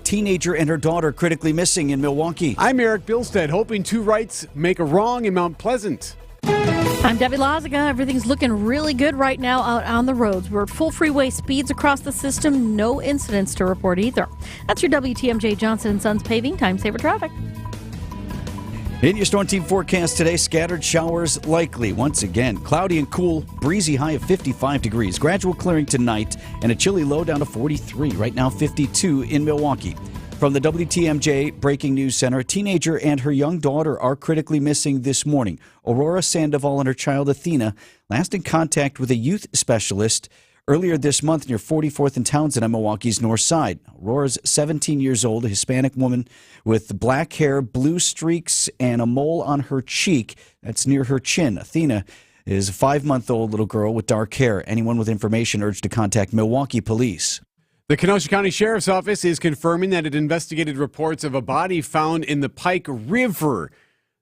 teenager and her daughter critically missing in Milwaukee. I'm Erik Bilstad, hoping two rights make a wrong in Mount Pleasant. I'm Debbie Loziga. Everything's looking really good right now out on the roads. We're at full freeway speeds across the system. No incidents to report either. That's your WTMJ Johnson & Sons paving time saver traffic. In your Storm Team forecast today, scattered showers likely. Once again, cloudy and cool, breezy high of 55 degrees. Gradual clearing tonight and a chilly low down to 43. Right now, 52 in Milwaukee. From the WTMJ Breaking News Center, a teenager and her young daughter are critically missing this morning. Aurora Sandoval and her child Athena last in contact with a youth specialist earlier this month near 44th and Townsend on Milwaukee's north side. Aurora's 17 years old, a Hispanic woman with black hair, blue streaks, and a mole on her cheek. That's near her chin. Athena is a 5-month-old little girl with dark hair. Anyone with information urged to contact Milwaukee police. The Kenosha County Sheriff's Office is confirming that it investigated reports of a body found in the Pike River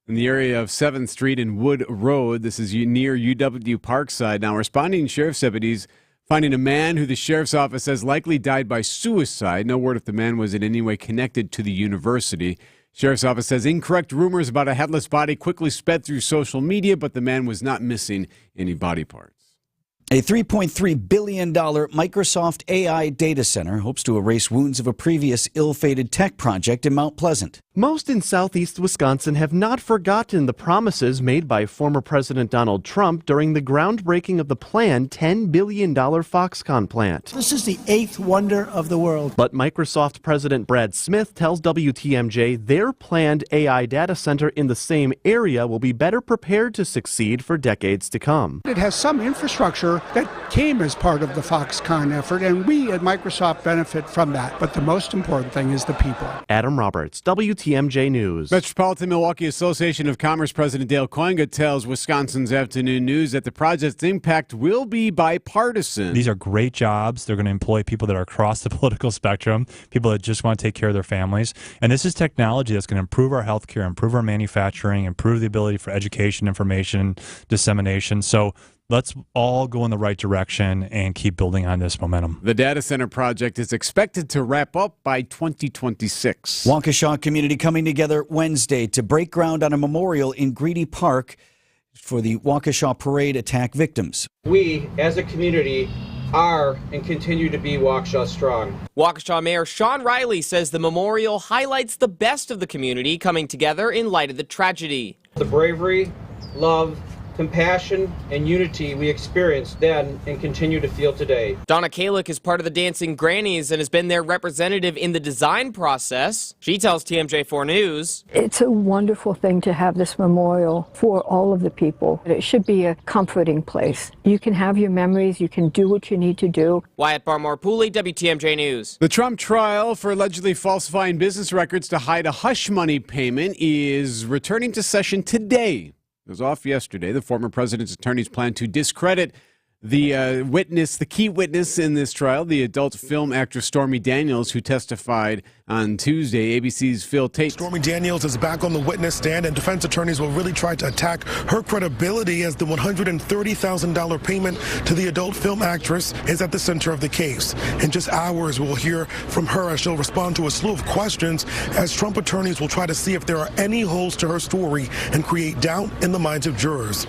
in the area of 7th Street and Wood Road. This is near UW Parkside. Now, responding sheriff's deputies finding a man who the sheriff's office says likely died by suicide. No word if the man was in any way connected to the university. Sheriff's office says incorrect rumors about a headless body quickly sped through social media, but the man was not missing any body parts. A $3.3 billion Microsoft AI data center hopes to erase wounds of a previous ill-fated tech project in Mount Pleasant. Most in southeast Wisconsin have not forgotten the promises made by former President Donald Trump during the groundbreaking of the planned $10 billion Foxconn plant. This is the eighth wonder of the world. But Microsoft President Brad Smith tells WTMJ their planned AI data center in the same area will be better prepared to succeed for decades to come. It has some infrastructure that came as part of the Foxconn effort, and we at Microsoft benefit from that. But the most important thing is the people. Adam Roberts, WTMJ News. Metropolitan Milwaukee Association of Commerce President Dale Koinga tells Wisconsin's Afternoon News that the project's impact will be bipartisan. These are great jobs. They're going to employ people that are across the political spectrum, people that just want to take care of their families. And this is technology that's going to improve our healthcare, improve our manufacturing, improve the ability for education, information, dissemination. So let's all go in the right direction and keep building on this momentum. The data center project is expected to wrap up by 2026. Waukesha community coming together Wednesday to break ground on a memorial in Greedy Park for the Waukesha parade attack victims. We, as a community, are and continue to be Waukesha strong. Waukesha Mayor Sean Riley says the memorial highlights the best of the community coming together in light of the tragedy. The bravery, love, compassion, and unity we experienced then and continue to feel today. Donna Kalick is part of the Dancing Grannies and has been their representative in the design process. She tells TMJ4 News, it's a wonderful thing to have this memorial for all of the people. It should be a comforting place. You can have your memories, you can do what you need to do. Wyatt Barmore-Pooley, WTMJ News. The Trump trial for allegedly falsifying business records to hide a hush money payment is returning to session today. It was off yesterday. The former president's attorneys plan to discredit the key witness in this trial, the adult film actress Stormy Daniels, who testified on Tuesday. ABC's Phil Tate. Stormy Daniels is back on the witness stand, and defense attorneys will really try to attack her credibility as the $130,000 payment to the adult film actress is at the center of the case. In just hours, we'll hear from her as she'll respond to a slew of questions as Trump attorneys will try to see if there are any holes to her story and create doubt in the minds of jurors.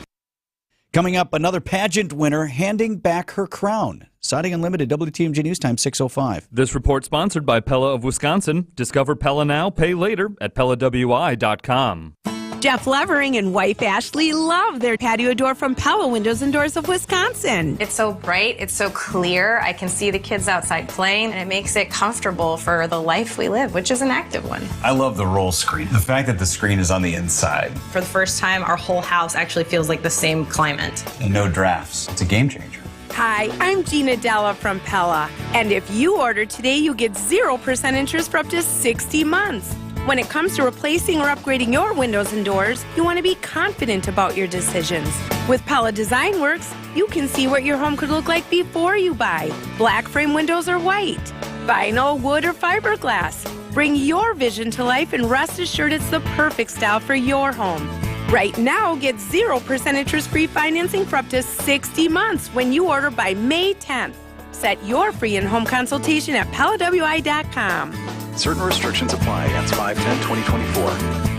Coming up, another pageant winner handing back her crown. Siding Unlimited, WTMJ News Time, 6:05. This report sponsored by Pella of Wisconsin. Discover Pella now, pay later at PellaWI.com. Jeff Levering and wife Ashley love their patio door from Pella Windows and Doors of Wisconsin. It's so bright, it's so clear. I can see the kids outside playing, and it makes it comfortable for the life we live, which is an active one. I love the roll screen. The fact that the screen is on the inside. For the first time, our whole house actually feels like the same climate. And no drafts. It's a game changer. Hi, I'm Gina Della from Pella. And if you order today, you get 0% interest for up to 60 months. When it comes to replacing or upgrading your windows and doors, you want to be confident about your decisions. With Pella Design Works, you can see what your home could look like before you buy. Black frame windows or white, vinyl, wood, or fiberglass. Bring your vision to life and rest assured it's the perfect style for your home. Right now, get 0% interest-free financing for up to 60 months when you order by May 10th. Set your free in-home consultation at PellaWI.com. Certain restrictions apply. Ends 5/10/2024.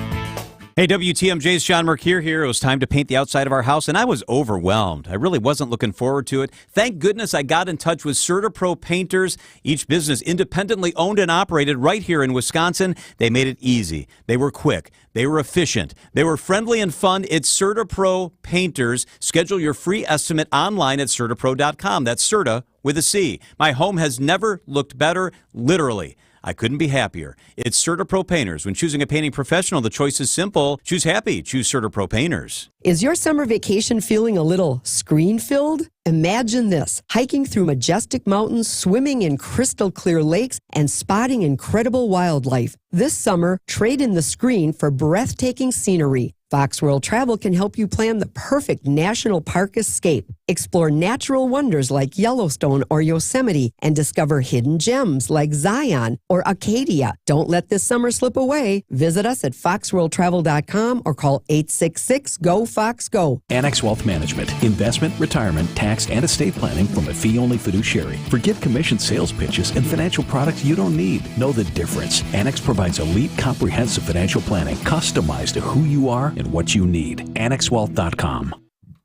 Hey, WTMJ's Sean Mercure here. It was time to paint the outside of our house, and I was overwhelmed. I really wasn't looking forward to it. Thank goodness I got in touch with CertaPro Painters, each business independently owned and operated right here in Wisconsin. They made it easy. They were quick. They were efficient. They were friendly and fun. It's CertaPro Painters. Schedule your free estimate online at CertaPro.com. That's Certa with a C. My home has never looked better, literally. I couldn't be happier. It's CertaPro Painters. When choosing a painting professional, the choice is simple. Choose happy. Choose CertaPro Painters. Is your summer vacation feeling a little screen-filled? Imagine this: hiking through majestic mountains, swimming in crystal clear lakes, and spotting incredible wildlife. This summer, trade in the screen for breathtaking scenery. Fox World Travel can help you plan the perfect national park escape. Explore natural wonders like Yellowstone or Yosemite and discover hidden gems like Zion or Acadia. Don't let this summer slip away. Visit us at foxworldtravel.com or call 866-GO-FOX-GO. Annex Wealth Management. Investment, retirement, tax, and estate planning from a fee-only fiduciary. Forget commission sales pitches and financial products you don't need. Know the difference. Annex provides elite, comprehensive financial planning customized to who you are and what you need. AnnexWealth.com.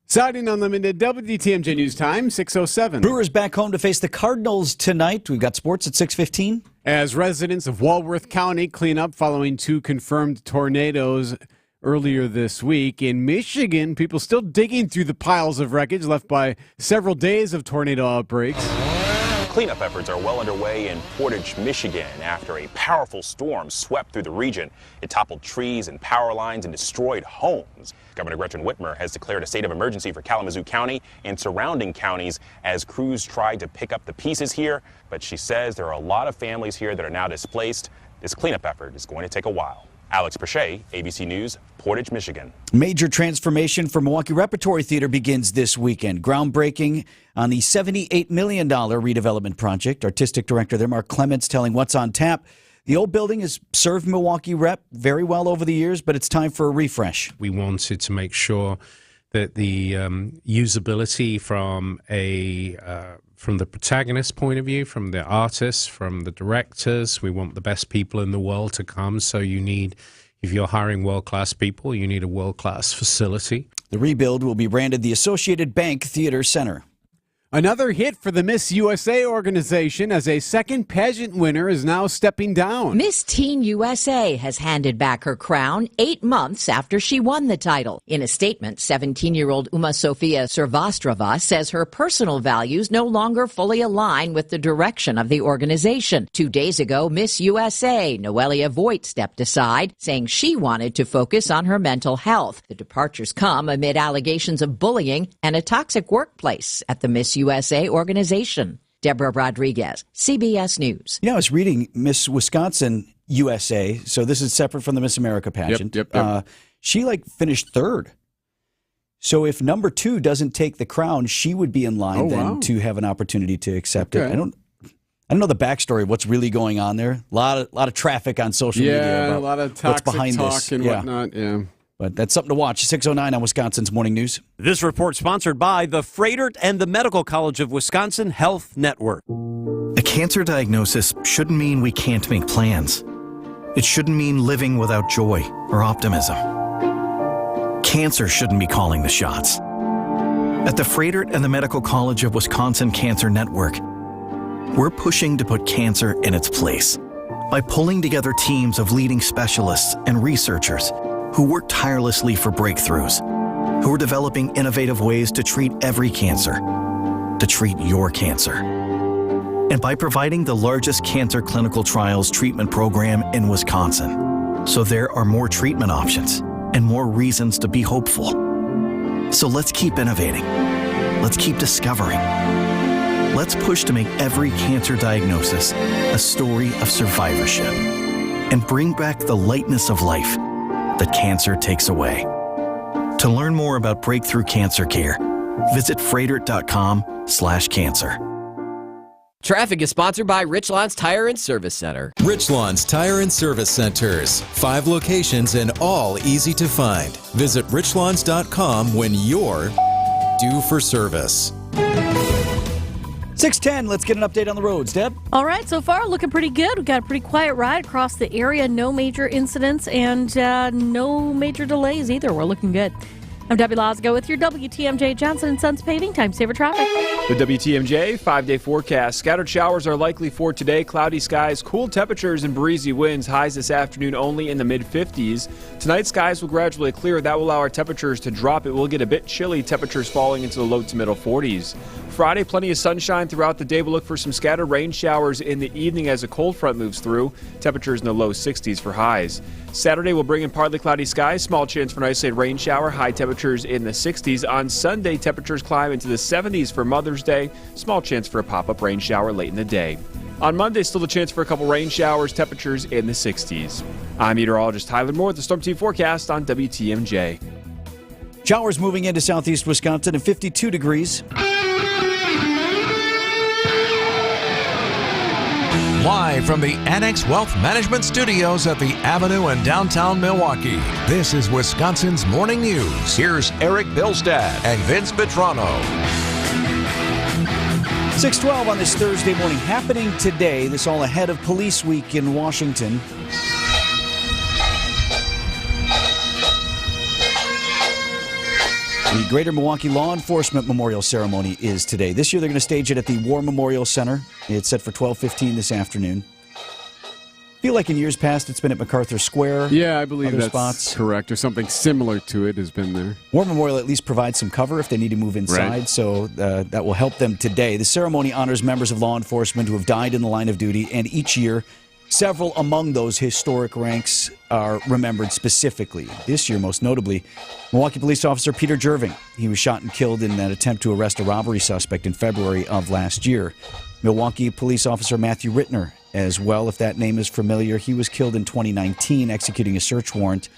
Siding Unlimited, WTMJ News Time, 6:07. Brewers back home to face the Cardinals tonight. We've got sports at 6:15. As residents of Walworth County clean up following 2 confirmed tornadoes earlier this week. In Michigan, people still digging through the piles of wreckage left by several days of tornado outbreaks. Cleanup efforts are well underway in Portage, Michigan, after a powerful storm swept through the region. It toppled trees and power lines and destroyed homes. Governor Gretchen Whitmer has declared a state of emergency for Kalamazoo County and surrounding counties as crews tried to pick up the pieces here. But she says there are a lot of families here that are now displaced. This cleanup effort is going to take a while. Alex Perche, ABC News, Portage, Michigan. Major transformation for Milwaukee Repertory Theater begins this weekend. Groundbreaking on the $78 million redevelopment project. Artistic director there, Mark Clements, telling What's on Tap. The old building has served Milwaukee Rep very well over the years, but it's time for a refresh. We wanted to make sure that the usability from the protagonist point of view, from the artists, from the directors, we want the best people in the world to come. So if you're hiring world-class people, you need a world-class facility. The rebuild will be branded the Associated Bank Theater Center. Another hit for the Miss USA organization as a second pageant winner is now stepping down. Miss Teen USA has handed back her crown 8 months after she won the title. In a statement, 17-year-old Uma Sofia Servastrova says her personal values no longer fully align with the direction of the organization. 2 days ago, Miss USA Noelia Voigt stepped aside, saying she wanted to focus on her mental health. The departures come amid allegations of bullying and a toxic workplace at the Miss USA organization. Deborah Rodriguez, CBS News. Yeah, I was reading Miss Wisconsin USA, so this is separate from the Miss America pageant. Yep. She finished 3rd. So if number 2 doesn't take the crown, she would be in line to have an opportunity to accept it. I don't know the backstory of what's really going on there. A lot of traffic on social media about a lot of toxic what's behind talk this. and whatnot. Yeah. But that's something to watch. 6:09 on Wisconsin's Morning News. This report sponsored by the Freighter and the Medical College of Wisconsin Health Network. A cancer diagnosis shouldn't mean we can't make plans. It shouldn't mean living without joy or optimism. Cancer shouldn't be calling the shots. At the Freighter and the Medical College of Wisconsin Cancer Network, we're pushing to put cancer in its place by pulling together teams of leading specialists and researchers who work tirelessly for breakthroughs, who are developing innovative ways to treat every cancer, to treat your cancer. And by providing the largest cancer clinical trials treatment program in Wisconsin, so there are more treatment options and more reasons to be hopeful. So let's keep innovating. Let's keep discovering. Let's push to make every cancer diagnosis a story of survivorship and bring back the lightness of life that cancer takes away. To learn more about breakthrough cancer care, visit freighter.com/cancer. Traffic is sponsored by Richlands Tire and Service Center. Richlands Tire and Service Centers. 5 locations and all easy to find. Visit richlands.com when you're due for service. 6:10, let's get an update on the roads. Deb? All right, so far looking pretty good. We've got a pretty quiet ride across the area. No major incidents and no major delays either. We're looking good. I'm Debbie Lazago with your WTMJ Johnson & Sons Paving Time Saver Traffic. The WTMJ 5-day forecast. Scattered showers are likely for today. Cloudy skies, cool temperatures, and breezy winds. Highs this afternoon only in the mid-50s. Tonight, skies will gradually clear. That will allow our temperatures to drop. It will get a bit chilly. Temperatures falling into the low to middle 40s. Friday, plenty of sunshine throughout the day. We'll look for some scattered rain showers in the evening as a cold front moves through. Temperatures in the low 60s for highs. Saturday, we'll bring in partly cloudy skies. Small chance for an isolated rain shower. High temperatures in the 60s. On Sunday, temperatures climb into the 70s for Mother's Day. Small chance for a pop-up rain shower late in the day. On Monday, still a chance for a couple rain showers. Temperatures in the 60s. I'm meteorologist Tyler Moore with the Storm Team forecast on WTMJ. Showers moving into southeast Wisconsin at 52 degrees. Live from the Annex Wealth Management Studios at the Avenue in downtown Milwaukee, this is Wisconsin's Morning News. Here's Erik Bilstad and Vince Vitrano. 6:12 on this Thursday morning. Happening today, this all ahead of Police Week in Washington. The Greater Milwaukee Law Enforcement Memorial Ceremony is today. This year they're going to stage it at the War Memorial Center. It's set for 12:15 this afternoon. I feel like in years past it's been at MacArthur Square. Yeah, I believe that's spots. Correct, or something similar to it has been there. War Memorial at least provides some cover if they need to move inside, right. So that will help them today. The ceremony honors members of law enforcement who have died in the line of duty, and each year several among those historic ranks are remembered specifically. This year, most notably, Milwaukee police officer Peter Jerving. He was shot and killed in an attempt to arrest a robbery suspect in February of last year. Milwaukee police officer Matthew Rittner as well, if that name is familiar. He was killed in 2019 executing a search warrant.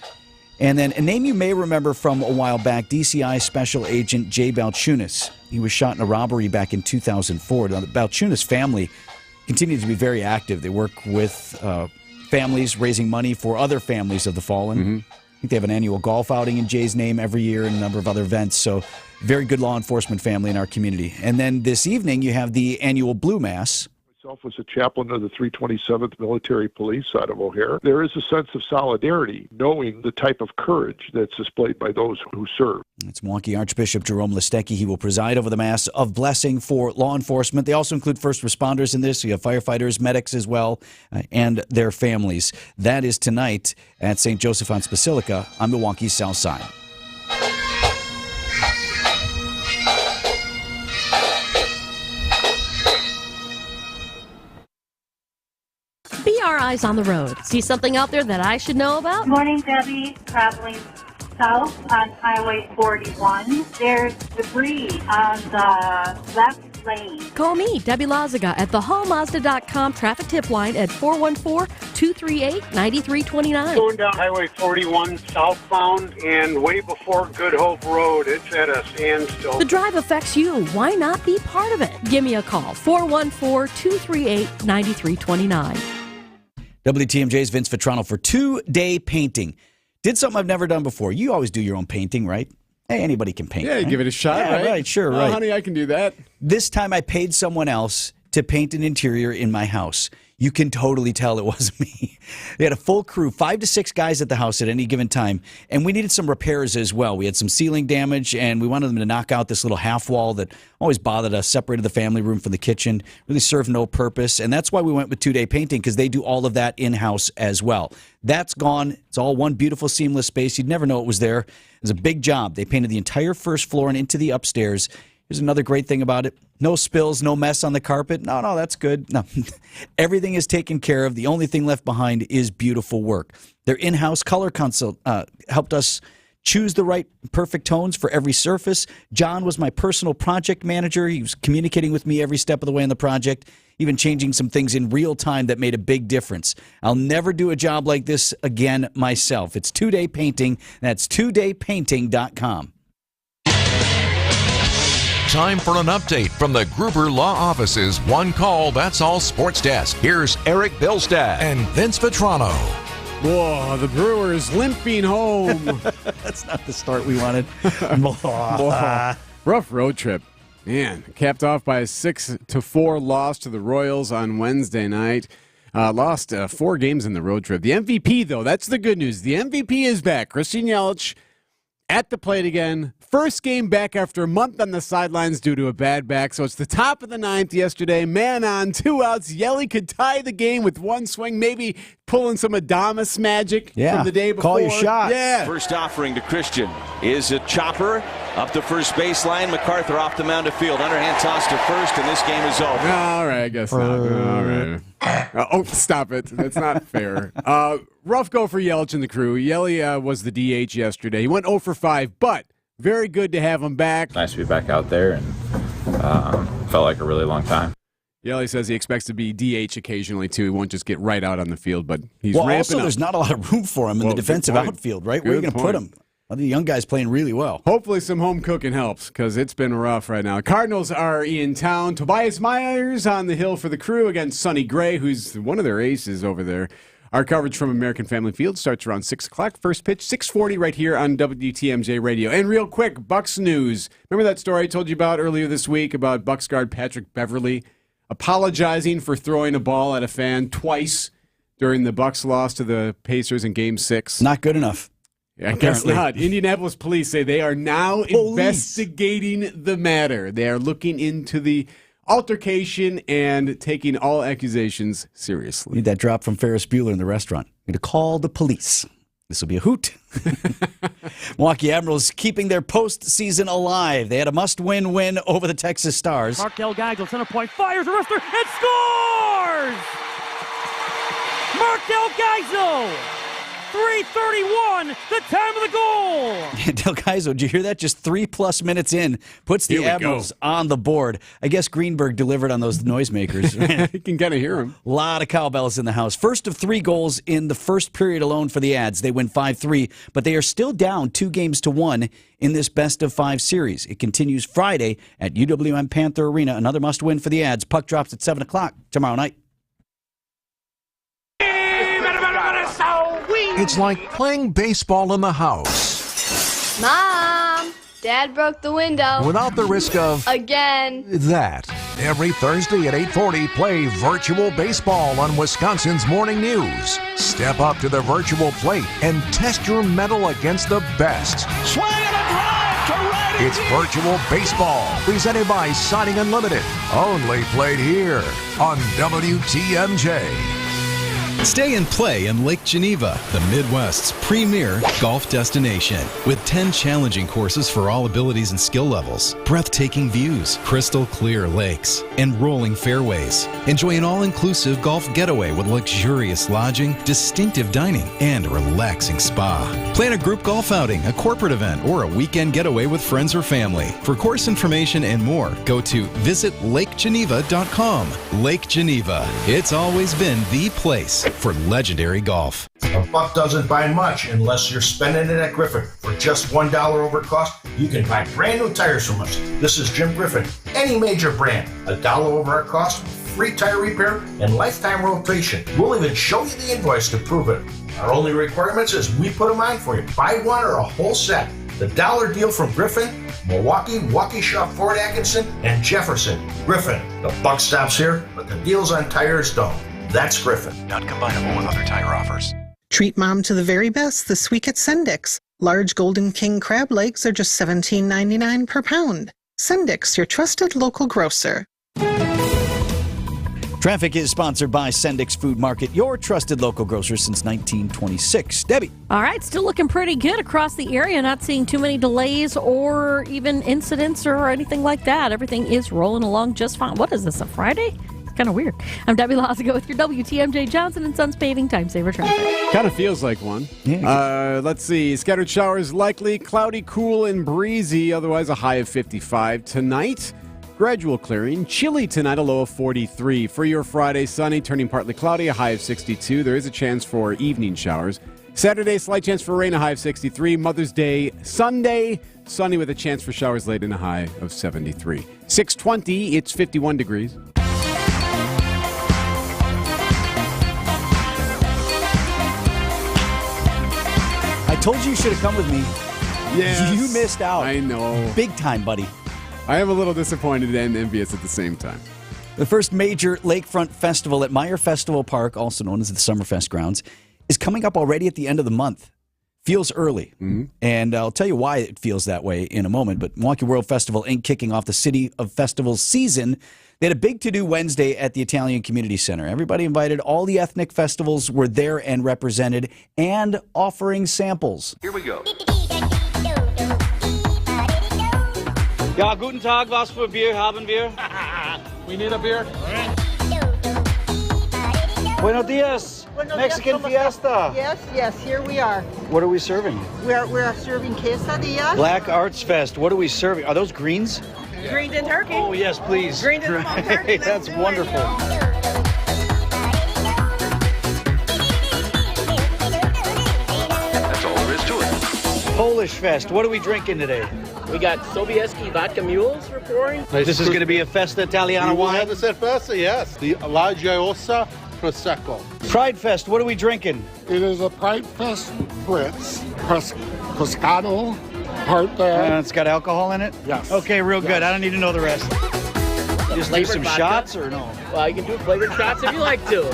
And then a name you may remember from a while back, DCI Special Agent Jay Balchunas. He was shot in a robbery back in 2004. Now, the Balchunas family continue to be very active. They work with families raising money for other families of the fallen. Mm-hmm. I think they have an annual golf outing in Jay's name every year and a number of other events. So very good law enforcement family in our community. And then this evening you have the annual Blue Mass. Myself was a chaplain of the 327th Military Police out of O'Hare. There is a sense of solidarity, knowing the type of courage that's displayed by those who serve. It's Milwaukee Archbishop Jerome Listecki. He will preside over the Mass of blessing for law enforcement. They also include first responders in this. You have firefighters, medics as well, and their families. That is tonight at St. Joseph An's Basilica on Milwaukee's South Side. Be our eyes on the road. See something out there that I should know about? Good morning, Debbie. Traveling south on Highway 41. There's debris on the left lane. Call me, Debbie Lazaga, at thehallmazda.com traffic tip line at 414-238-9329. Going down Highway 41 southbound and way before Good Hope Road, it's at a standstill. The drive affects you. Why not be part of it? Give me a call, 414-238-9329. WTMJ's Vince Vitrano for 2-day painting. Did something I've never done before. You always do your own painting, right? Hey, anybody can paint. Yeah, you right? give it a shot, yeah, right? Sure, oh, right. Honey, I can do that. This time I paid someone else to paint an interior in my house. You can totally tell it wasn't me. They had a full crew, 5 to 6 guys at the house at any given time, and we needed some repairs as well. We had some ceiling damage, and we wanted them to knock out this little half wall that always bothered us, separated the family room from the kitchen, really served no purpose, and that's why we went with 2-day painting, because they do all of that in-house as well. That's gone. It's all one beautiful, seamless space. You'd never know it was there. It was a big job. They painted the entire first floor and into the upstairs. Here's another great thing about it. No spills, no mess on the carpet. No, that's good. No, everything is taken care of. The only thing left behind is beautiful work. Their in-house color consult helped us choose the right perfect tones for every surface. John was my personal project manager. He was communicating with me every step of the way in the project, even changing some things in real time that made a big difference. I'll never do a job like this again myself. It's 2-day painting. That's 2daypainting.com. Time for an update from the Gruber Law Office's One Call, That's All Sports Desk. Here's Erik Bilstad and Vince Vitrano. Whoa, the Brewers limping home. That's not the start we wanted. Rough road trip. Man, capped off by a 6-4 loss to the Royals on Wednesday night. Lost 4 games in the road trip. The MVP, though, that's the good news. The MVP is back. Christian Yelich at the plate again. First game back after a month on the sidelines due to a bad back. So it's the top of the 9th yesterday. Man on, 2 outs. Yelly could tie the game with 1 swing, maybe pulling some Adames magic from the day before. Call your shot. Yeah. First offering to Christian is a chopper up the first baseline. MacArthur off the mound to field. Underhand toss to first, and this game is over. All right, I guess not. All right. Stop it. That's not fair. Rough go for Yelich and the crew. Yelly was the DH yesterday. He went 0 for 5, but very good to have him back. Nice to be back out there, and felt like a really long time. Yelly says he expects to be DH occasionally, too. He won't just get right out on the field, but he's ramping also, up. there's not a lot of room for him in the defensive outfield, right? Where are you going to put him? Well, the young guy's playing really well. Hopefully some home cooking helps, because it's been rough right now. Cardinals are in town. Tobias Myers on the hill for the crew against Sonny Gray, who's one of their aces over there. Our coverage from American Family Field starts around 6 o'clock. First pitch, 6:40 right here on WTMJ Radio. And real quick, Bucks news. Remember that story I told you about earlier this week about Bucks guard Patrick Beverley apologizing for throwing a ball at a fan twice during the Bucks loss to the Pacers in Game 6? Not good enough. I guess not. Indianapolis police say they are now investigating the matter. They are looking into the altercation and taking all accusations seriously. Need that drop from Ferris Bueller in the restaurant. Need to call the police. This will be a hoot. Milwaukee Admirals keeping their postseason alive. They had a must-win win over the Texas Stars. Markel Geisel, center point, fires, arrested, and scores! Markel Geisel! 3:31, the time of the goal. Del Gaizo, did you hear that? Just 3+ minutes in, puts the Admirals on the board. I guess Greenberg delivered on those noisemakers. You can kind of hear them. A lot of cowbells in the house. First of 3 goals in the first period alone for the Ads. They win 5-3, but they are still down 2-1 in this best-of-5 series. It continues Friday at UWM Panther Arena. Another must-win for the Ads. Puck drops at 7 o'clock tomorrow night. It's like playing baseball in the house. Mom, Dad broke the window. Without the risk of... Again. That. Every Thursday at 8:40, play virtual baseball on Wisconsin's Morning News. Step up to the virtual plate and test your mettle against the best. Swing and a drive to right. It's virtual baseball, presented by Siding Unlimited. Only played here on WTMJ. Stay and play in Lake Geneva, the Midwest's premier golf destination. With 10 challenging courses for all abilities and skill levels, breathtaking views, crystal clear lakes, and rolling fairways. Enjoy an all-inclusive golf getaway with luxurious lodging, distinctive dining, and a relaxing spa. Plan a group golf outing, a corporate event, or a weekend getaway with friends or family. For course information and more, go to visitlakegeneva.com. Lake Geneva. It's always been the place for legendary golf. A buck doesn't buy much unless you're spending it at Griffin. For just $1 over cost, you can buy brand new tires from us. This is Jim Griffin. Any major brand, $1 over our cost, free tire repair, and lifetime rotation. We'll even show you the invoice to prove it. Our only requirements is we put them on for you. Buy one or a whole set. The dollar deal from Griffin, Milwaukee, Waukesha, Fort Atkinson, and Jefferson. Griffin, the buck stops here, but the deals on tires don't. That's Griffin. Not combinable with other tire offers. Treat Mom to the very best this week at Sendix. Large Golden King crab legs are just $17.99 per pound. Sendix, your trusted local grocer. Traffic is sponsored by Sendix Food Market, your trusted local grocer since 1926. Debbie. All right, still looking pretty good across the area. Not seeing too many delays or even incidents or anything like that. Everything is rolling along just fine. What is this, a Friday? Kind of weird. I'm Debbie Lazago with your WTMJ Johnson & Sons Paving Time Saver Traffic. Kind of feels like one. Yeah, let's see. Scattered showers likely, cloudy, cool, and breezy. Otherwise, a high of 55. Tonight, gradual clearing. Chilly tonight, a low of 43. For your Friday, sunny, turning partly cloudy, a high of 62. There is a chance for evening showers. Saturday, slight chance for rain, a high of 63. Mother's Day, Sunday, sunny with a chance for showers late and a high of 73. 6:20, it's 51 degrees. I told you should have come with me. Yes. You missed out. I know. Big time, buddy. I am a little disappointed and envious at the same time. The first major lakefront festival at Meyer Festival Park, also known as the Summerfest grounds, is coming up already at the end of the month. Feels early. And I'll tell you why it feels that way in a moment. But Milwaukee World Festival Inc. kicking off the City of Festivals season. They had a big to-do Wednesday at the Italian Community Center. Everybody invited. All the ethnic festivals were there and represented and offering samples. Here we go. Ja, guten Tag, was für Bier haben wir? We need a beer. Buenos dias, Mexican fiesta. Yes, here we are. What are we serving? We are serving quesadillas. Black Arts Fest. What are we serving? Are those greens? Greens and turkey. Oh, yes, please. Greens and smoked turkey. That's wonderful. That's all there is to it. Polish Fest. What are we drinking today? We got Sobieski vodka mules for pouring. This is going to be a Festa Italiana wine. This at Festa, yes. The La Gioiosa Prosecco. Pride Fest. What are we drinking? It is a Pride Fest Fritz. Pescado. Part there. It's got alcohol in it? Yes. Okay, real good. I don't need to know the rest. Just do some vodka. shots or no? Well, you can do flavored shots if you like to.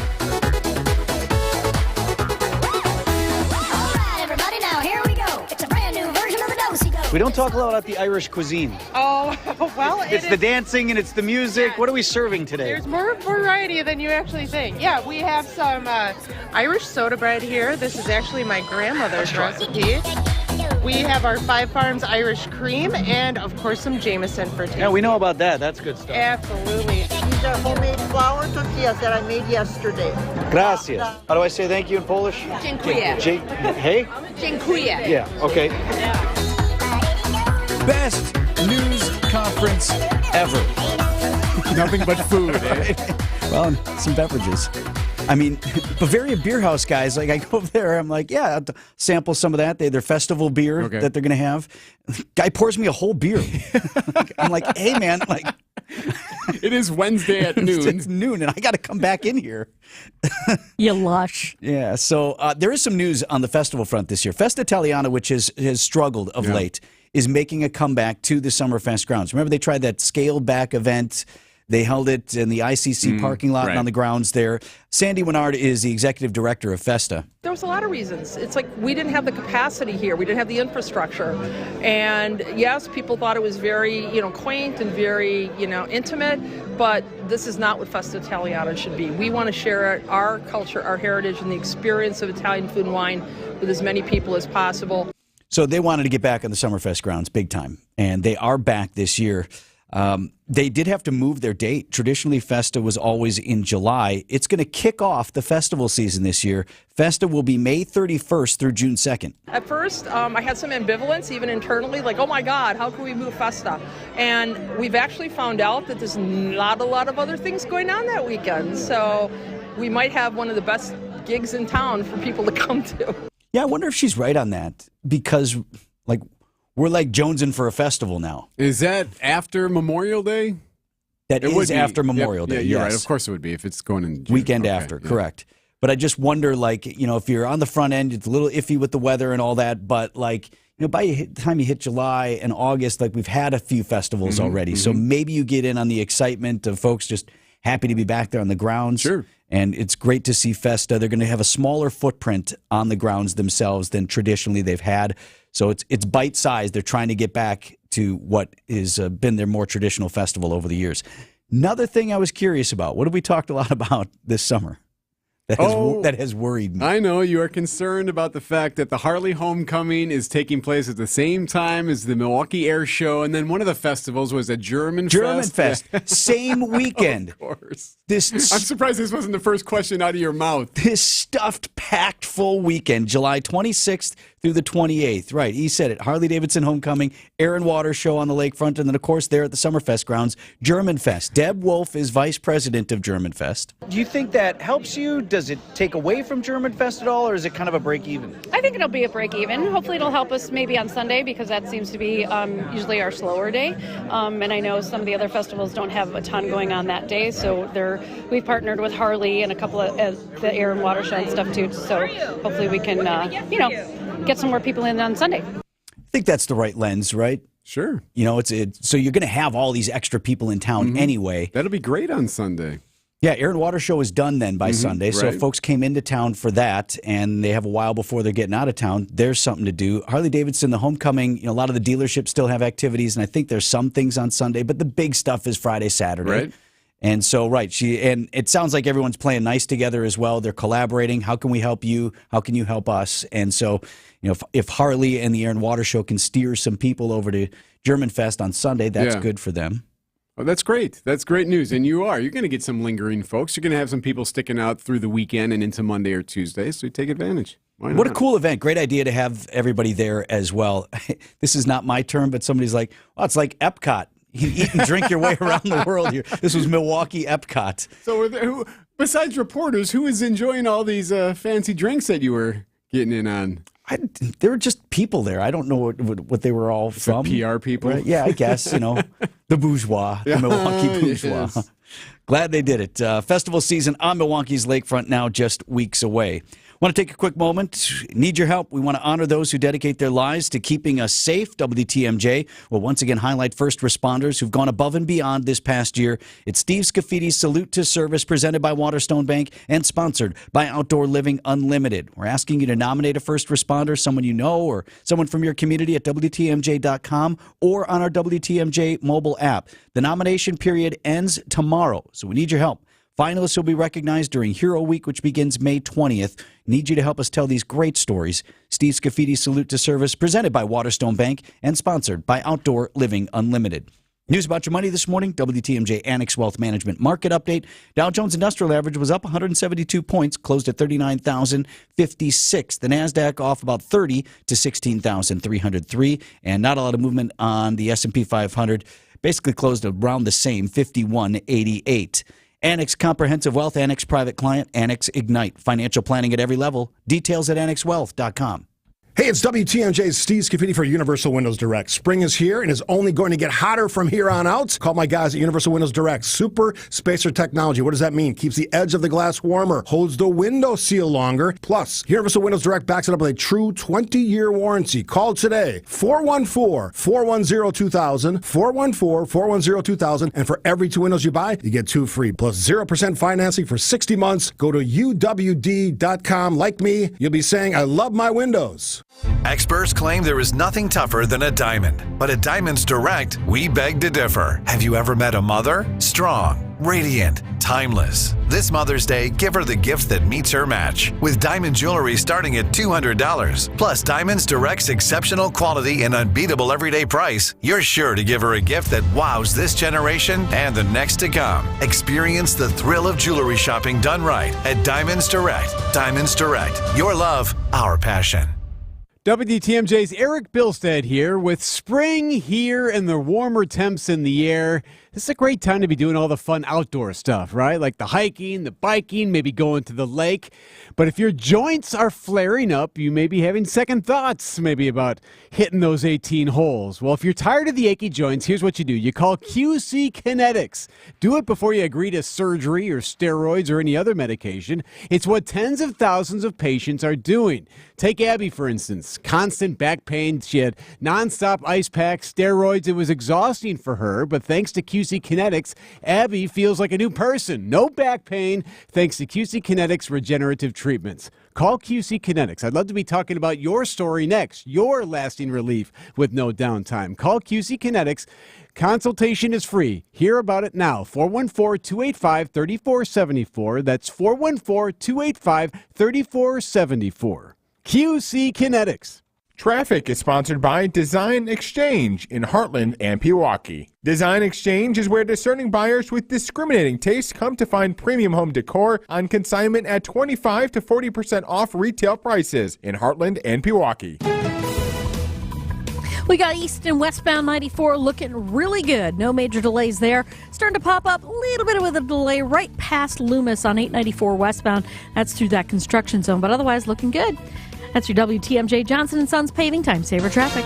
We don't talk a lot about the Irish cuisine. Oh, well, It's the dancing and it's the music. Yeah. What are we serving today? There's more variety than you actually think. Yeah, we have some Irish soda bread here. This is actually my grandmother's recipe. We have our Five Farms Irish cream and, of course, some Jameson for tasting. Yeah, we know about that. That's good stuff. Absolutely. These are homemade flour tortillas that I made yesterday. Gracias. How do I say thank you in Polish? Dziękuję. Hey? Dziękuję. Yeah, okay. Best news conference ever. Nothing but food, eh? Well, and some beverages. I mean, Bavaria Beer House, guys, like I go over there, I'm like, yeah, I'll sample some of that. They have their festival beer that they're going to have. Guy pours me a whole beer. I'm like, hey, man, like. It is Wednesday at noon. It's noon, and I got to come back in here. You lush. Yeah, so there is some news on the festival front this year. Festa Italiana, which has struggled of late, is making a comeback to the Summerfest grounds. Remember, they tried that scaled-back event. They held it in the ICC parking lot and on the grounds there. Sandy Winard is the executive director of Festa. There was a lot of reasons. It's like we didn't have the capacity here. We didn't have the infrastructure. And yes, people thought it was very, quaint and very, intimate, but this is not what Festa Italiana should be. We want to share our culture, our heritage, and the experience of Italian food and wine with as many people as possible. So they wanted to get back on the Summerfest grounds big time, and they are back this year. They did have to move their date. Traditionally, Festa was always in July. It's going to kick off the festival season this year. Festa will be May 31st through June 2nd. At first, I had some ambivalence, even internally, like, oh my God, how can we move Festa? And we've actually found out that there's not a lot of other things going on that weekend. So we might have one of the best gigs in town for people to come to. Yeah, I wonder if she's right on that, because, we're like jonesing for a festival now. Is that after Memorial Day? That is after Memorial Day, Yeah, you're yes. right. Of course it would be if it's going in June. Weekend after, correct. But I just wonder, if you're on the front end, it's a little iffy with the weather and all that, but, by the time you hit July and August, we've had a few festivals already. So maybe you get in on the excitement of folks just happy to be back there on the grounds. Sure. And it's great to see Festa. They're going to have a smaller footprint on the grounds themselves than traditionally they've had. So it's bite-sized. They're trying to get back to what has been their more traditional festival over the years. Another thing I was curious about, what have we talked a lot about this summer that has worried me? I know you are concerned about the fact that the Harley Homecoming is taking place at the same time as the Milwaukee Air Show, and then one of the festivals was a German Fest. Same weekend. Of course. I'm surprised this wasn't the first question out of your mouth. This stuffed, packed full weekend, July 26th through the 28th. Right, he said it. Harley-Davidson Homecoming, Air and Water Show on the lakefront, and then, of course, there at the Summerfest grounds, German Fest. Deb Wolf is vice president of German Fest. Do you think that helps you? Does it take away from German Fest at all, or is it kind of a break even? I think it'll be a break even. Hopefully it'll help us maybe on Sunday, because that seems to be usually our slower day. And I know some of the other festivals don't have a ton going on that day, so we've partnered with Harley and a couple of the Air and Water Show and stuff too. So hopefully we can, get some more people in on Sunday. I think that's the right lens, right? Sure. You know, so you're going to have all these extra people in town anyway. That'll be great on Sunday. Yeah, Air and Water Show is done then by Sunday. So if folks came into town for that and they have a while before they're getting out of town, there's something to do. Harley-Davidson, the homecoming, you know, a lot of the dealerships still have activities, and I think there's some things on Sunday, but the big stuff is Friday, Saturday. Right. And so, and it sounds like everyone's playing nice together as well. They're collaborating. How can we help you? How can you help us? And so, you know, if Harley and the Air and Water Show can steer some people over to Germanfest on Sunday, that's good for them. Oh, that's great. That's great news. And you're going to get some lingering folks. You're going to have some people sticking out through the weekend and into Monday or Tuesday, so take advantage. Why not? What a cool event. Great idea to have everybody there as well. This is not my term, but somebody's like, oh, it's like Epcot. You eat and drink your way around the world here. This was Milwaukee Epcot. So besides reporters, who is enjoying all these fancy drinks that you were getting in on? There were just people there. I don't know what they were all from. The PR people? Right? Yeah, I guess, you know, the bourgeois, the Milwaukee bourgeois. Yes. Glad they did it. Festival season on Milwaukee's lakefront now just weeks away. Want to take a quick moment? Need your help. We want to honor those who dedicate their lives to keeping us safe. WTMJ will once again highlight first responders who've gone above and beyond this past year. It's Steve Scaffidi's Salute to Service, presented by Waterstone Bank and sponsored by Outdoor Living Unlimited. We're asking you to nominate a first responder, someone you know or someone from your community at WTMJ.com or on our WTMJ mobile app. The nomination period ends tomorrow, so we need your help. Finalists will be recognized during Hero Week, which begins May 20th. Need you to help us tell these great stories. Steve Scaffidi's Salute to Service, presented by Waterstone Bank and sponsored by Outdoor Living Unlimited. News about your money this morning, WTMJ Annex Wealth Management Market Update. Dow Jones Industrial Average was up 172 points, closed at 39,056. The NASDAQ off about 30 to 16,303. And not a lot of movement on the S&P 500. Basically closed around the same, 5188. Annex Comprehensive Wealth, Annex Private Client, Annex Ignite. Financial planning at every level. Details at annexwealth.com. Hey, it's WTMJ's Steve Scafidi for Universal Windows Direct. Spring is here and is only going to get hotter from here on out. Call my guys at Universal Windows Direct. Super spacer technology. What does that mean? Keeps the edge of the glass warmer, holds the window seal longer. Plus, Universal Windows Direct backs it up with a true 20-year warranty. Call today, 414-410-2000, 414-410-2000, and for every 2 windows you buy, you get 2 free, plus 0% financing for 60 months. Go to uwd.com. Like me, you'll be saying, I love my windows. Experts claim there is nothing tougher than a diamond. But at Diamonds Direct, we beg to differ. Have you ever met a mother? Strong, radiant, timeless. This Mother's Day, give her the gift that meets her match. With diamond jewelry starting at $200. Plus Diamonds Direct's exceptional quality and unbeatable everyday price, you're sure to give her a gift that wows this generation and the next to come. Experience the thrill of jewelry shopping done right at Diamonds Direct. Diamonds Direct. Your love, our passion. WTMJ's Erik Bilstad here with spring here and the warmer temps in the air. This is a great time to be doing all the fun outdoor stuff, right? Like the hiking, the biking, maybe going to the lake. But if your joints are flaring up, you may be having second thoughts maybe about hitting those 18 holes. Well, if you're tired of the achy joints, here's what you do. You call QC Kinetics. Do it before you agree to surgery or steroids or any other medication. It's what tens of thousands of patients are doing. Take Abby, for instance. Constant back pain. She had nonstop ice packs, steroids. It was exhausting for her, but thanks to QC Kinetics, Abby feels like a new person. No back pain thanks to QC Kinetics regenerative treatments. Call QC Kinetics. I'd love to be talking about your story next, your lasting relief with no downtime. Call QC Kinetics. Consultation is free. Hear about it now. 414-285-3474. That's 414-285-3474. QC Kinetics. Traffic is sponsored by Design Exchange in Heartland and Pewaukee. Design Exchange is where discerning buyers with discriminating tastes come to find premium home decor on consignment at 25 to 40% off retail prices in Heartland and Pewaukee. We got east and westbound 94 looking really good. No major delays there. Starting to pop up a little bit of a delay right past Loomis on 894 westbound. That's through that construction zone, but otherwise looking good. That's your WTMJ Johnson & Sons paving time saver traffic.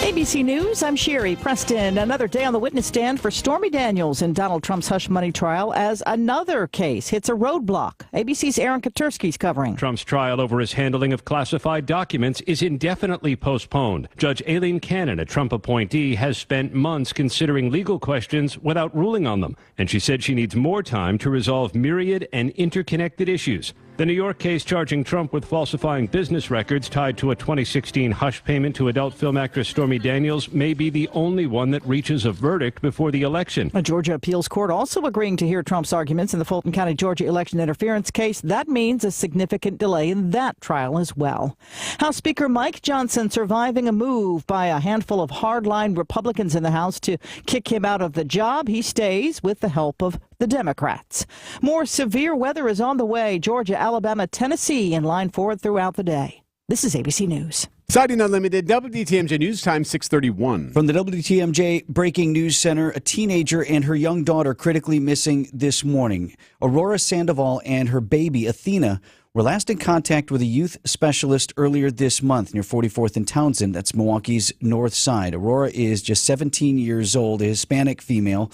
ABC News, I'm Sherry Preston. Another day on the witness stand for Stormy Daniels in Donald Trump's hush money trial as another case hits a roadblock. ABC's Aaron Katursky's covering. Trump's trial over his handling of classified documents is indefinitely postponed. Judge Aileen Cannon, a Trump appointee, has spent months considering legal questions without ruling on them, and she said she needs more time to resolve myriad and interconnected issues. The New York case charging Trump with falsifying business records tied to a 2016 hush payment to adult film actress Stormy Daniels may be the only one that reaches a verdict before the election. A Georgia appeals court also agreeing to hear Trump's arguments in the Fulton County, Georgia election interference case. That means a significant delay in that trial as well. House Speaker Mike Johnson surviving a move by a handful of hardline Republicans in the House to kick him out of the job. He stays with the help of the Democrats. More severe weather is on the way. Georgia, Alabama, Tennessee in line for it throughout the day. This is ABC News. Siding Unlimited, WTMJ News Time 6:31. From the WTMJ Breaking News Center, a teenager and her young daughter critically missing this morning. Aurora Sandoval and her baby, Athena, were last in contact with a youth specialist earlier this month near 44th and Townsend. That's Milwaukee's north side. Aurora is just 17 years old, a Hispanic female.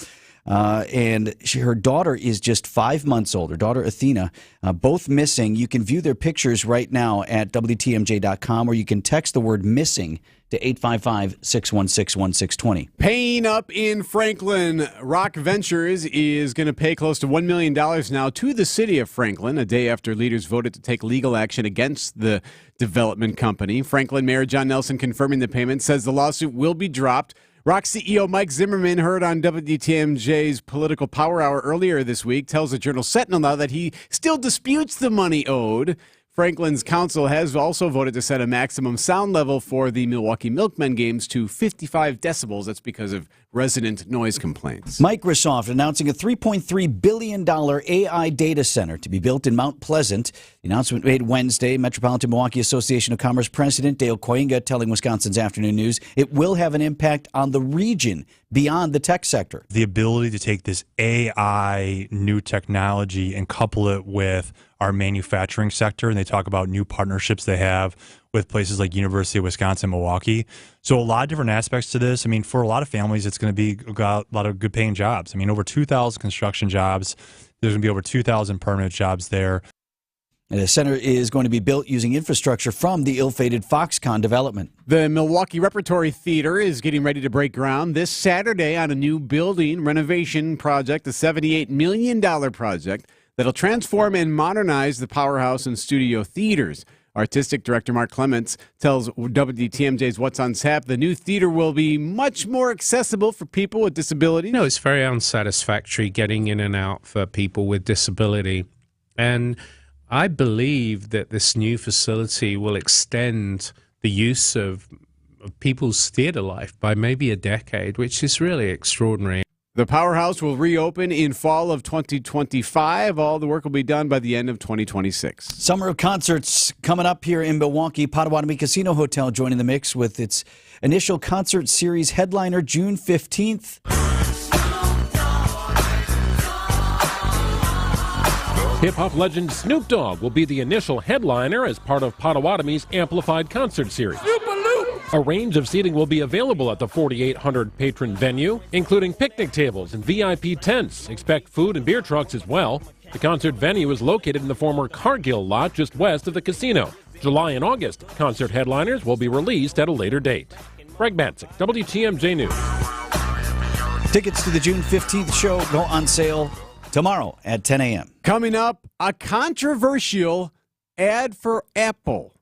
And her daughter is just 5 months old. Her daughter, Athena, both missing. You can view their pictures right now at WTMJ.com, or you can text the word missing to 855-616-1620. Paying up in Franklin. Rock Ventures is going to pay close to $1 million now to the city of Franklin, a day after leaders voted to take legal action against the development company. Franklin Mayor John Nelson confirming the payment, says the lawsuit will be dropped. Rock CEO Mike Zimmerman, heard on WTMJ's Political Power Hour earlier this week, tells the Journal Sentinel now that he still disputes the money owed. Franklin's council has also voted to set a maximum sound level for the Milwaukee Milkmen games to 55 decibels. That's because of resident noise complaints. Microsoft announcing a $3.3 billion AI data center to be built in Mount Pleasant. The announcement made Wednesday. Metropolitan Milwaukee Association of Commerce President Dale Koinga telling Wisconsin's Afternoon News it will have an impact on the region beyond the tech sector. The ability to take this AI new technology and couple it with our manufacturing sector, and they talk about new partnerships they have with places like University of Wisconsin-Milwaukee. So a lot of different aspects to this. I mean, for a lot of families, it's going to be a lot of good paying jobs. I mean, over 2,000 construction jobs. There's going to be over 2,000 permanent jobs there. And the center is going to be built using infrastructure from the ill-fated Foxconn development. The Milwaukee Repertory Theater is getting ready to break ground this Saturday on a new building renovation project, a $78 million project that'll transform and modernize the Powerhouse and Studio Theaters. Artistic Director Mark Clements tells WTMJ's What's on Tap the new theater will be much more accessible for people with disabilities. No, it's very unsatisfactory getting in and out for people with disability. And I believe that this new facility will extend the use of people's theater life by maybe a decade, which is really extraordinary. The Powerhouse will reopen in fall of 2025. All the work will be done by the end of 2026. Summer of concerts coming up here in Milwaukee. Potawatomi Casino Hotel joining the mix with its initial concert series headliner June 15th. Hip-hop legend Snoop Dogg will be the initial headliner as part of Potawatomi's Amplified Concert Series. A range of seating will be available at the 4,800 patron venue, including picnic tables and VIP tents. Expect food and beer trucks as well. The concert venue is located in the former Cargill lot just west of the casino. July and August, concert headliners will be released at a later date. Greg Matzik, WTMJ News. Tickets to the June 15th show go on sale tomorrow at 10 a.m. Coming up, a controversial ad for Apple.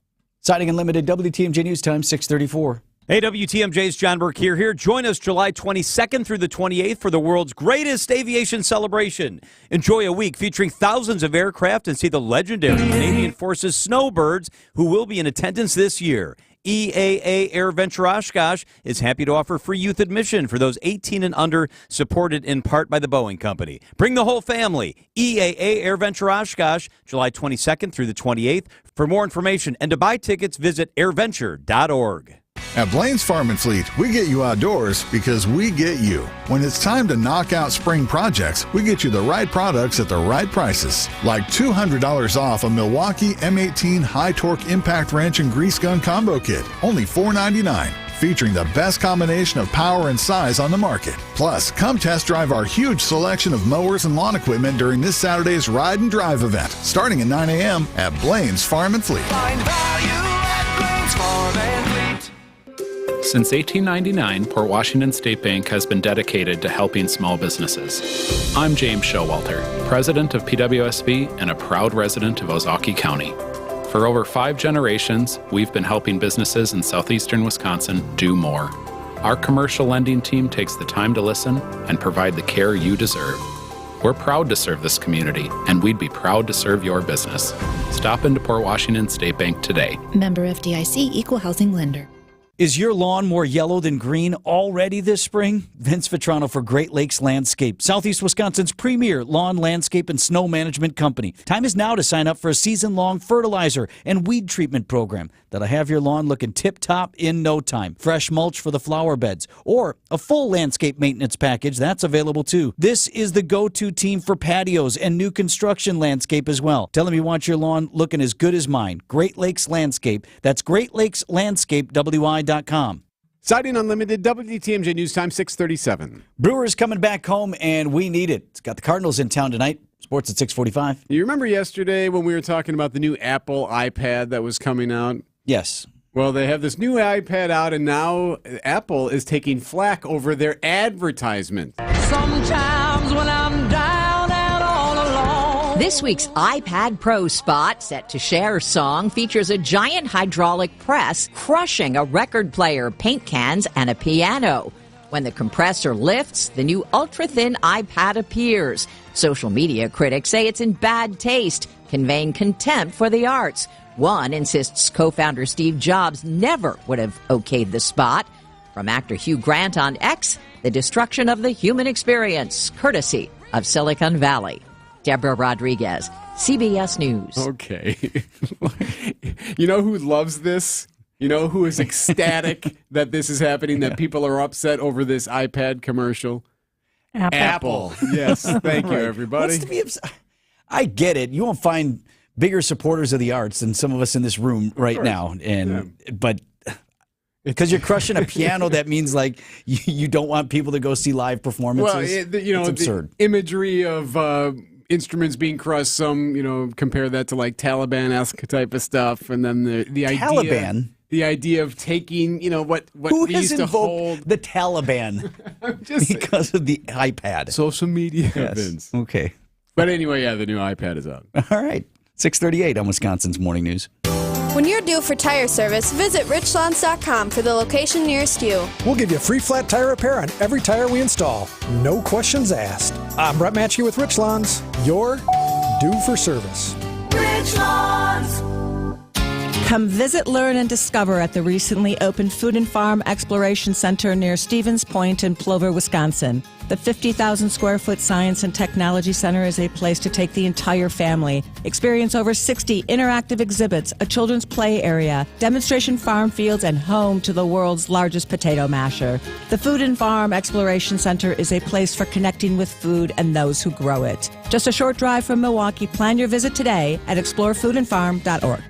Siding Unlimited, WTMJ News Time, 6:34. Hey, WTMJ's John Burke here. Join us July 22nd through the 28th for the world's greatest aviation celebration. Enjoy a week featuring thousands of aircraft and see the legendary Canadian Forces Snowbirds who will be in attendance this year. EAA Air Venture Oshkosh is happy to offer free youth admission for those 18 and under, supported in part by the Boeing Company. Bring the whole family. EAA Air Venture Oshkosh, July 22nd through the 28th. For more information and to buy tickets, visit airventure.org. At Blaine's Farm and Fleet, we get you outdoors because we get you. When it's time to knock out spring projects, we get you the right products at the right prices. Like $200 off a Milwaukee M18 High Torque Impact Wrench and Grease Gun Combo Kit, only $4.99. featuring the best combination of power and size on the market. Plus, come test drive our huge selection of mowers and lawn equipment during this Saturday's Ride and Drive event, starting at 9 a.m. at Blaine's Farm and Fleet. Find value at Blaine's Farm and Fleet. Since 1899, Port Washington State Bank has been dedicated to helping small businesses. I'm James Showalter, president of PWSB and a proud resident of Ozaukee County. For over 5 generations, we've been helping businesses in southeastern Wisconsin do more. Our commercial lending team takes the time to listen and provide the care you deserve. We're proud to serve this community, and we'd be proud to serve your business. Stop into Port Washington State Bank today. Member FDIC, Equal Housing Lender. Is your lawn more yellow than green already this spring? Vince Vitrano for Great Lakes Landscape, Southeast Wisconsin's premier lawn, landscape, and snow management company. Time is now to sign up for a season-long fertilizer and weed treatment program that'll have your lawn looking tip-top in no time. Fresh mulch for the flower beds, or a full landscape maintenance package, that's available too. This is the go-to team for patios and new construction landscape as well. Tell them you want your lawn looking as good as mine. Great Lakes Landscape. That's Great Lakes Landscape, WI.com. Siding Unlimited, WTMJ News Time, 6:37. Brewers coming back home, and we need it. It's got the Cardinals in town tonight. Sports at 6:45. You remember yesterday when we were talking about the new Apple iPad that was coming out? Yes. Well, they have this new iPad out, and now Apple is taking flack over their advertisement. Sometimes when I'm down and all alone. This week's iPad Pro spot, set to Cher's song, features a giant hydraulic press crushing a record player, paint cans, and a piano. When the compressor lifts, the new ultra-thin iPad appears. Social media critics say it's in bad taste, conveying contempt for the arts. One insists co-founder Steve Jobs never would have okayed the spot. From actor Hugh Grant on X, the destruction of the human experience, courtesy of Silicon Valley. Deborah Rodriguez, CBS News. Okay. You know who loves this? You know who is ecstatic that this is happening, that people are upset over this iPad commercial? Apple. Yes. Thank you, everybody. What's to be upset? I get it. You won't find bigger supporters of the arts than some of us in this room right now. But because you're crushing a piano, that means like you don't want people to go see live performances. Well, it's absurd. The imagery of instruments being crushed, some, compare that to like Taliban-esque type of stuff. And then the idea... Taliban? The idea of taking, what Who we used has to invoked hold... the Taliban because of the iPad? Social media, yes. Vince. Okay. But anyway, the new iPad is out. All right. 6:38 on Wisconsin's Morning News. When you're due for tire service, visit richlawns.com for the location nearest you. We'll give you free flat tire repair on every tire we install. No questions asked. I'm Brett Matchke with Rich Lawns. You're due for service. Rich Lawns. Come visit, learn, and discover at the recently opened Food and Farm Exploration Center near Stevens Point in Plover, Wisconsin. The 50,000 square foot Science and Technology Center is a place to take the entire family. Experience over 60 interactive exhibits, a children's play area, demonstration farm fields, and home to the world's largest potato masher. The Food and Farm Exploration Center is a place for connecting with food and those who grow it. Just a short drive from Milwaukee. Plan your visit today at explorefoodandfarm.org.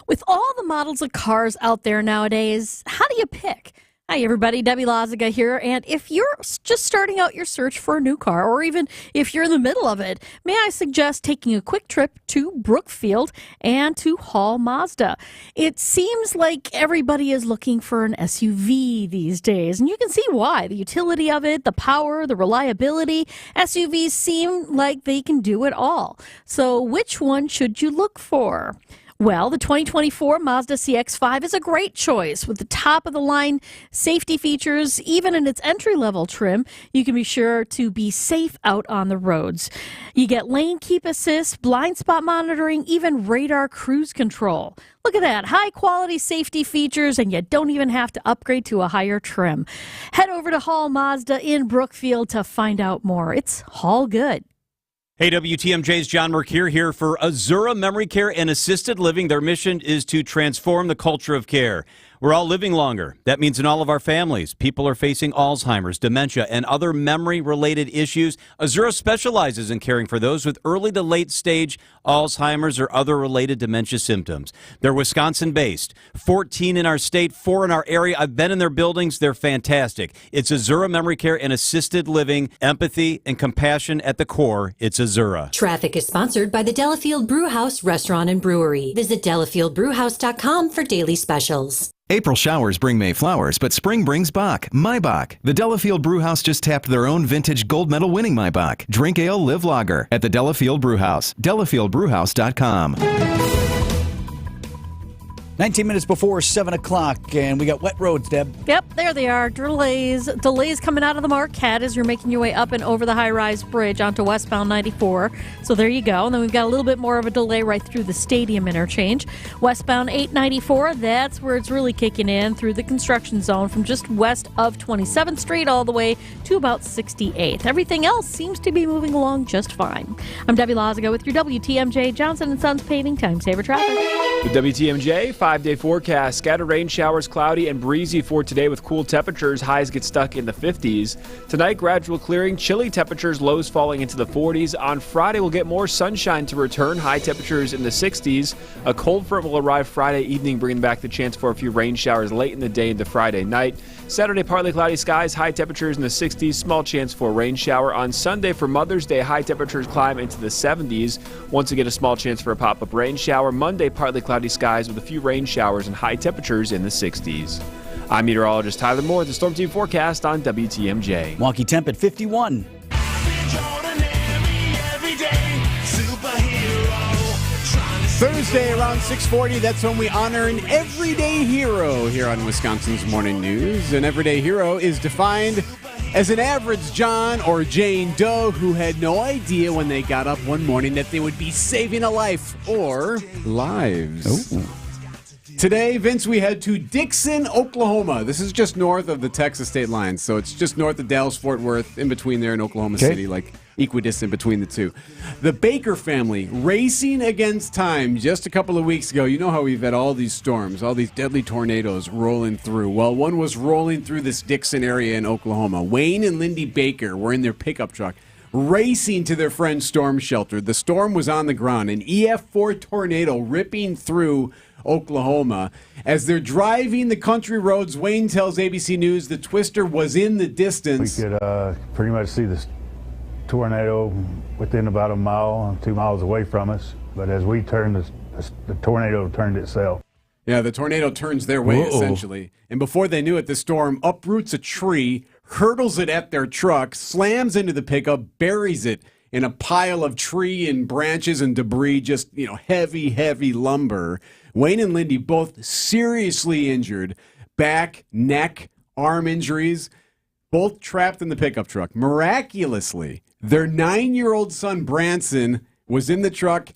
With all the models of cars out there nowadays, how do you pick? Hi, everybody. Debbie Lazaga here. And if you're just starting out your search for a new car, or even if you're in the middle of it, may I suggest taking a quick trip to Brookfield and to Hall Mazda. It seems like everybody is looking for an SUV these days, and you can see why. The utility of it, the power, the reliability. SUVs seem like they can do it all. So which one should you look for? Well, the 2024 Mazda CX-5 is a great choice. With the top-of-the-line safety features, even in its entry-level trim, you can be sure to be safe out on the roads. You get lane keep assist, blind spot monitoring, even radar cruise control. Look at that, high-quality safety features, and you don't even have to upgrade to a higher trim. Head over to Hall Mazda in Brookfield to find out more. It's Hall good. Hey, WTMJ's John Mercure here for Azura Memory Care and Assisted Living. Their mission is to transform the culture of care. We're all living longer. That means in all of our families, people are facing Alzheimer's, dementia, and other memory-related issues. Azura specializes in caring for those with early to late stage Alzheimer's or other related dementia symptoms. They're Wisconsin-based, 14 in our state, 4 in our area. I've been in their buildings. They're fantastic. It's Azura Memory Care and Assisted Living, empathy and compassion at the core. It's Azura. Traffic is sponsored by the Delafield Brewhouse Restaurant and Brewery. Visit delafieldbrewhouse.com for daily specials. April showers bring May flowers, but spring brings Bach, my Bach. The Delafield Brewhouse just tapped their own vintage gold medal winning my Bach. Drink ale, live lager at the Delafield Brewhouse. delafieldbrewhouse.com. 19 minutes before 7 o'clock, and we got wet roads, Deb. Yep, there they are. Delays coming out of the Marquette as you're making your way up and over the high-rise bridge onto westbound 94. So there you go. And then we've got a little bit more of a delay right through the stadium interchange. Westbound 894, that's where it's really kicking in through the construction zone from just west of 27th Street all the way to about 68th. Everything else seems to be moving along just fine. I'm Debbie Lazago with your WTMJ Johnson & Sons Paving Time Saver Traffic. The WTMJ 5-day forecast. Scattered rain showers, cloudy and breezy for today with cool temperatures. Highs get stuck in the 50s. Tonight, gradual clearing, chilly temperatures, lows falling into the 40s. On Friday, we'll get more sunshine to return. High temperatures in the 60s. A cold front will arrive Friday evening, bringing back the chance for a few rain showers late in the day into Friday night. Saturday, partly cloudy skies, high temperatures in the 60s. Small chance for a rain shower. On Sunday, for Mother's Day, high temperatures climb into the 70s. Once again, a small chance for a pop-up rain shower. Monday, partly cloudy skies with a few rain showers and high temperatures in the 60s. I'm meteorologist Tyler Moore with the Storm Team forecast on WTMJ. Wonky temp at 51. Thursday around 6:40, that's when we honor an everyday hero here on Wisconsin's Morning News. An everyday hero is defined as an average John or Jane Doe who had no idea when they got up one morning that they would be saving a life or lives. Ooh. Today, Vince, we head to Dixon, Oklahoma. This is just north of the Texas state line, so it's just north of Dallas-Fort Worth, in between there in Oklahoma City, like equidistant between the two. The Baker family racing against time just a couple of weeks ago. You know how we've had all these storms, all these deadly tornadoes rolling through. Well, one was rolling through this Dixon area in Oklahoma. Wayne and Lindy Baker were in their pickup truck racing to their friend's storm shelter. The storm was on the ground, an EF4 tornado ripping through Oklahoma. As they're driving the country roads, Wayne tells ABC News the twister was in the distance. We could pretty much see this tornado within about a mile, 2 miles away from us. But as we turned, the tornado turned itself. Yeah, the tornado turns their way, essentially. And before they knew it, the storm uproots a tree, hurdles it at their truck, slams into the pickup, buries it in a pile of tree and branches and debris, just, heavy, heavy lumber. Wayne and Lindy both seriously injured, back, neck, arm injuries, both trapped in the pickup truck. Miraculously, their 9-year-old son, Branson, was in the truck,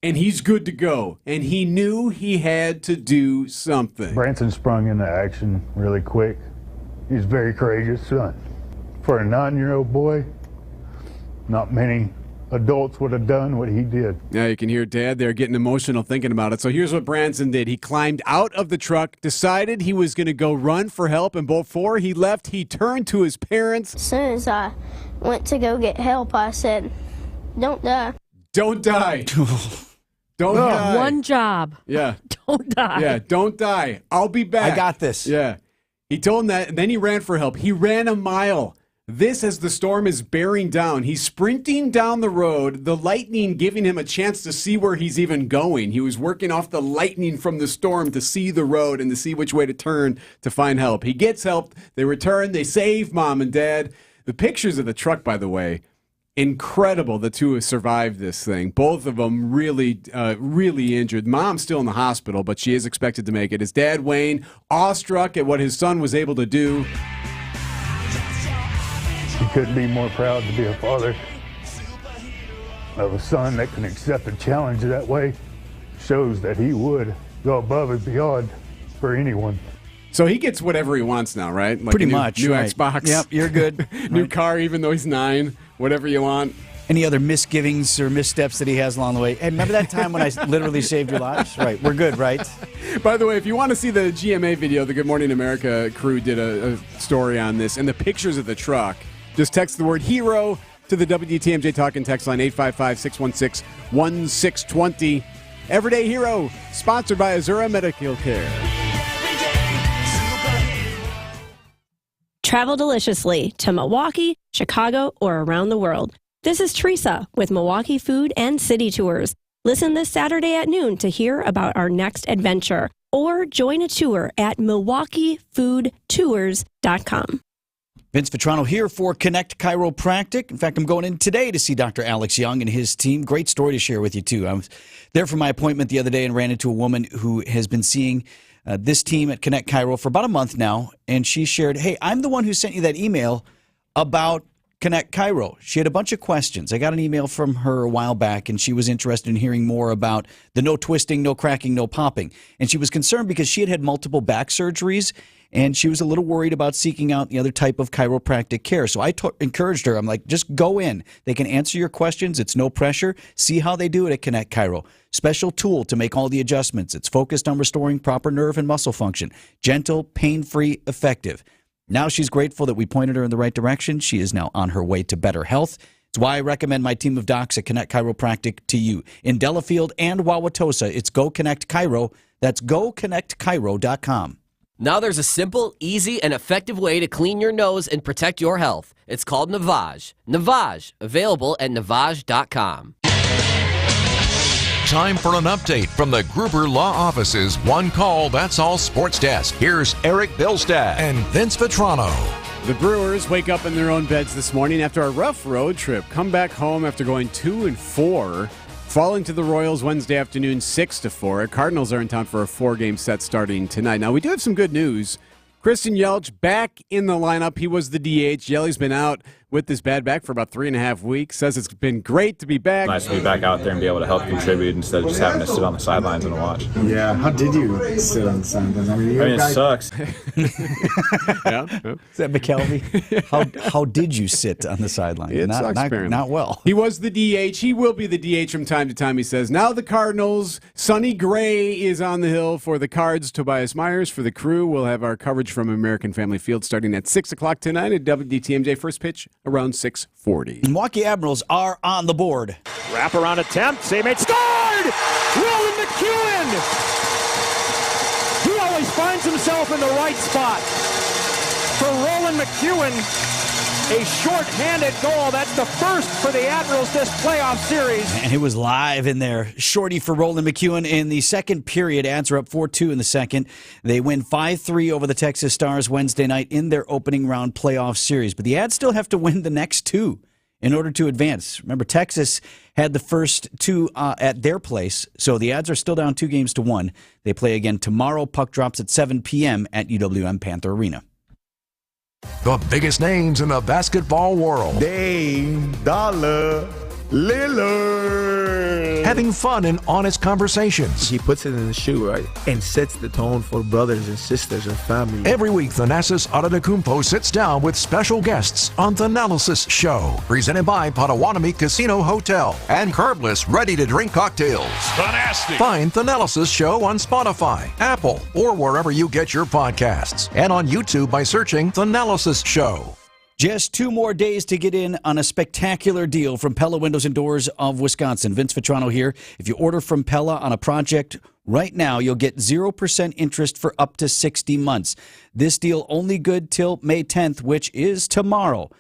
and he's good to go. And he knew he had to do something. Branson sprung into action really quick. He's a very courageous son. For a 9-year-old boy, not many adults would have done what he did. Yeah, you can hear Dad there getting emotional thinking about it. So here's what Branson did. He climbed out of the truck, decided he was going to go run for help, and before he left, he turned to his parents. As soon as I went to go get help, I said, "Don't die. Don't die. Don't die. One job. Yeah. Don't die. Yeah, don't die. I'll be back. I got this." Yeah. He told him that, and then he ran for help. He ran a mile. This as the storm is bearing down. He's sprinting down the road, the lightning giving him a chance to see where he's even going. He was working off the lightning from the storm to see the road and to see which way to turn to find help. He gets help. They return. They save Mom and Dad. The pictures of the truck, by the way, incredible. The two have survived this thing. Both of them really, really injured. Mom's still in the hospital, but she is expected to make it. His dad, Wayne, awestruck at what his son was able to do. He couldn't be more proud to be a father of a son that can accept a challenge that way. Shows that he would go above and beyond for anyone. So he gets whatever he wants now, right? Like Pretty much. New right. Xbox. Yep, you're good. New car, even though he's 9. Whatever you want. Any other misgivings or missteps that he has along the way? Hey, remember that time when I literally saved your lives? Right, we're good, right? By the way, if you want to see the GMA video, the Good Morning America crew did a story on this, and the pictures of the truck, just text the word hero to the WTMJ Talking text line 855-616-1620. Everyday Hero, sponsored by Azura Medical Care. Travel deliciously to Milwaukee, Chicago, or around the world. This is Teresa with Milwaukee Food and City Tours. Listen this Saturday at noon to hear about our next adventure, or join a tour at MilwaukeeFoodTours.com. Vince Vitrano here for Connect Chiropractic. In fact, I'm going in today to see Dr. Alex Young and his team. Great story to share with you, too. I was there for my appointment the other day and ran into a woman who has been seeing this team at Connect Chiro for about a month now, and she shared, hey, I'm the one who sent you that email about Connect Chiro. She had a bunch of questions. I got an email from her a while back, and she was interested in hearing more about the no twisting, no cracking, no popping. And she was concerned because she had had multiple back surgeries, and she was a little worried about seeking out the other type of chiropractic care. So I encouraged her. I'm like, just go in. They can answer your questions. It's no pressure. See how they do it at Connect Chiro. Special tool to make all the adjustments. It's focused on restoring proper nerve and muscle function. Gentle, pain-free, effective. Now she's grateful that we pointed her in the right direction. She is now on her way to better health. It's why I recommend my team of docs at Connect Chiropractic to you. In Delafield and Wauwatosa, it's Go Connect Chiro. That's GoConnectChiro.com. Now there's a simple, easy, and effective way to clean your nose and protect your health. It's called Navage. Navage, available at Navage.com. Time for an update from the Gruber Law Office's One Call, That's All Sports Desk. Here's Erik Bilstad and Vince Vitrano. The Brewers wake up in their own beds this morning after a rough road trip. Come back home after going 2-4, falling to the Royals Wednesday afternoon 6-4. Cardinals are in town for a 4-game set starting tonight. Now, we do have some good news. Christian Yelich back in the lineup. He was the DH. Yelic's been out with this bad back for about 3.5 weeks. Says it's been great to be back. Nice to be back out there and be able to help contribute instead of just having to sit on the sidelines and watch. Yeah, how did you sit on the sidelines? I mean, it sucks. Yeah. Is that McKelvey? How did you sit on the sidelines? It sucks, apparently. Not well. He was the DH. He will be the DH from time to time, he says. Now the Cardinals. Sonny Gray is on the hill for the Cards. Tobias Myers for the Crew. We'll have our coverage from American Family Field starting at 6 o'clock tonight at WTMJ. First pitch around 6:40. Milwaukee Admirals are on the board. Wraparound attempt. Save made. Scored! Roland McEwen! He always finds himself in the right spot. For Roland McEwen, a short-handed goal. That's the first for the Admirals this playoff series. And it was live in there. Shorty for Roland McEwen in the second period. Ads are up 4-2 in the second. They win 5-3 over the Texas Stars Wednesday night in their opening round playoff series. But the Ads still have to win the next two in order to advance. Remember, Texas had the first two at their place, so the Ads are still down 2-1. They play again tomorrow. Puck drops at 7 p.m. at UWM Panther Arena. The biggest names in the basketball world. Dame Dollar Lillard. Having fun and honest conversations. He puts it in the shoe, right? And sets the tone for brothers and sisters and family. Every week, Thanasis Adetokounmpo sits down with special guests on Thanalysis Show. Presented by Potawatomi Casino Hotel and Carbless ready-to-drink cocktails. Fantastic. Find Thanalysis Show on Spotify, Apple, or wherever you get your podcasts. And on YouTube by searching Thanalysis Show. Just 2 more days to get in on a spectacular deal from Pella Windows and Doors of Wisconsin. Vince Vitrano here. If you order from Pella on a project right now, you'll get 0% interest for up to 60 months. This deal only good till May 10th, which is tomorrow.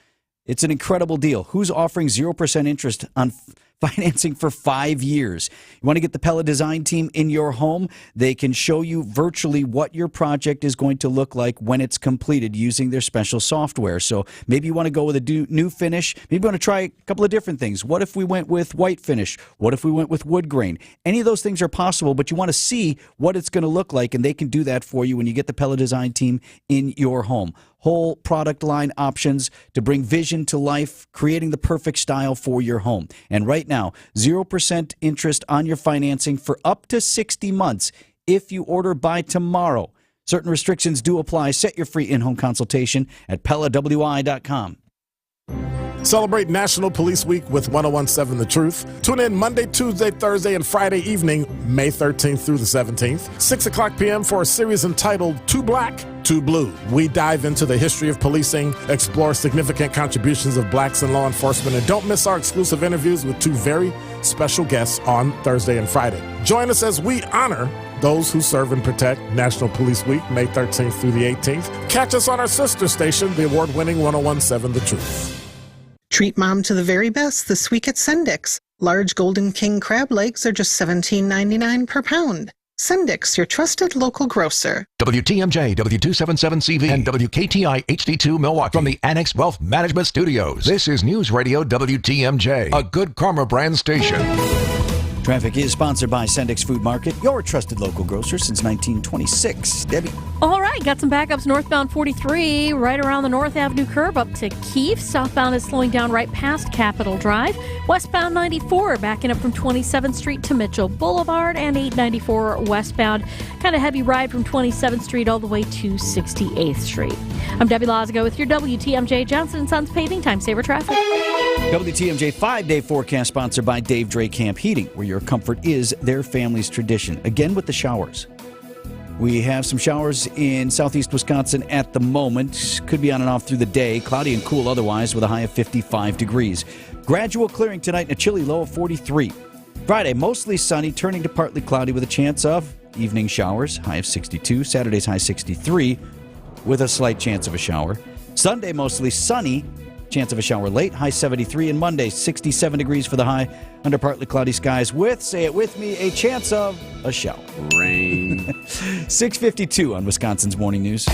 It's an incredible deal. Who's offering 0% interest on financing for 5 years? You want to get the Pella design team in your home? They can show you virtually what your project is going to look like when it's completed using their special software. So maybe you want to go with a new finish. Maybe you want to try a couple of different things. What if we went with white finish? What if we went with wood grain? Any of those things are possible, but you want to see what it's going to look like, and they can do that for you when you get the Pella design team in your home. Whole product line options to bring vision to life, creating the perfect style for your home. And right now, 0% interest on your financing for up to 60 months if you order by tomorrow. Certain restrictions do apply. Set your free in-home consultation at PellaWI.com. Celebrate National Police Week with 1017 The Truth. Tune in Monday, Tuesday, Thursday, and Friday evening, May 13th through the 17th, 6 o'clock p.m. for a series entitled Too Black, Too Blue. We dive into the history of policing, explore significant contributions of blacks in law enforcement, and don't miss our exclusive interviews with two very special guests on Thursday and Friday. Join us as we honor those who serve and protect. National Police Week, May 13th through the 18th. Catch us on our sister station, the award-winning 1017 The Truth. Treat mom to the very best this week at Sendik's. Large Golden King crab legs are just $17.99 per pound. Sendik's, your trusted local grocer. WTMJ, W277CV, and WKTI HD2 Milwaukee from the Annex Wealth Management Studios. This is News Radio WTMJ, a Good Karma brand station. Traffic is sponsored by Sendik's Food Market, your trusted local grocer since 1926. Debbie. All right, got some backups northbound 43 right around the North Avenue curve up to Keefe. Southbound is slowing down right past Capitol Drive. Westbound 94 backing up from 27th Street to Mitchell Boulevard, and 894 westbound. Kind of heavy ride from 27th Street all the way to 68th Street. I'm Debbie Lazago with your WTMJ Johnson & Sons Paving Time Saver Traffic. WTMJ 5-day forecast sponsored by Dave Dre Camp Heating, where your comfort is their family's tradition. Again with the showers. We have some showers in southeast Wisconsin at the moment. Could be on and off through the day. Cloudy and cool otherwise with a high of 55 degrees. Gradual clearing tonight and a chilly low of 43. Friday, mostly sunny, turning to partly cloudy with a chance of evening showers, high of 62. Saturday's high 63 with a slight chance of a shower. Sunday, mostly sunny. Chance of a shower late, high 73, and Monday, 67 degrees for the high, under partly cloudy skies with, say it with me, a chance of a shower. Rain. 6:52 on Wisconsin's Morning News.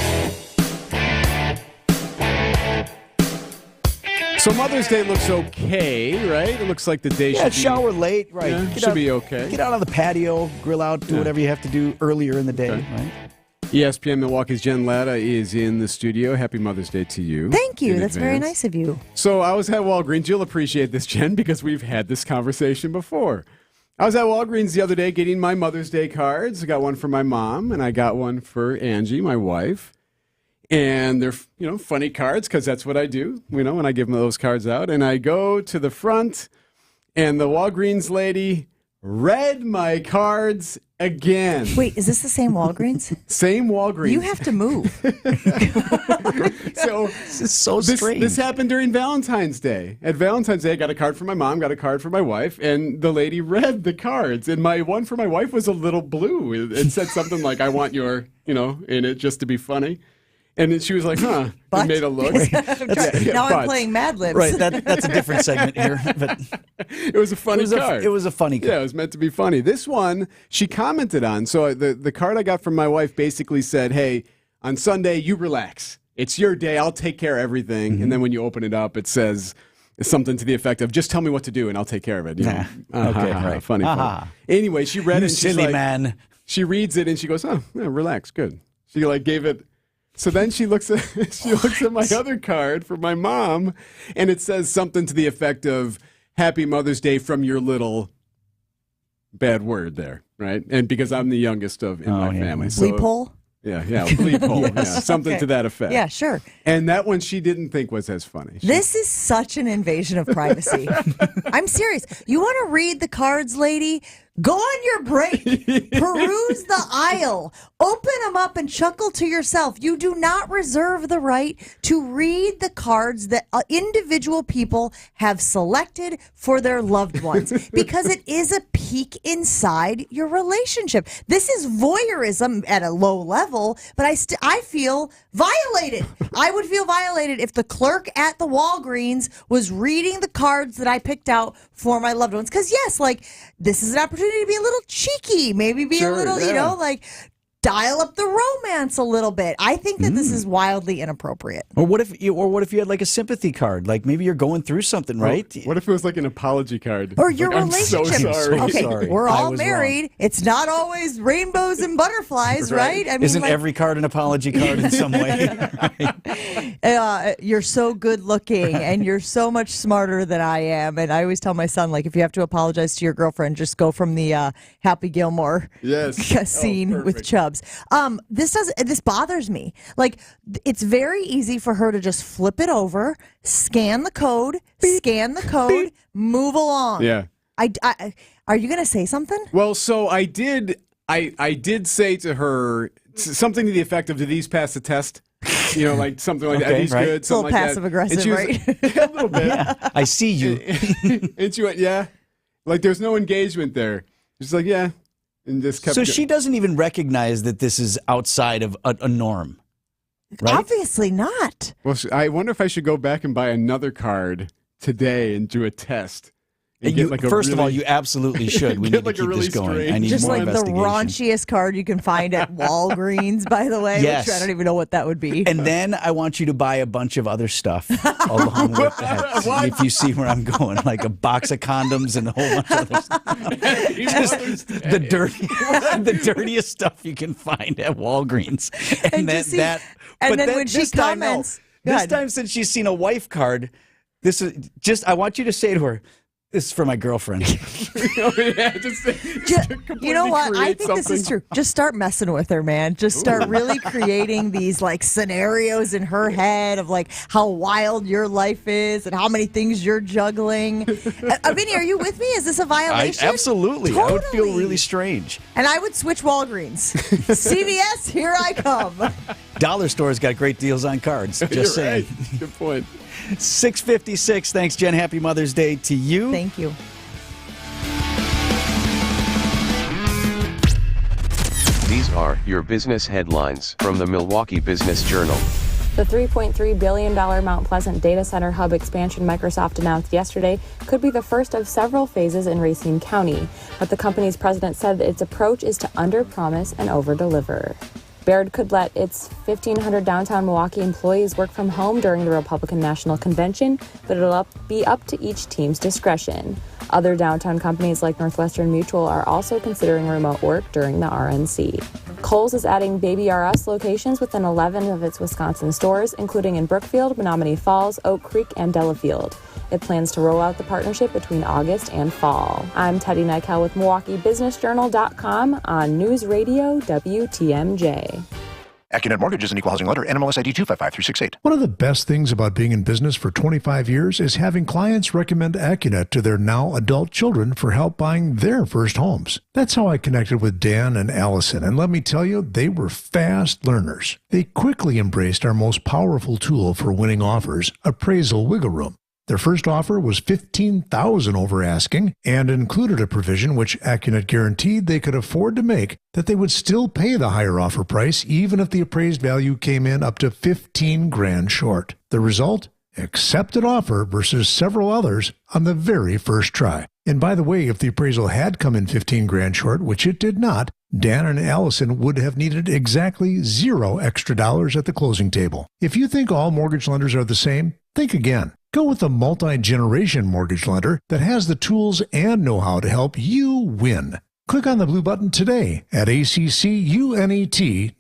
So Mother's Day looks okay, right? It looks like the day should be... shower late, right. Yeah, should be okay. Get out on the patio, grill out, do whatever you have to do earlier in the day, right? ESPN Milwaukee's Jen Latta is in the studio. Happy Mother's Day to you. Thank you. That's advance. very nice of you. So I was at Walgreens. You'll appreciate this, Jen, because we've had this conversation before. I was at Walgreens the other day getting my Mother's Day cards. I got one for my mom, and I got one for Angie, my wife. And they're, funny cards, because that's what I do, when I give them those cards out. And I go to the front, and the Walgreens lady read my cards again. Wait, is this the same Walgreens? Same Walgreens. You have to move. So this is so strange. This happened during Valentine's Day. At Valentine's Day, I got a card for my mom, got a card for my wife, and the lady read the cards. And my one for my wife was a little blue. It said something like, I want your, in it just to be funny. And then she was like, huh, and made a look. Now I'm playing Mad Libs. Right, that's a different segment here. But it was a funny card. It was a funny card. Yeah, it was meant to be funny. This one, she commented on. So the card I got from my wife basically said, hey, on Sunday, you relax. It's your day. I'll take care of everything. Mm-hmm. And then when you open it up, it says something to the effect of, just tell me what to do and I'll take care of it. Okay, right. Funny. Anyway, she read it. And silly man. She reads it and she goes, oh, yeah, relax, good. She gave it. So then she looks at my other card for my mom, and it says something to the effect of Happy Mother's Day from your little bad word there, right? And because I'm the youngest in my family. So, bleep hole? Yeah, bleep hole. Yes. Yeah, something to that effect. Yeah, sure. And that one she didn't think was as funny. This is such an invasion of privacy. I'm serious. You want to read the cards, lady? Go on your break. Peruse the aisle. Open them up and chuckle to yourself. You do not reserve the right to read the cards that individual people have selected for their loved ones because it is a peek inside your relationship. This is voyeurism at a low level, but I feel violated. I would feel violated if the clerk at the Walgreens was reading the cards that I picked out for my loved ones. Because, yes, this is an opportunity to be a little cheeky, maybe be a little, dial up the romance a little bit. I think that this is wildly inappropriate. Or what if you had a sympathy card? Maybe you're going through something, right? What if it was an apology card? Or your relationship. I'm so sorry. We're all married. Wrong. It's not always rainbows and butterflies, right? I mean, isn't every card an apology card in some way? You're so good looking and you're so much smarter than I am. And I always tell my son, if you have to apologize to your girlfriend, just go from the Happy Gilmore scene with Chubbs. This this bothers me. Like, it's very easy for her to just flip it over, scan the code, move along. Yeah. Are you going to say something? Well, so I did say to her something to the effect of, do these pass the test? You know, like something like that. Are these right. good? It's a little passive-aggressive, right? A little bit. Yeah, I see you. And she went, yeah. Like, there's no engagement there. She's like, yeah. And just kept So she doesn't even recognize that this is outside of a norm, right? Obviously not. Well, I wonder if I should go back and buy another card today and do a test. First of all, you absolutely should. We need to keep this going. I need just more like the investigation. raunchiest card you can find at Walgreens, by the way. Yes. Which I don't even know what that would be. And then I want you to buy a bunch of other stuff along with that. If you see where I'm going, like a box of condoms and a whole bunch of other stuff. Just the dirtiest stuff you can find at Walgreens. And then when she comments, this time since she's seen a wife card, this is just, I want you to say to her, this is for my girlfriend. You know what? I think this is true. Just start messing with her, man. Just start really creating these like scenarios in her head of like how wild your life is and how many things you're juggling. Vinny, are you with me? Is this a violation? Absolutely. Totally. I would feel really strange. And I would switch Walgreens. CVS, here I come. Dollar Store's got great deals on cards. Just You're saying. Right. Good point. 6:56. Thanks, Jen. Happy Mother's Day to you. Thank you. These are your business headlines from the Milwaukee Business Journal. The $3.3 billion Mount Pleasant data center hub expansion Microsoft announced yesterday could be the first of several phases in Racine County, but the company's president said that its approach is to under-promise and over-deliver. Baird could let its 1,500 downtown Milwaukee employees work from home during the Republican National Convention, but it'll be up to each team's discretion. Other downtown companies like Northwestern Mutual are also considering remote work during the RNC. Kohl's is adding Baby R Us locations within 11 of its Wisconsin stores, including in Brookfield, Menominee Falls, Oak Creek, and Delafield. It plans to roll out the partnership between August and fall. I'm Teddy Nykel with MilwaukeeBusinessJournal.com on News Radio WTMJ. AccuNet Mortgage is an equal housing lender. NMLS ID 255368. One of the best things about being in business for 25 years is having clients recommend AccuNet to their now adult children for help buying their first homes. That's how I connected with Dan and Allison, and let me tell you, they were fast learners. They quickly embraced our most powerful tool for winning offers, Appraisal Wiggle Room. Their first offer was $15,000 over asking and included a provision which AccuNet guaranteed they could afford to make, that they would still pay the higher offer price even if the appraised value came in up to $15,000 short. The result? Accepted offer versus several others on the very first try. And by the way, if the appraisal had come in $15,000 short, which it did not, Dan and Allison would have needed exactly $0 extra at the closing table. If you think all mortgage lenders are the same, think again. Go with a multi-generation mortgage lender that has the tools and know-how to help you win. Click on the blue button today at accunet.com.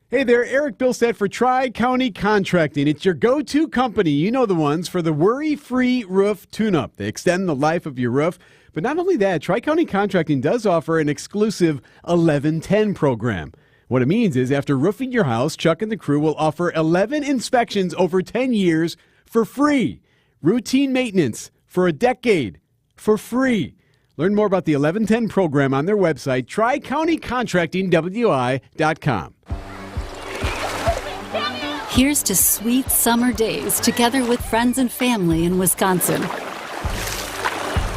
Hey there, Erik Bilstad for Tri-County Contracting. It's your go-to company, you know the ones, for the worry-free roof tune-up. They extend the life of your roof. But not only that, Tri-County Contracting does offer an exclusive 1110 program. What it means is after roofing your house, Chuck and the crew will offer 11 inspections over 10 years for free. Routine maintenance for a decade for free. Learn more about the 1110 program on their website, TriCountyContractingWI.com. Here's to sweet summer days together with friends and family in Wisconsin.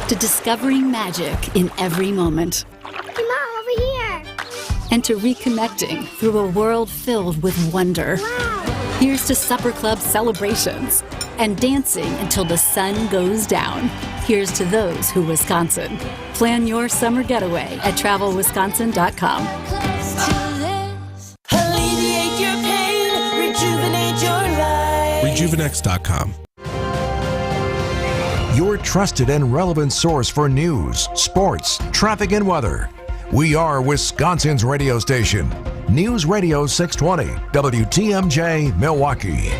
To discovering magic in every moment. Hey, Mom, over here. And to reconnecting through a world filled with wonder. Wow. Here's to supper club celebrations and dancing until the sun goes down. Here's to those who Wisconsin. Plan your summer getaway at TravelWisconsin.com. Alleviate your pain, rejuvenate your life. Rejuvenex.com. Your trusted and relevant source for news, sports, traffic, and weather. We are Wisconsin's radio station. News Radio 620, WTMJ, Milwaukee.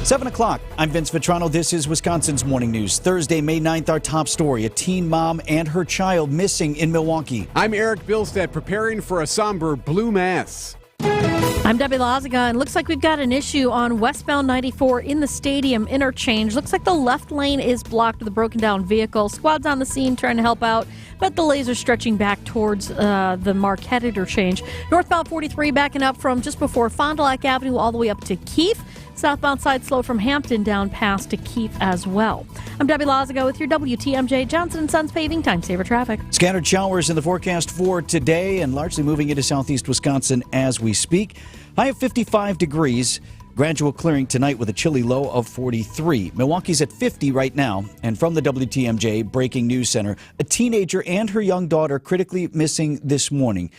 7 o'clock. I'm Vince Vitrano. This is Wisconsin's Morning News. Thursday, May 9th, our top story. A teen mom and her child missing in Milwaukee. I'm Erik Bilstad, preparing for a somber blue mass. I'm Debbie Lazaga, and looks like we've got an issue on westbound 94 in the stadium interchange. Looks like the left lane is blocked with a broken down vehicle. Squad's on the scene trying to help out, but the laser stretching back towards the Marquette interchange. Northbound 43 backing up from just before Fond du Lac Avenue all the way up to Keefe. Southbound side slow from Hampton down past to Keefe as well. I'm Debbie Lazaga with your WTMJ Johnson & Sons Paving Time Saver Traffic. Scattered showers in the forecast for today and largely moving into southeast Wisconsin as we speak. High of 55 degrees. Gradual clearing tonight with a chilly low of 43. Milwaukee's at 50 right now. And from the WTMJ Breaking News Center, a teenager and her young daughter critically missing this morning.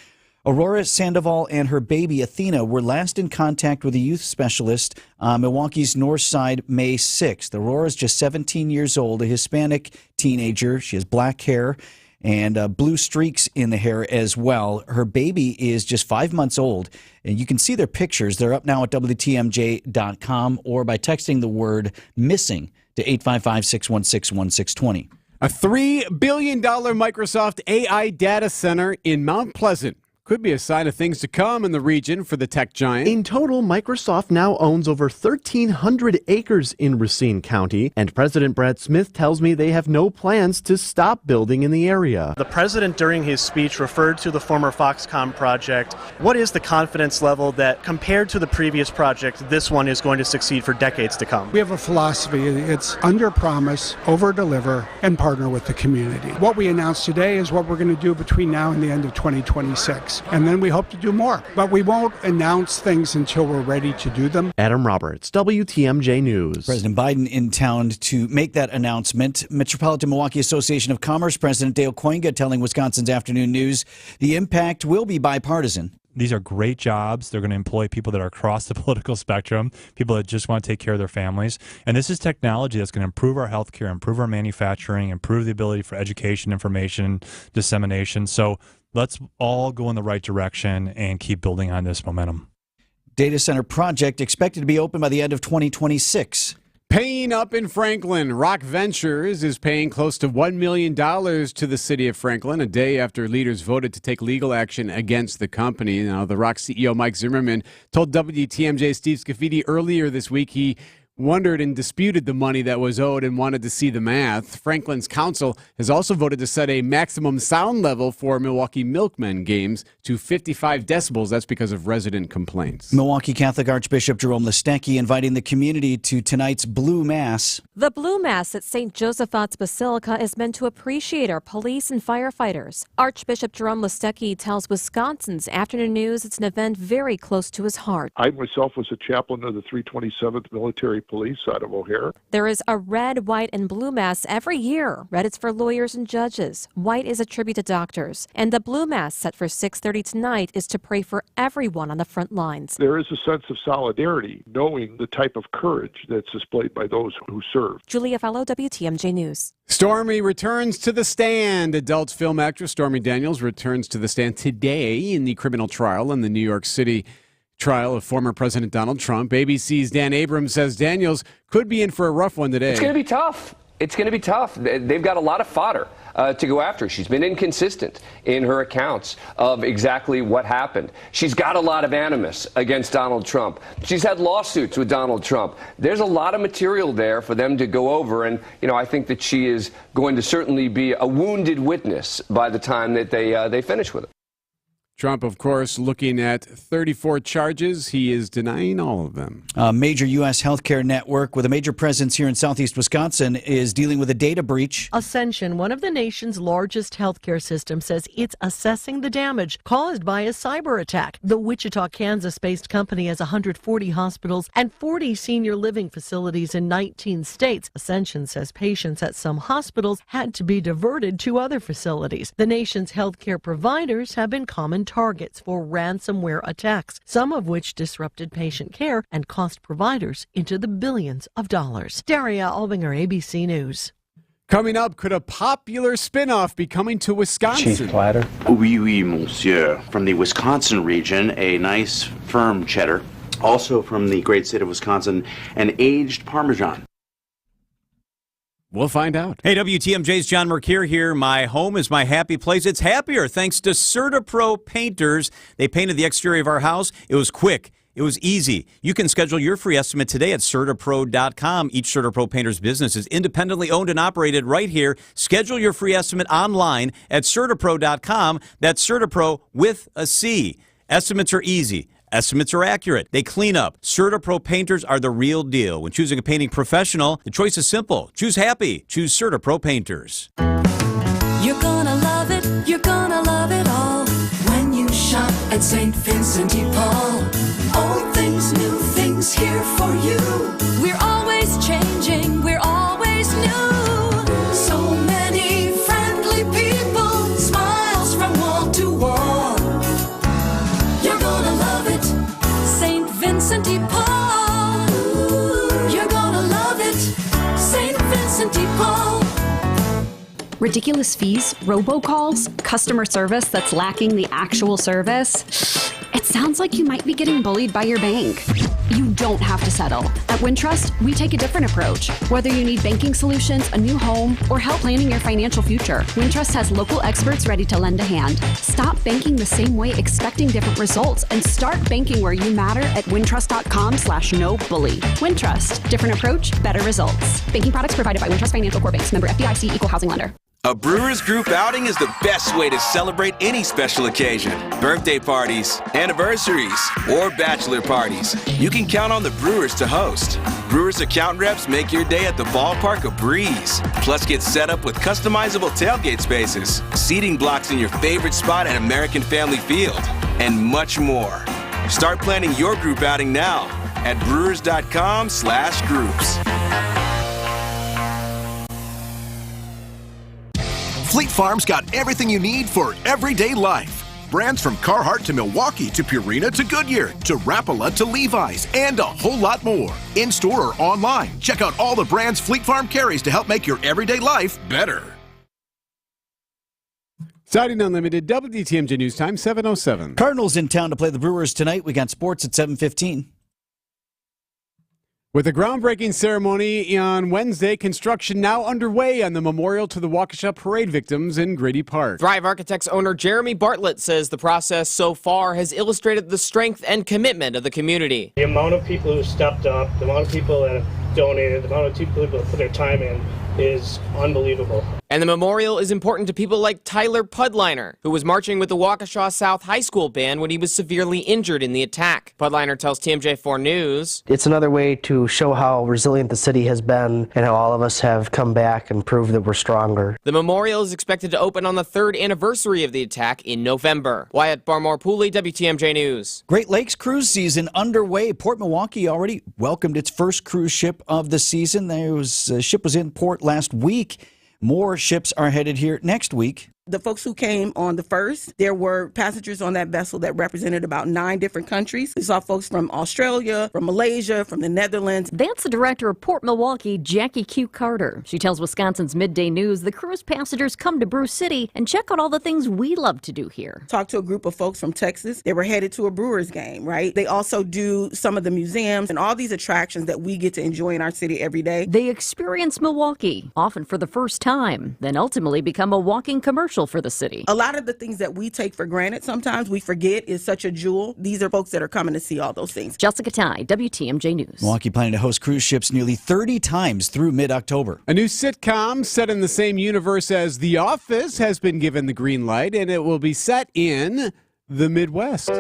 Aurora Sandoval and her baby Athena were last in contact with a youth specialist on Milwaukee's north side May 6th. Aurora's just 17 years old, a Hispanic teenager. She has black hair and blue streaks in the hair as well. Her baby is just 5 months old, and you can see their pictures. They're up now at WTMJ.com or by texting the word missing to 855-616-1620. A $3 billion Microsoft AI data center in Mount Pleasant could be a sign of things to come in the region for the tech giant. In total, Microsoft now owns over 1,300 acres in Racine County, and President Brad Smith tells me they have no plans to stop building in the area. The president, during his speech, referred to the former Foxconn project. What is the confidence level that, compared to the previous project, this one is going to succeed for decades to come? We have a philosophy. It's under-promise, over-deliver, and partner with the community. What we announced today is what we're going to do between now and the end of 2026. And then we hope to do more. But we won't announce things until we're ready to do them. Adam Roberts, WTMJ News. President Biden in town to make that announcement. Metropolitan Milwaukee Association of Commerce President Dale Koinga telling Wisconsin's Afternoon News the impact will be bipartisan. These are great jobs. They're going to employ people that are across the political spectrum, people that just want to take care of their families. And this is technology that's going to improve our healthcare, improve our manufacturing, improve the ability for education, information, dissemination. So let's all go in the right direction and keep building on this momentum. Data center project expected to be open by the end of 2026. Paying up in Franklin, Rock Ventures is paying close to $1 million to the city of Franklin a day after leaders voted to take legal action against the company. Now, the Rock CEO Mike Zimmerman told WTMJ Steve Scafidi earlier this week he wondered and disputed the money that was owed and wanted to see the math. Franklin's council has also voted to set a maximum sound level for Milwaukee Milkmen games to 55 decibels. That's because of resident complaints. Milwaukee Catholic Archbishop Jerome Listecki inviting the community to tonight's Blue Mass. The Blue Mass at St. Joseph's Basilica is meant to appreciate our police and firefighters. Archbishop Jerome Listecki tells Wisconsin's Afternoon News it's an event very close to his heart. I myself was a chaplain of the 327th Military Police out of O'Hare. There is a red, white, and blue mass every year. Red is for lawyers and judges. White is a tribute to doctors. And the blue mass set for 6:30 tonight is to pray for everyone on the front lines. There is a sense of solidarity, knowing the type of courage that's displayed by those who serve. Julia Fallow, WTMJ News. Stormy returns to the stand. Adult film actress Stormy Daniels returns to the stand today in the criminal trial in the New York City trial of former President Donald Trump. ABC's Dan Abrams says Daniels could be in for a rough one today. It's going to be tough. It's going to be tough. They've got a lot of fodder to go after. She's been inconsistent in her accounts of exactly what happened. She's got a lot of animus against Donald Trump. She's had lawsuits with Donald Trump. There's a lot of material there for them to go over, and I think that she is going to certainly be a wounded witness by the time that they finish with it. Trump, of course, looking at 34 charges. He is denying all of them. A major U.S. healthcare network with a major presence here in southeast Wisconsin is dealing with a data breach. Ascension, one of the nation's largest healthcare systems, says it's assessing the damage caused by a cyber attack. The Wichita, Kansas-based company has 140 hospitals and 40 senior living facilities in 19 states. Ascension says patients at some hospitals had to be diverted to other facilities. The nation's healthcare providers have been common targets for ransomware attacks, some of which disrupted patient care and cost providers into the billions of dollars. Daria Albinger, ABC News. Coming up, could a popular spinoff be coming to Wisconsin? Cheese platter. Oui, monsieur. From the Wisconsin region, a nice firm cheddar. Also from the great state of Wisconsin, an aged Parmesan. We'll find out. Hey, WTMJ's John Mercure here. My home is my happy place. It's happier thanks to CertaPro Painters. They painted the exterior of our house. It was quick. It was easy. You can schedule your free estimate today at CertaPro.com. Each CertaPro Painter's business is independently owned and operated right here. Schedule your free estimate online at CertaPro.com. That's CertaPro with a C. Estimates are easy. Estimates are accurate. They clean up. CertaPro Painters are the real deal. When choosing a painting professional, the choice is simple. Choose happy. Choose CertaPro Painters. You're gonna love it. You're gonna love it all when you shop at St. Vincent de Paul. Old things, new things here for you. We're always changing. We're always new. So many friendly people. Smiles from wall to wall. You're gonna love it. St. Vincent de Paul. You're gonna love it. St. Vincent de Paul. Ridiculous fees, robocalls, customer service that's lacking the actual service. It sounds like you might be getting bullied by your bank. You don't have to settle. At Wintrust, we take a different approach. Whether you need banking solutions, a new home, or help planning your financial future, Wintrust has local experts ready to lend a hand. Stop banking the same way, expecting different results, and start banking where you matter at wintrust.com/no-bully. Wintrust, different approach, better results. Banking products provided by Wintrust Financial Corp. Bank, member FDIC, equal housing lender. A Brewers Group outing is the best way to celebrate any special occasion. Birthday parties, anniversaries, or bachelor parties. You can count on the Brewers to host. Brewers account reps make your day at the ballpark a breeze. Plus, get set up with customizable tailgate spaces, seating blocks in your favorite spot at American Family Field, and much more. Start planning your group outing now at brewers.com/groups. Fleet Farm's got everything you need for everyday life. Brands from Carhartt to Milwaukee to Purina to Goodyear to Rapala to Levi's and a whole lot more. In-store or online, check out all the brands Fleet Farm carries to help make your everyday life better. Siding Unlimited, WTMJ News Time, 7:07. Cardinals in town to play the Brewers tonight. We got sports at 7:15. With a groundbreaking ceremony on Wednesday, construction now underway on the memorial to the Waukesha parade victims in Grady Park. Thrive Architects owner Jeremy Bartlett says the process so far has illustrated the strength and commitment of the community. The amount of people who stepped up, the amount of people that have donated, the amount of people who put their time in is unbelievable. And the memorial is important to people like Tyler Pudliner, who was marching with the Waukesha South High School band when he was severely injured in the attack. Pudliner tells TMJ4 News, "It's another way to show how resilient the city has been and how all of us have come back and proved that we're stronger." The memorial is expected to open on the 3rd anniversary of the attack in November. Wyatt Barmore-Pooley, WTMJ News. Great Lakes cruise season underway. Port Milwaukee already welcomed its first cruise ship of the season. The ship was in port last week. More ships are headed here next week. The folks who came on the first, there were passengers on that vessel that represented about 9 different countries. We saw folks from Australia, from Malaysia, from the Netherlands. That's the director of Port Milwaukee, Jackie Q. Carter. She tells Wisconsin's Midday News the cruise passengers come to Brew City and check out all the things we love to do here. Talked to a group of folks from Texas. They were headed to a Brewers game, right? They also do some of the museums and all these attractions that we get to enjoy in our city every day. They experience Milwaukee, often for the first time, then ultimately become a walking commercial for the city. A lot of the things that we take for granted sometimes we forget is such a jewel. These are folks that are coming to see all those things. Jessica Ty, WTMJ News. Milwaukee planning to host cruise ships nearly 30 times through mid-October. A new sitcom set in the same universe as The Office has been given the green light, and it will be set in the Midwest.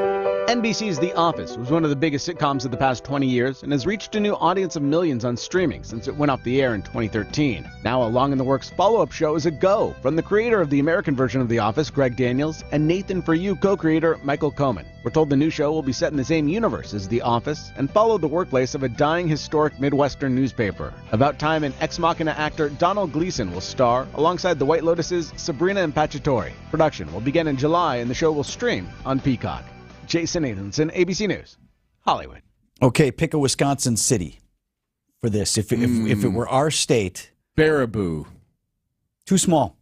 NBC's The Office was one of the biggest sitcoms of the past 20 years and has reached a new audience of millions on streaming since it went off the air in 2013. Now a long-in-the-works follow-up show is a go from the creator of the American version of The Office, Greg Daniels, and Nathan For You co-creator Michael Cohen. We're told the new show will be set in the same universe as The Office and follow the workplace of a dying historic Midwestern newspaper. About time and Ex Machina actor Donald Gleason will star alongside the White Lotus's Sabrina Impacciatore. Production will begin in July and the show will stream on Peacock. Jason Nathanson, ABC News, Hollywood. Okay, pick a Wisconsin city for this. If it were our state. Baraboo. Too small.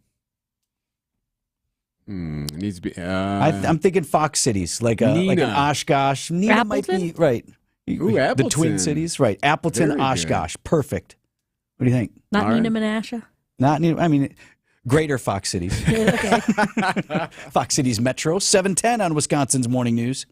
It needs to be. I'm thinking Fox cities, like an Oshkosh. Neenah might be right. Ooh, The Appleton. Twin Cities, right? Appleton, Very Oshkosh, perfect. What do you think? Not All right. Nina Menasha. Not, I mean, greater Fox Cities. Okay. Fox Cities Metro, 710 on Wisconsin's Morning News.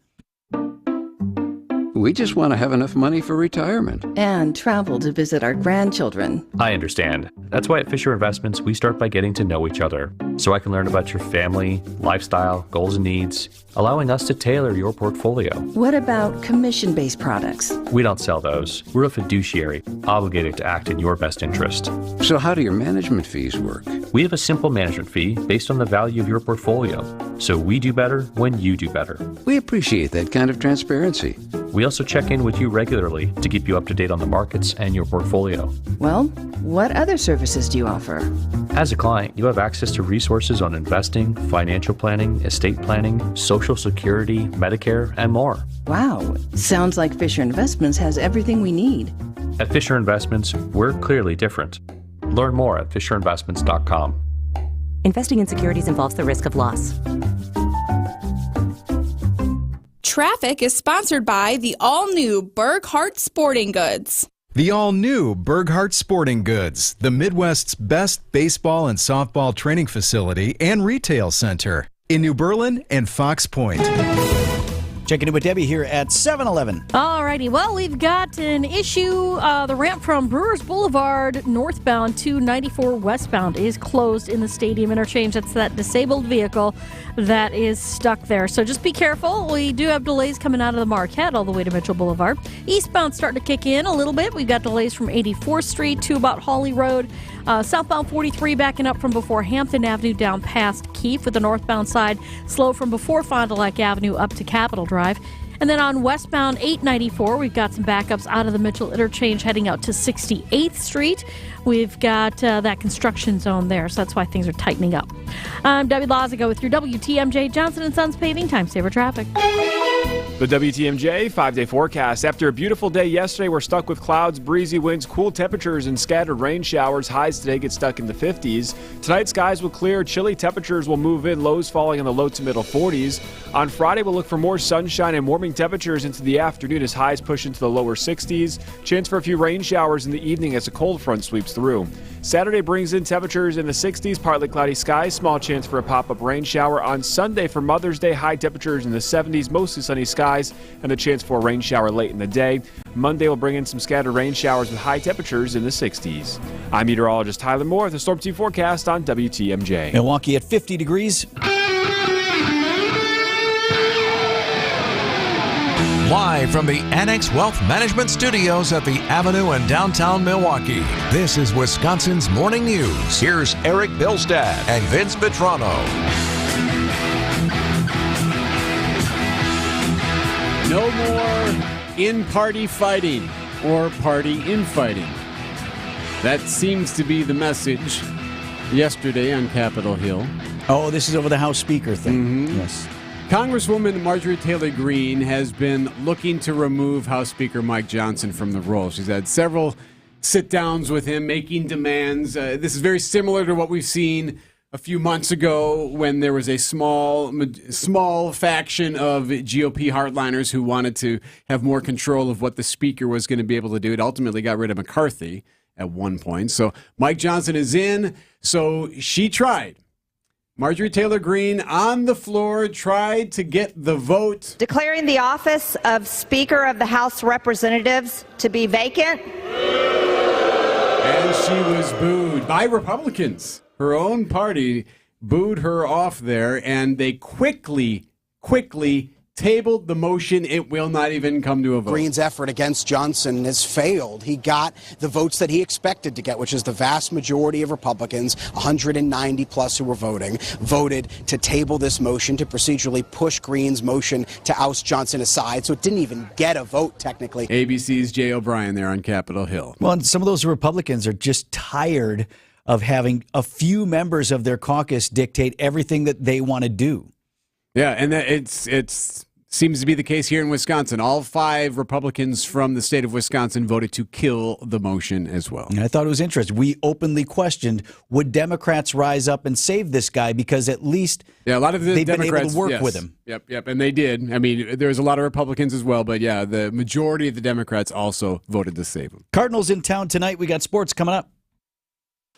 We just want to have enough money for retirement. And travel to visit our grandchildren. I understand. That's why at Fisher Investments, we start by getting to know each other so I can learn about your family, lifestyle, goals, and needs, allowing us to tailor your portfolio. What about commission-based products? We don't sell those. We're a fiduciary, obligated to act in your best interest. So how do your management fees work? We have a simple management fee based on the value of your portfolio. So we do better when you do better. We appreciate that kind of transparency. We also check in with you regularly to keep you up to date on the markets and your portfolio. Well, what other services do you offer? As a client, you have access to resources on investing, financial planning, estate planning, Social Security, Medicare, and more. Wow, sounds like Fisher Investments has everything we need. At Fisher Investments, we're clearly different. Learn more at fisherinvestments.com. Investing in securities involves the risk of loss. Traffic is sponsored by the all-new Burghardt Sporting Goods. The all-new Burghardt Sporting Goods, the Midwest's best baseball and softball training facility and retail center in New Berlin and Fox Point. Checking in with Debbie here at 7-Eleven. All righty. Well, we've got an issue. The ramp from Brewers Boulevard northbound to 94 westbound is closed in the stadium interchange. That's that disabled vehicle that is stuck there. So just be careful. We do have delays coming out of the Marquette all the way to Mitchell Boulevard. Eastbound starting to kick in a little bit. We've got delays from 84th Street to about Hawley Road. Southbound 43 backing up from before Hampton Avenue down past Keefe, with the northbound side slow from before Fond du Lac Avenue up to Capitol Drive. And then on westbound 894, we've got some backups out of the Mitchell interchange heading out to 68th Street. We've got that construction zone there, so that's why things are tightening up. I'm Debbie Lazago with your WTMJ Johnson & Sons Paving Time Saver Traffic. The WTMJ 5-day forecast. After a beautiful day yesterday, we're stuck with clouds, breezy winds, cool temperatures, and scattered rain showers. Highs today get stuck in the 50s. Tonight, skies will clear. Chilly temperatures will move in, lows falling in the low to middle 40s. On Friday, we'll look for more sunshine and warming temperatures into the afternoon as highs push into the lower 60s. Chance for a few rain showers in the evening as a cold front sweeps through. Saturday brings in temperatures in the 60s, partly cloudy skies, small chance for a pop-up rain shower. On Sunday for Mother's Day, high temperatures in the 70s, mostly sunny skies, and the chance for a rain shower late in the day. Monday will bring in some scattered rain showers with high temperatures in the 60s. I'm meteorologist Tyler Moore with the Storm Team forecast on WTMJ. Milwaukee at 50 degrees. Live from the Annex Wealth Management Studios at the Avenue in downtown Milwaukee, this is Wisconsin's Morning News. Here's Erik Bilstad and Vince Vitrano. No more in-party fighting or party infighting. That seems to be the message yesterday on Capitol Hill. Oh, this is over the House Speaker thing. Mm-hmm. Yes. Congresswoman Marjorie Taylor Greene has been looking to remove House Speaker Mike Johnson from the role. She's had several sit-downs with him, making demands. This is very similar to what we've seen a few months ago when there was a small faction of GOP hardliners who wanted to have more control of what the Speaker was going to be able to do. It ultimately got rid of McCarthy at one point. So Mike Johnson is in. So she tried. Marjorie Taylor Greene on the floor tried to get the vote. Declaring the office of Speaker of the House of Representatives to be vacant. And she was booed by Republicans. Her own party booed her off there, and they quickly tabled the motion. It will not even come to a vote. Greene's effort against Johnson has failed. He got the votes that he expected to get, which is the vast majority of Republicans, 190 plus who were voted to table this motion, to procedurally push Greene's motion to oust Johnson aside. So it didn't even get a vote, technically. ABC's Jay O'Brien there on Capitol Hill. Well, and some of those Republicans are just tired of having a few members of their caucus dictate everything that they want to do. Yeah, and it's Seems to be the case here in Wisconsin. All 5 Republicans from the state of Wisconsin voted to kill the motion as well. And I thought it was interesting. We openly questioned, would Democrats rise up and save this guy? Because at least a lot of the they've Democrats, been able to work yes. with him. Yep, and they did. I mean, there's a lot of Republicans as well, but yeah, the majority of the Democrats also voted to save him. Cardinals in town tonight. We got sports coming up.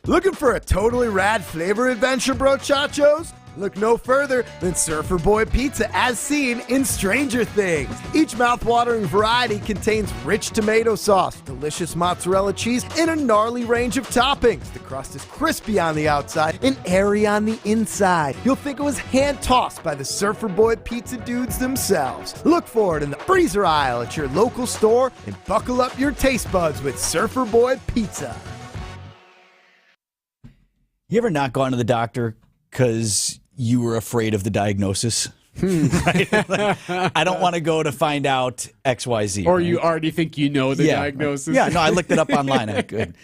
Looking for a totally rad flavor adventure, brochachos? Look no further than Surfer Boy Pizza as seen in Stranger Things. Each mouth-watering variety contains rich tomato sauce, delicious mozzarella cheese, and a gnarly range of toppings. The crust is crispy on the outside and airy on the inside. You'll think it was hand-tossed by the Surfer Boy Pizza dudes themselves. Look for it in the freezer aisle at your local store and buckle up your taste buds with Surfer Boy Pizza. You ever not gone to the doctor because you were afraid of the diagnosis? Right? Like, I don't want to go to find out XYZ. Or right? you already think you know the diagnosis. Yeah, no, I looked it up online. I'm good.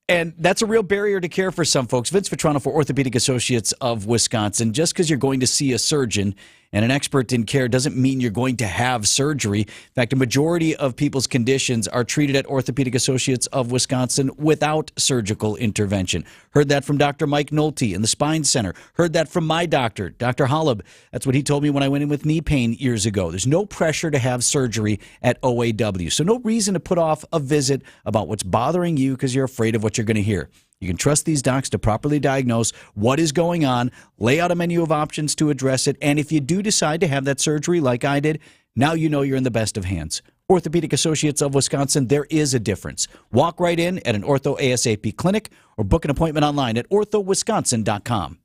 And that's a real barrier to care for some folks. Vince Vitrano for Orthopedic Associates of Wisconsin. Just because you're going to see a surgeon and an expert in care doesn't mean you're going to have surgery. In fact, a majority of people's conditions are treated at Orthopedic Associates of Wisconsin without surgical intervention. Heard that from Dr. Mike Nolte in the Spine Center. Heard that from my doctor, Dr. Hollab. That's what he told me when I went in with knee pain years ago. There's no pressure to have surgery at OAW, so no reason to put off a visit about what's bothering you because you're afraid of what you're going to hear. You can trust these docs to properly diagnose what is going on, lay out a menu of options to address it, and if you do decide to have that surgery like I did, now you know you're in the best of hands. Orthopedic Associates of Wisconsin, there is a difference. Walk right in at an Ortho ASAP clinic or book an appointment online at orthowisconsin.com.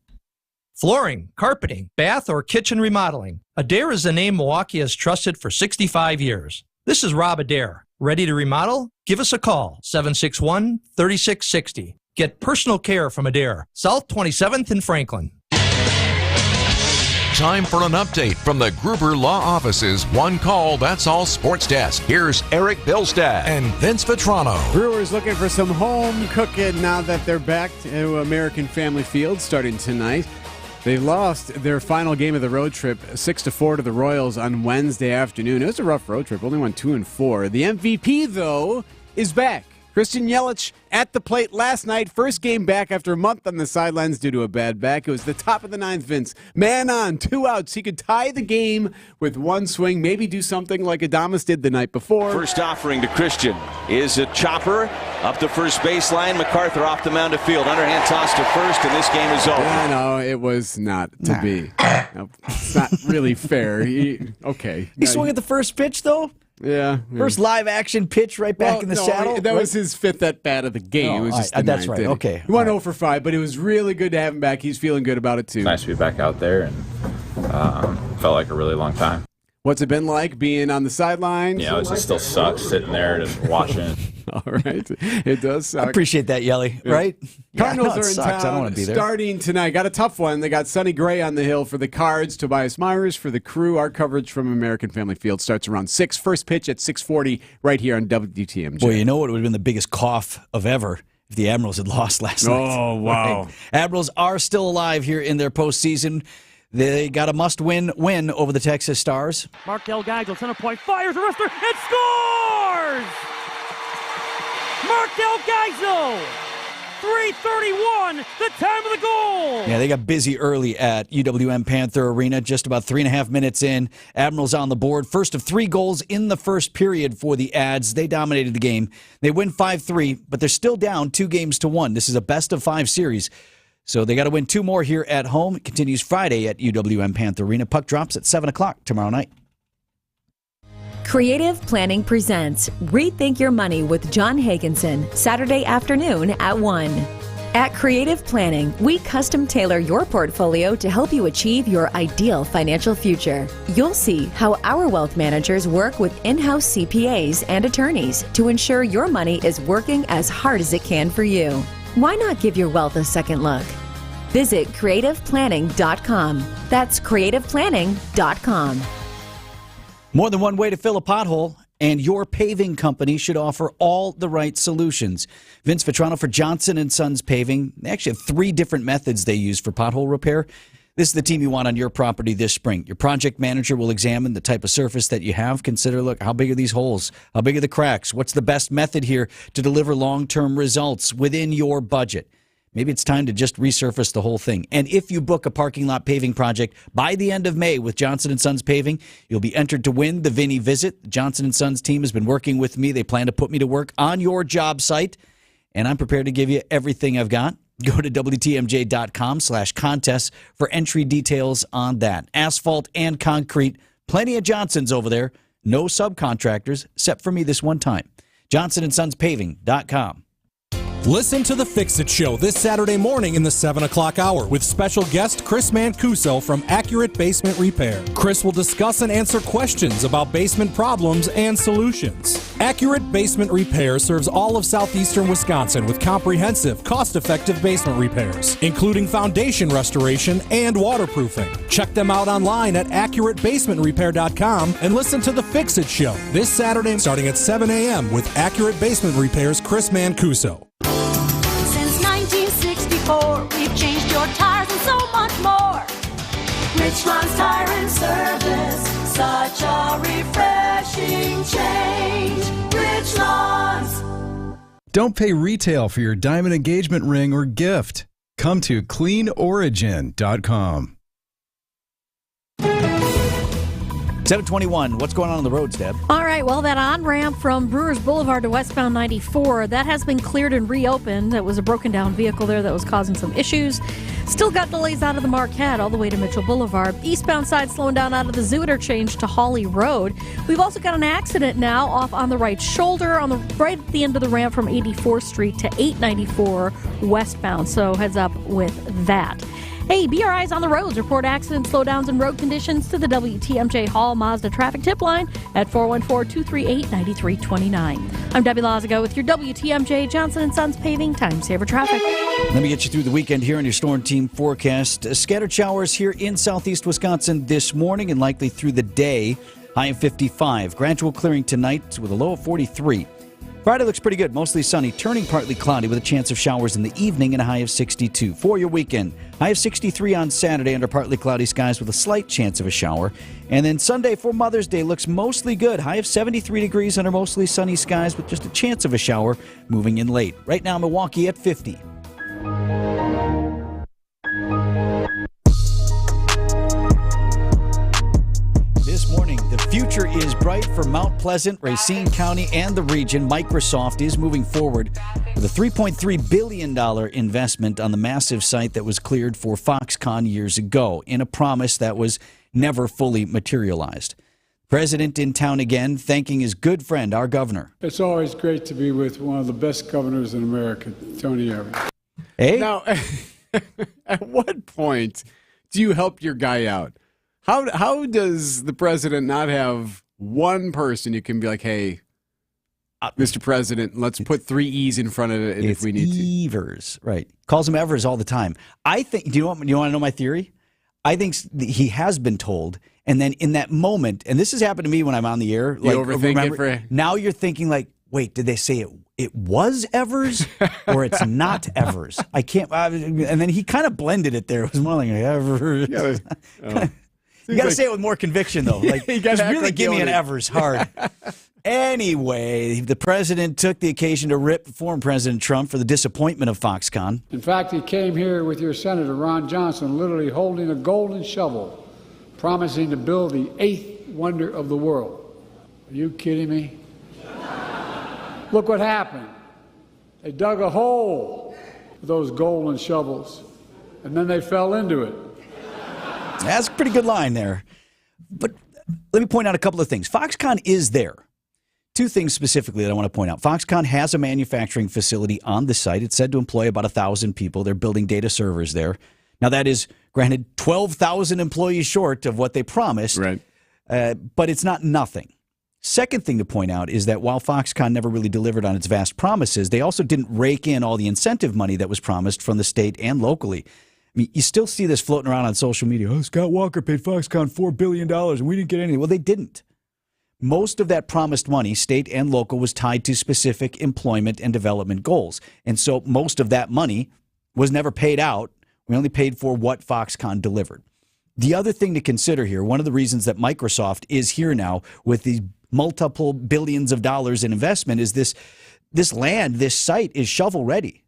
Flooring, carpeting, bath, or kitchen remodeling. Adair is the name Milwaukee has trusted for 65 years. This is Rob Adair. Ready to remodel? Give us a call, 761-3660. Get personal care from Adair, South 27th in Franklin. Time for an update from the Gruber Law Office's One Call, That's All Sports Desk. Here's Erik Bilstad and Vince Vitrano. Brewers looking for some home cooking now that they're back to American Family Field starting tonight. They lost their final game of the road trip 6-4 to the Royals on Wednesday afternoon. It was a rough road trip, only won 2-4. The MVP, though, is back. Christian Yelich at the plate last night. First game back after a month on the sidelines due to a bad back. It was the top of the ninth, Vince. Man on, 2 outs. He could tie the game with one swing, maybe do something like Adames did the night before. First offering to Christian is a chopper up the first baseline. MacArthur off the mound of field. Underhand toss to first, and this game is over. No, it was not to be. No, it's not really fair. He swung at the first pitch, though? Yeah. First live action pitch right back in the saddle. That was his 5th at bat of the game. It was just that's right. Inning. Okay. He went 0 for 5, but it was really good to have him back. He's feeling good about it, too. Nice to be back out there, and felt like a really long time. What's it been like being on the sidelines? Yeah, it just still sucks sitting there just watching it. All right. It does suck. I appreciate that, Yelly, right? Cardinals are in town I don't want to be there. Starting tonight. Got a tough one. They got Sonny Gray on the hill for the Cards, Tobias Myers for the Crew. Our coverage from American Family Field starts around 6. First pitch at 6:40 right here on WTMJ. Boy, you know what would have been the biggest cough of ever if the Admirals had lost last night. Oh, wow. Right? Admirals are still alive here in their postseason. They got a must-win win over the Texas Stars. Markel Geisel, center point, fires a wrister, and scores! Markel Geisel! 3:31, the time of the goal! Yeah, they got busy early at UWM Panther Arena, just about 3.5 minutes in. Admirals on the board. First of 3 goals in the first period for the Ads. They dominated the game. They win 5-3, but they're still down 2-1. This is a best-of-5 series. So they got to win 2 more here at home. It continues Friday at UWM Panther Arena. Puck drops at 7 o'clock tomorrow night. Creative Planning presents Rethink Your Money with John Hagenson, Saturday afternoon at 1. At Creative Planning, we custom tailor your portfolio to help you achieve your ideal financial future. You'll see how our wealth managers work with in-house CPAs and attorneys to ensure your money is working as hard as it can for you. Why not give your wealth a second look? Visit creativeplanning.com. That's creativeplanning.com. More than one way to fill a pothole, and your paving company should offer all the right solutions. Vince Vitrano for Johnson & Sons Paving. They actually have 3 different methods they use for pothole repair. This is the team you want on your property this spring. Your project manager will examine the type of surface that you have. Consider, look, how big are these holes? How big are the cracks? What's the best method here to deliver long-term results within your budget? Maybe it's time to just resurface the whole thing. And if you book a parking lot paving project by the end of May with Johnson & Sons Paving, you'll be entered to win the Vinny Visit. The Johnson & Sons team has been working with me. They plan to put me to work on your job site, and I'm prepared to give you everything I've got. Go to WTMJ.com/contest for entry details on that. Asphalt and concrete, plenty of Johnsons over there. No subcontractors, except for me this one time. JohnsonandSonsPaving.com. Listen to The Fix-It Show this Saturday morning in the 7 o'clock hour with special guest Chris Mancuso from Accurate Basement Repair. Chris will discuss and answer questions about basement problems and solutions. Accurate Basement Repair serves all of southeastern Wisconsin with comprehensive, cost-effective basement repairs, including foundation restoration and waterproofing. Check them out online at AccurateBasementRepair.com and listen to The Fix-It Show this Saturday starting at 7 a.m. with Accurate Basement Repair's Chris Mancuso. Since 1964, we've changed your tires and so much more. Richland's Tire and Service, such a refreshing change. Richland's. Don't pay retail for your diamond engagement ring or gift. Come to cleanorigin.com. 721, what's going on the roads, Deb? All right, well, that on-ramp from Brewers Boulevard to westbound 94, that has been cleared and reopened. That was a broken-down vehicle there that was causing some issues. Still got delays out of the Marquette all the way to Mitchell Boulevard. Eastbound side slowing down out of the Zoo interchange to Hawley Road. We've also got an accident now off on the right shoulder, on the right at the end of the ramp from 84th Street to 894 westbound, so heads up with that. Hey, BRI's on the roads. Report accidents, slowdowns, and road conditions to the WTMJ Hall Mazda traffic tip line at 414-238-9329. I'm Debbie Lazago with your WTMJ Johnson & Sons Paving Time Saver Traffic. Let me get you through the weekend here on your Storm Team forecast. Scattered showers here in southeast Wisconsin this morning and likely through the day. High of 55. Gradual clearing tonight with a low of 43. Friday looks pretty good, mostly sunny, turning partly cloudy with a chance of showers in the evening and a high of 62. For your weekend, high of 63 on Saturday under partly cloudy skies with a slight chance of a shower. And then Sunday for Mother's Day looks mostly good, high of 73 degrees under mostly sunny skies with just a chance of a shower moving in late. Right now, Milwaukee at 50. This morning, the future is bright for Mount Pleasant, Racine County, and the region. Microsoft is moving forward with a $3.3 billion investment on the massive site that was cleared for Foxconn years ago, in a promise that was never fully materialized. President in town again, thanking his good friend, our governor. It's always great to be with one of the best governors in America, Tony Evers. Hey? Now, at what point do you help your guy out? How does the president not have one person you can be like, hey, Mr. President, let's put 3 E's in front of it if we need to? Evers, right. Calls him Evers all the time. I think, do you want to know my theory? I think he has been told, and then in that moment, and this has happened to me when I'm on the air. You overthink it now you're thinking like, wait, did they say it was Evers or it's not Evers? I can't, and then he kind of blended it there. It was more like Evers. You got to say it with more conviction, though. Like, just really give me an Evers hard. Anyway, the president took the occasion to rip former President Trump for the disappointment of Foxconn. In fact, he came here with your Senator, Ron Johnson, literally holding a golden shovel, promising to build the 8th wonder of the world. Are you kidding me? Look what happened. They dug a hole with those golden shovels, and then they fell into it. That's a pretty good line there. But let me point out a couple of things. Foxconn is there. 2 things specifically that I want to point out. Foxconn has a manufacturing facility on the site. It's said to employ about 1,000 people. They're building data servers there. Now, that is, granted, 12,000 employees short of what they promised. Right. But it's not nothing. Second thing to point out is that while Foxconn never really delivered on its vast promises, they also didn't rake in all the incentive money that was promised from the state and locally. I mean, you still see this floating around on social media. Oh, Scott Walker paid Foxconn $4 billion and we didn't get anything. Well, they didn't. Most of that promised money, state and local, was tied to specific employment and development goals. And so most of that money was never paid out We only paid for what Foxconn delivered. The other thing to consider here, one of the reasons that Microsoft is here now with these multiple billions of dollars in investment, is this land, this site is shovel ready.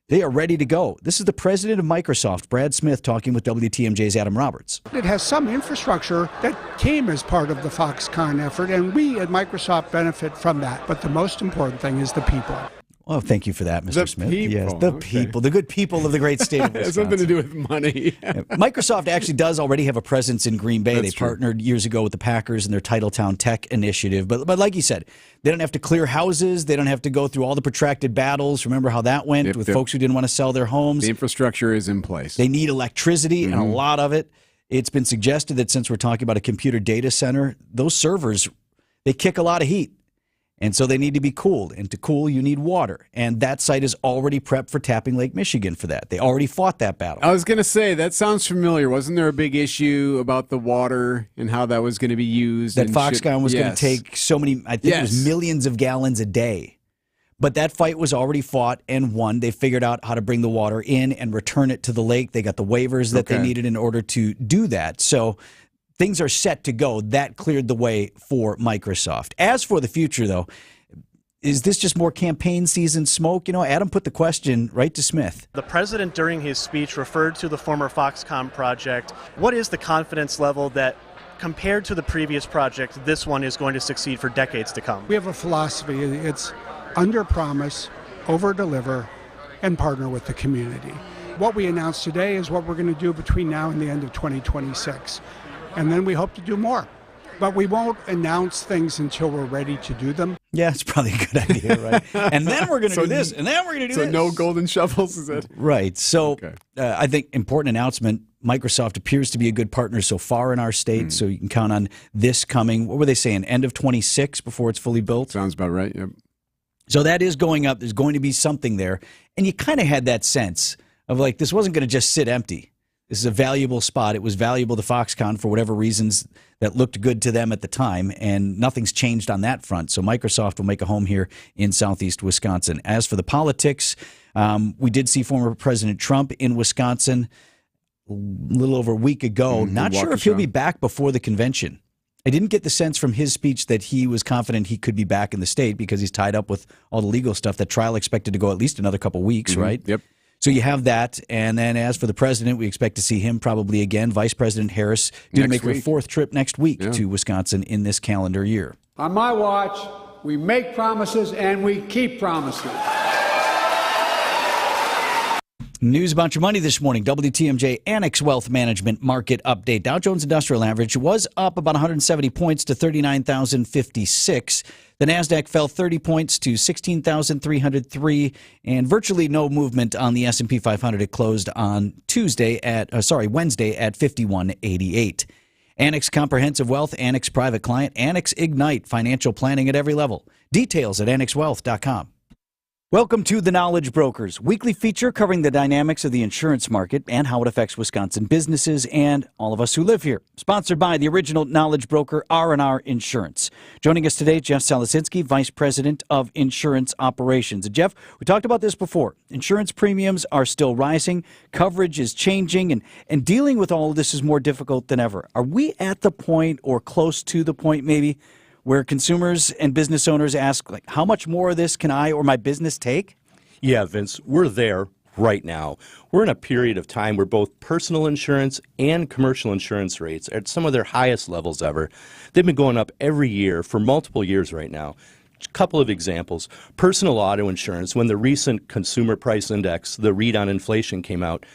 They are ready to go. This is the president of Microsoft, Brad Smith, talking with WTMJ's Adam Roberts. It has some infrastructure that came as part of the Foxconn effort, and we at Microsoft benefit from that. But the most important thing is the people. Well, thank you for that, Mr. Smith. People. Yes, the people, the good people of the great state of Wisconsin. It has something to do with money. Microsoft actually does already have a presence in Green Bay. That's they partnered years ago with the Packers in their Titletown Tech initiative. But like you said, they don't have to clear houses. They don't have to go through all the protracted battles. Remember how that went with folks who didn't want to sell their homes? The infrastructure is in place. They need electricity, and a lot of it. It's been suggested that since we're talking about a computer data center, those servers, they kick a lot of heat. And so they need to be cooled. And to cool, you need water. And that site is already prepped for tapping Lake Michigan for that. They already fought that battle. I was going to say, that sounds familiar. Wasn't there a big issue about the water and how that was going to be used? That Foxconn was going to take so many, I think it was millions of gallons a day. But that fight was already fought and won. They figured out how to bring the water in and return it to the lake. They got the waivers that they needed in order to do that. So things are set to go. That cleared the way for Microsoft. As for the future, though, is this just more campaign season smoke? You know, Adam put the question right to Smith. The president, during his speech, referred to the former Foxconn project. What is the confidence level that, compared to the previous project, this one is going to succeed for decades to come? We have a philosophy. It's under-promise, over-deliver, and partner with the community. What we announced today is what we're going to do between now and the end of 2026. And then we hope to do more. But we won't announce things until we're ready to do them. Yeah, it's probably a good idea, right? And then we're going to do this, and then we're going to do this. So no golden shovels, is it? Right. So I think important announcement, Microsoft appears to be a good partner so far in our state, so you can count on this coming. What were they saying, end of 26 before it's fully built? Sounds about right, yep. So that is going up. There's going to be something there. And you kind of had that sense of like, this wasn't going to just sit empty. This is a valuable spot. It was valuable to Foxconn for whatever reasons that looked good to them at the time, and nothing's changed on that front. So Microsoft will make a home here in southeast Wisconsin. As for the politics, we did see former President Trump in Wisconsin a little over a week ago. Not sure if he'll be back before the convention. I didn't get the sense from his speech that he was confident he could be back in the state because he's tied up with all the legal stuff. That trial expected to go at least another couple weeks, right? Yep. So you have that, and then as for the president, we expect to see him probably again. Vice President Harris due to make her fourth trip next week to Wisconsin in this calendar year. On my watch, we make promises and we keep promises. News about your money this morning. WTMJ Annex Wealth Management Market Update. Dow Jones Industrial Average was up about 170 points to 39,056. The NASDAQ fell 30 points to 16,303, and virtually no movement on the S&P 500. It closed on Wednesday at 5188. Annex Comprehensive Wealth, Annex Private Client, Annex Ignite, financial planning at every level. Details at annexwealth.com. Welcome to The Knowledge Brokers, weekly feature covering the dynamics of the insurance market and how it affects Wisconsin businesses and all of us who live here. Sponsored by the original knowledge broker, R&R Insurance. Joining us today, Jeff Salasinski, Vice President of Insurance Operations. And Jeff, we talked about this before. Insurance premiums are still rising, coverage is changing, and dealing with all of this is more difficult than ever. Are we at the point, or close to the point maybe, where consumers and business owners ask, like, how much more of this can I or my business take? Yeah, Vince, we're there right now. We're in a period of time where both personal insurance and commercial insurance rates are at some of their highest levels ever. They've been going up every year for multiple years right now. A couple of examples. Personal auto insurance, when the recent Consumer Price Index, the read on inflation, came out,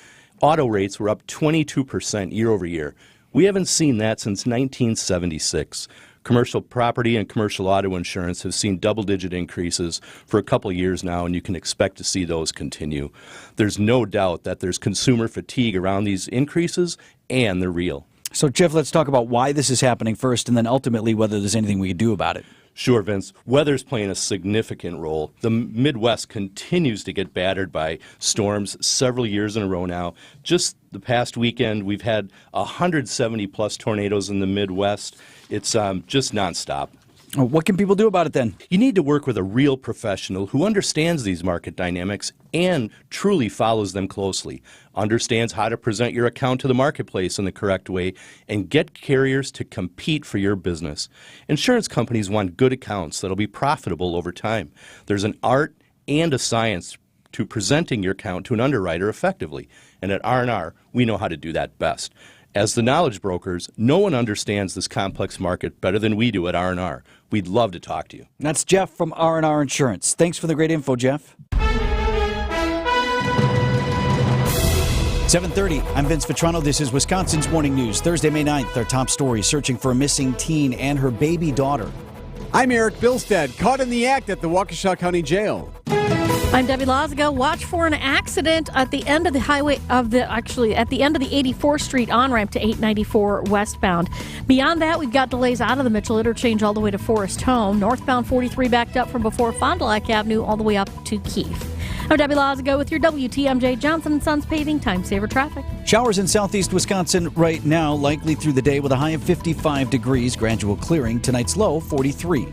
auto rates were up 22% year over year. We haven't seen that since 1976. Commercial property and commercial auto insurance have seen double-digit increases for a couple of years now, and you can expect to see those continue. There's no doubt that there's consumer fatigue around these increases, and they're real. So, Jeff, let's talk about why this is happening first, and then ultimately whether there's anything we can do about it. Sure, Vince. Weather's playing a significant role. The Midwest continues to get battered by storms several years in a row now. Just the past weekend, we've had 170-plus tornadoes in the Midwest. It's just nonstop. What can people do about it then? You need to work with a real professional who understands these market dynamics and truly follows them closely, understands how to present your account to the marketplace in the correct way, and get carriers to compete for your business. Insurance companies want good accounts that'll be profitable over time. There's an art and a science to presenting your account to an underwriter effectively, and at R&R, we know how to do that best. As the knowledge brokers, no one understands this complex market better than we do at R&R. We'd love to talk to you. That's Jeff from R&R Insurance. Thanks for the great info, Jeff. 7:30. I'm Vince Vitrano. This is Wisconsin's Morning News. Thursday, May 9th, our top story, searching for a missing teen and her baby daughter. I'm Erik Bilstad, caught in the act at the Waukesha County Jail. I'm Debbie Lazago. Watch for an accident at the end of the highway at the end of the 84th Street on-ramp to 894 westbound. Beyond that, we've got delays out of the Mitchell interchange all the way to Forest Home. Northbound 43 backed up from before Fond du Lac Avenue all the way up to Keefe. I'm Debbie Lazago with your WTMJ Johnson & Sons Paving Time Saver Traffic. Showers in southeast Wisconsin right now, likely through the day with a high of 55 degrees. Gradual clearing. Tonight's low, 43.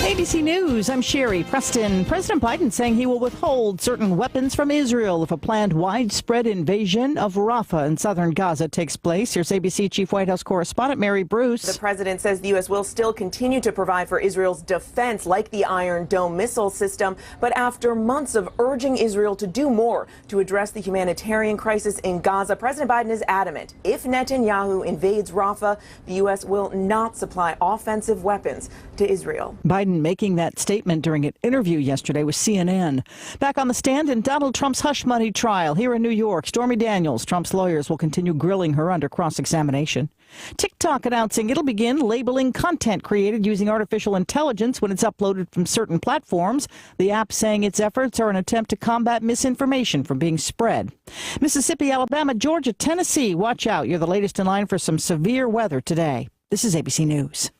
ABC News, I'm Sherry Preston. President Biden saying he will withhold certain weapons from Israel if a planned widespread invasion of Rafah in southern Gaza takes place. Here's ABC Chief White House correspondent Mary Bruce. The president says the U.S. will still continue to provide for Israel's defense, like the Iron Dome missile system. But after months of urging Israel to do more to address the humanitarian crisis in Gaza, President Biden is adamant. If Netanyahu invades Rafah, the U.S. will not supply offensive weapons to Israel. Biden making that statement during an interview yesterday with CNN. Back on the stand in Donald Trump's hush money trial here in New York, Stormy Daniels, Trump's lawyers, will continue grilling her under cross-examination. TikTok announcing it'll begin labeling content created using artificial intelligence when it's uploaded from certain platforms. The app saying its efforts are an attempt to combat misinformation from being spread. Mississippi, Alabama, Georgia, Tennessee. Watch out. You're the latest in line for some severe weather today. This is ABC News.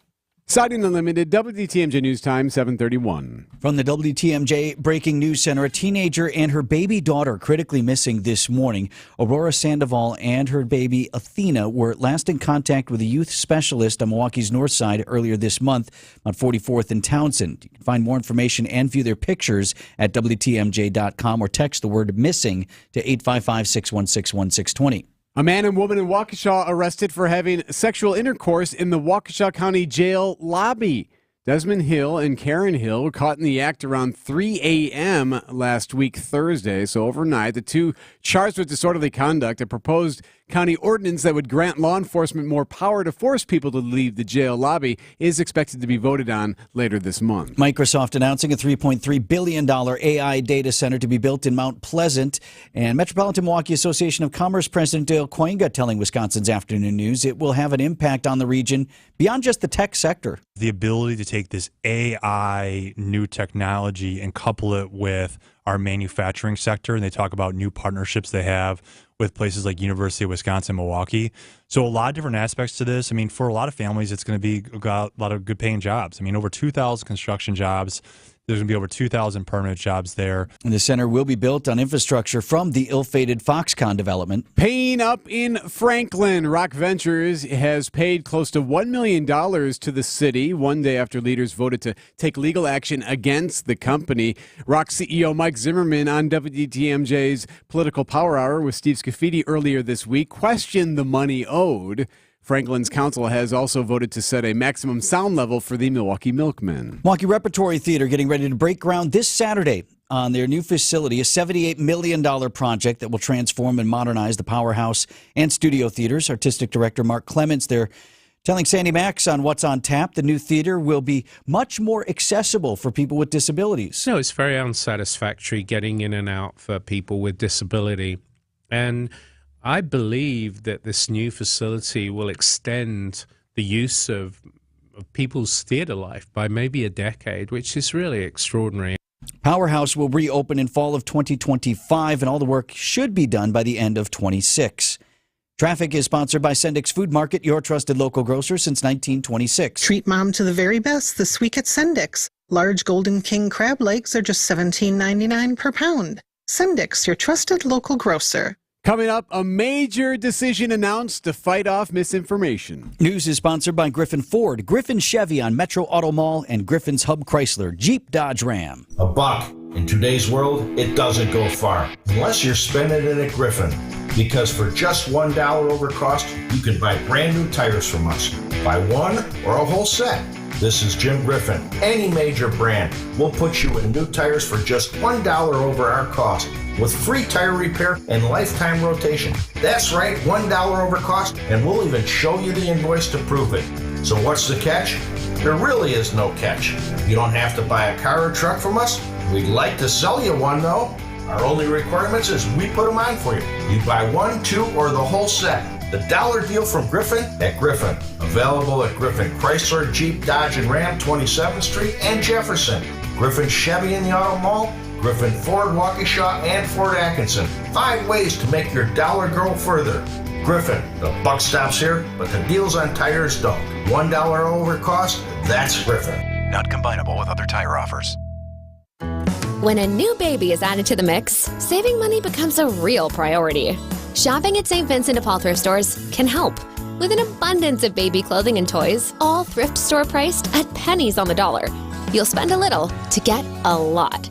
Siding Unlimited, WTMJ News Time, 7:31. From the WTMJ Breaking News Center, a teenager and her baby daughter critically missing this morning. Aurora Sandoval and her baby Athena were last in contact with a youth specialist on Milwaukee's north side earlier this month on 44th and Townsend. You can find more information and view their pictures at WTMJ.com or text the word missing to 855-616-1620. A man and woman in Waukesha arrested for having sexual intercourse in the Waukesha County Jail lobby. Desmond Hill and Karen Hill were caught in the act around 3 a.m. last week, Thursday. So overnight, the two charged with disorderly conduct, a proposed county ordinance that would grant law enforcement more power to force people to leave the jail lobby, is expected to be voted on later this month. Microsoft announcing a $3.3 billion AI data center to be built in Mount Pleasant. And Metropolitan Milwaukee Association of Commerce President Dale Koinga telling Wisconsin's Afternoon News it will have an impact on the region beyond just the tech sector. The ability to take this AI new technology and couple it with our manufacturing sector, and they talk about new partnerships they have with places like University of Wisconsin-Milwaukee. So a lot of different aspects to this. I mean, for a lot of families, it's going to be a lot of good paying jobs. I mean, over 2,000 construction jobs. There's going to be over 2,000 permanent jobs there. And the center will be built on infrastructure from the ill-fated Foxconn development. Paying up in Franklin, Rock Ventures has paid close to $1 million to the city one day after leaders voted to take legal action against the company. Rock CEO Mike Zimmerman on WTMJ's Political Power Hour with Steve Scafidi earlier this week questioned the money owed. Franklin's council has also voted to set a maximum sound level for the Milwaukee Milkmen. Milwaukee Repertory Theater getting ready to break ground this Saturday on their new facility, a $78 million project that will transform and modernize the Powerhouse and Studio Theaters. Artistic Director Mark Clements there telling Sandy Max on what's on tap. The new theater will be much more accessible for people with disabilities. No, it's very unsatisfactory getting in and out for people with disability. And I believe that this new facility will extend the use of people's theater life by maybe a decade, which is really extraordinary. Powerhouse will reopen in fall of 2025, and all the work should be done by the end of 26. Traffic is sponsored by Sendik's Food Market, your trusted local grocer since 1926. Treat mom to the very best this week at Sendik's. Large Golden King crab legs are just $17.99 per pound. Sendik's, your trusted local grocer. Coming up, a major decision announced to fight off misinformation. News is sponsored by Griffin Ford, Griffin Chevy on Metro Auto Mall, and Griffin's Hub Chrysler, Jeep, Dodge, Ram. $1. In today's world, it doesn't go far, unless you're spending it at Griffin. Because for just $1 over cost, you can buy brand new tires from us. Buy one or a whole set. This is Jim Griffin. Any major brand, we'll put you in new tires for just $1 over our cost, with free tire repair and lifetime rotation. That's right, $1 over cost, and we'll even show you the invoice to prove it. So what's the catch? There really is no catch. You don't have to buy a car or truck from us. We'd like to sell you one, though. Our only requirements is we put them on for you. You buy one, two, or the whole set. The dollar deal from Griffin at Griffin. Available at Griffin Chrysler, Jeep, Dodge, and Ram, 27th Street and Jefferson. Griffin Chevy in the Auto Mall. Griffin Ford, Waukesha, and Fort Atkinson. 5 ways to make your dollar grow further. Griffin, the buck stops here, but the deals on tires don't. $1 over cost, that's Griffin. Not combinable with other tire offers. When a new baby is added to the mix, saving money becomes a real priority. Shopping at St. Vincent de Paul thrift stores can help. With an abundance of baby clothing and toys, all thrift store priced at pennies on the dollar. You'll spend a little to get a lot.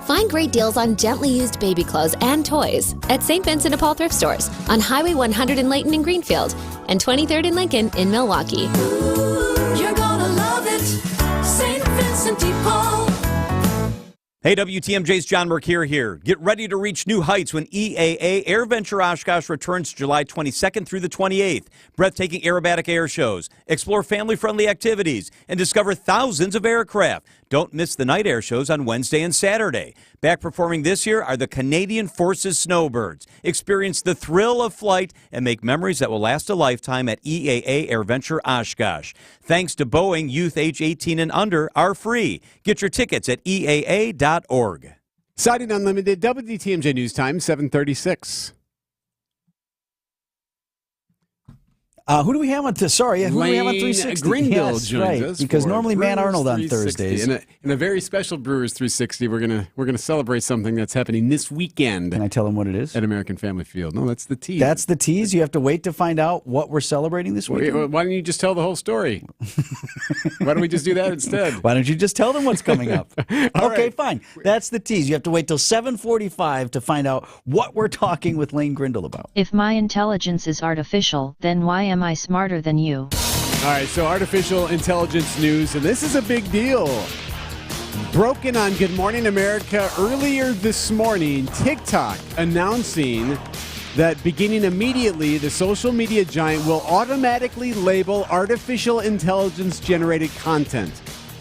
Find great deals on gently used baby clothes and toys at St. Vincent de Paul thrift stores on Highway 100 in Layton and Greenfield and 23rd and Lincoln in Milwaukee. Ooh, you're gonna love it, St. Vincent de Paul. Hey, WTMJ's John Mercure here. Get ready to reach new heights when EAA Air Venture Oshkosh returns July 22nd through the 28th. Breathtaking aerobatic air shows, explore family-friendly activities, and discover thousands of aircraft. Don't miss the night air shows on Wednesday and Saturday. Back performing this year are the Canadian Forces Snowbirds. Experience the thrill of flight and make memories that will last a lifetime at EAA Air Venture Oshkosh. Thanks to Boeing, youth age 18 and under are free. Get your tickets at EAA.org. Siding Unlimited, WTMJ News Time, 7:36. Who do we have on who do we have on 360? Grindle yes, joins right, us because normally Brewers Matt Arnold on 360. Thursdays. In a very special Brewers 360, we're gonna celebrate something that's happening this weekend. Can I tell them what it is? At American Family Field. No, that's the tease. That's the tease? You have to wait to find out what we're celebrating this weekend? Why don't you just tell the whole story? Why don't we just do that instead? Why don't you just tell them what's coming up? Okay, right. fine. That's the tease. You have to wait till 7:45 to find out what we're talking with Lane Grindle about. If my intelligence is artificial, then why am I smarter than you? All right, so artificial intelligence news, and this is a big deal. Broken on Good Morning America earlier this morning, TikTok announcing that beginning immediately, the social media giant will automatically label artificial intelligence-generated content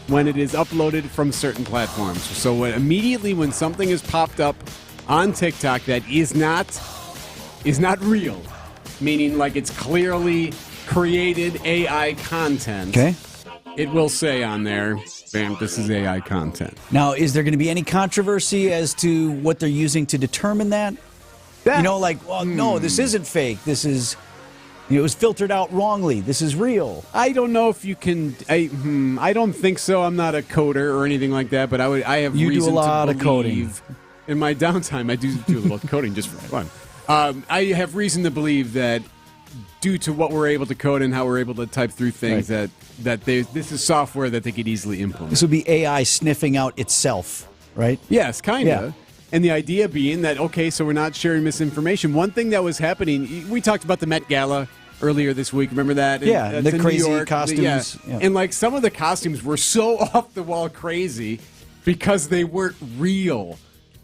when it is uploaded from certain platforms. So immediately when something is popped up on TikTok that is not real, meaning like it's clearly created AI content, okay, it will say on there, bam, this is AI content. Now, is there going to be any controversy as to what they're using to determine that? No, this isn't fake. This is, it was filtered out wrongly. This is real. I don't know if you can. I don't think so. I'm not a coder or anything like that, but I have You reason do a lot to of coding. In my downtime, I do a little coding just for fun. I have reason to believe that due to what we're able to code and how we're able to type through things, Right. that this is software that they could easily implement. This would be AI sniffing out itself, right? Yes, kind of. Yeah. And the idea being that, okay, so we're not sharing misinformation. One thing that was happening, we talked about the Met Gala earlier this week. Remember that? Yeah, That's the in crazy New York. costumes. Yeah. And like some of the costumes were so off the wall crazy because they weren't real.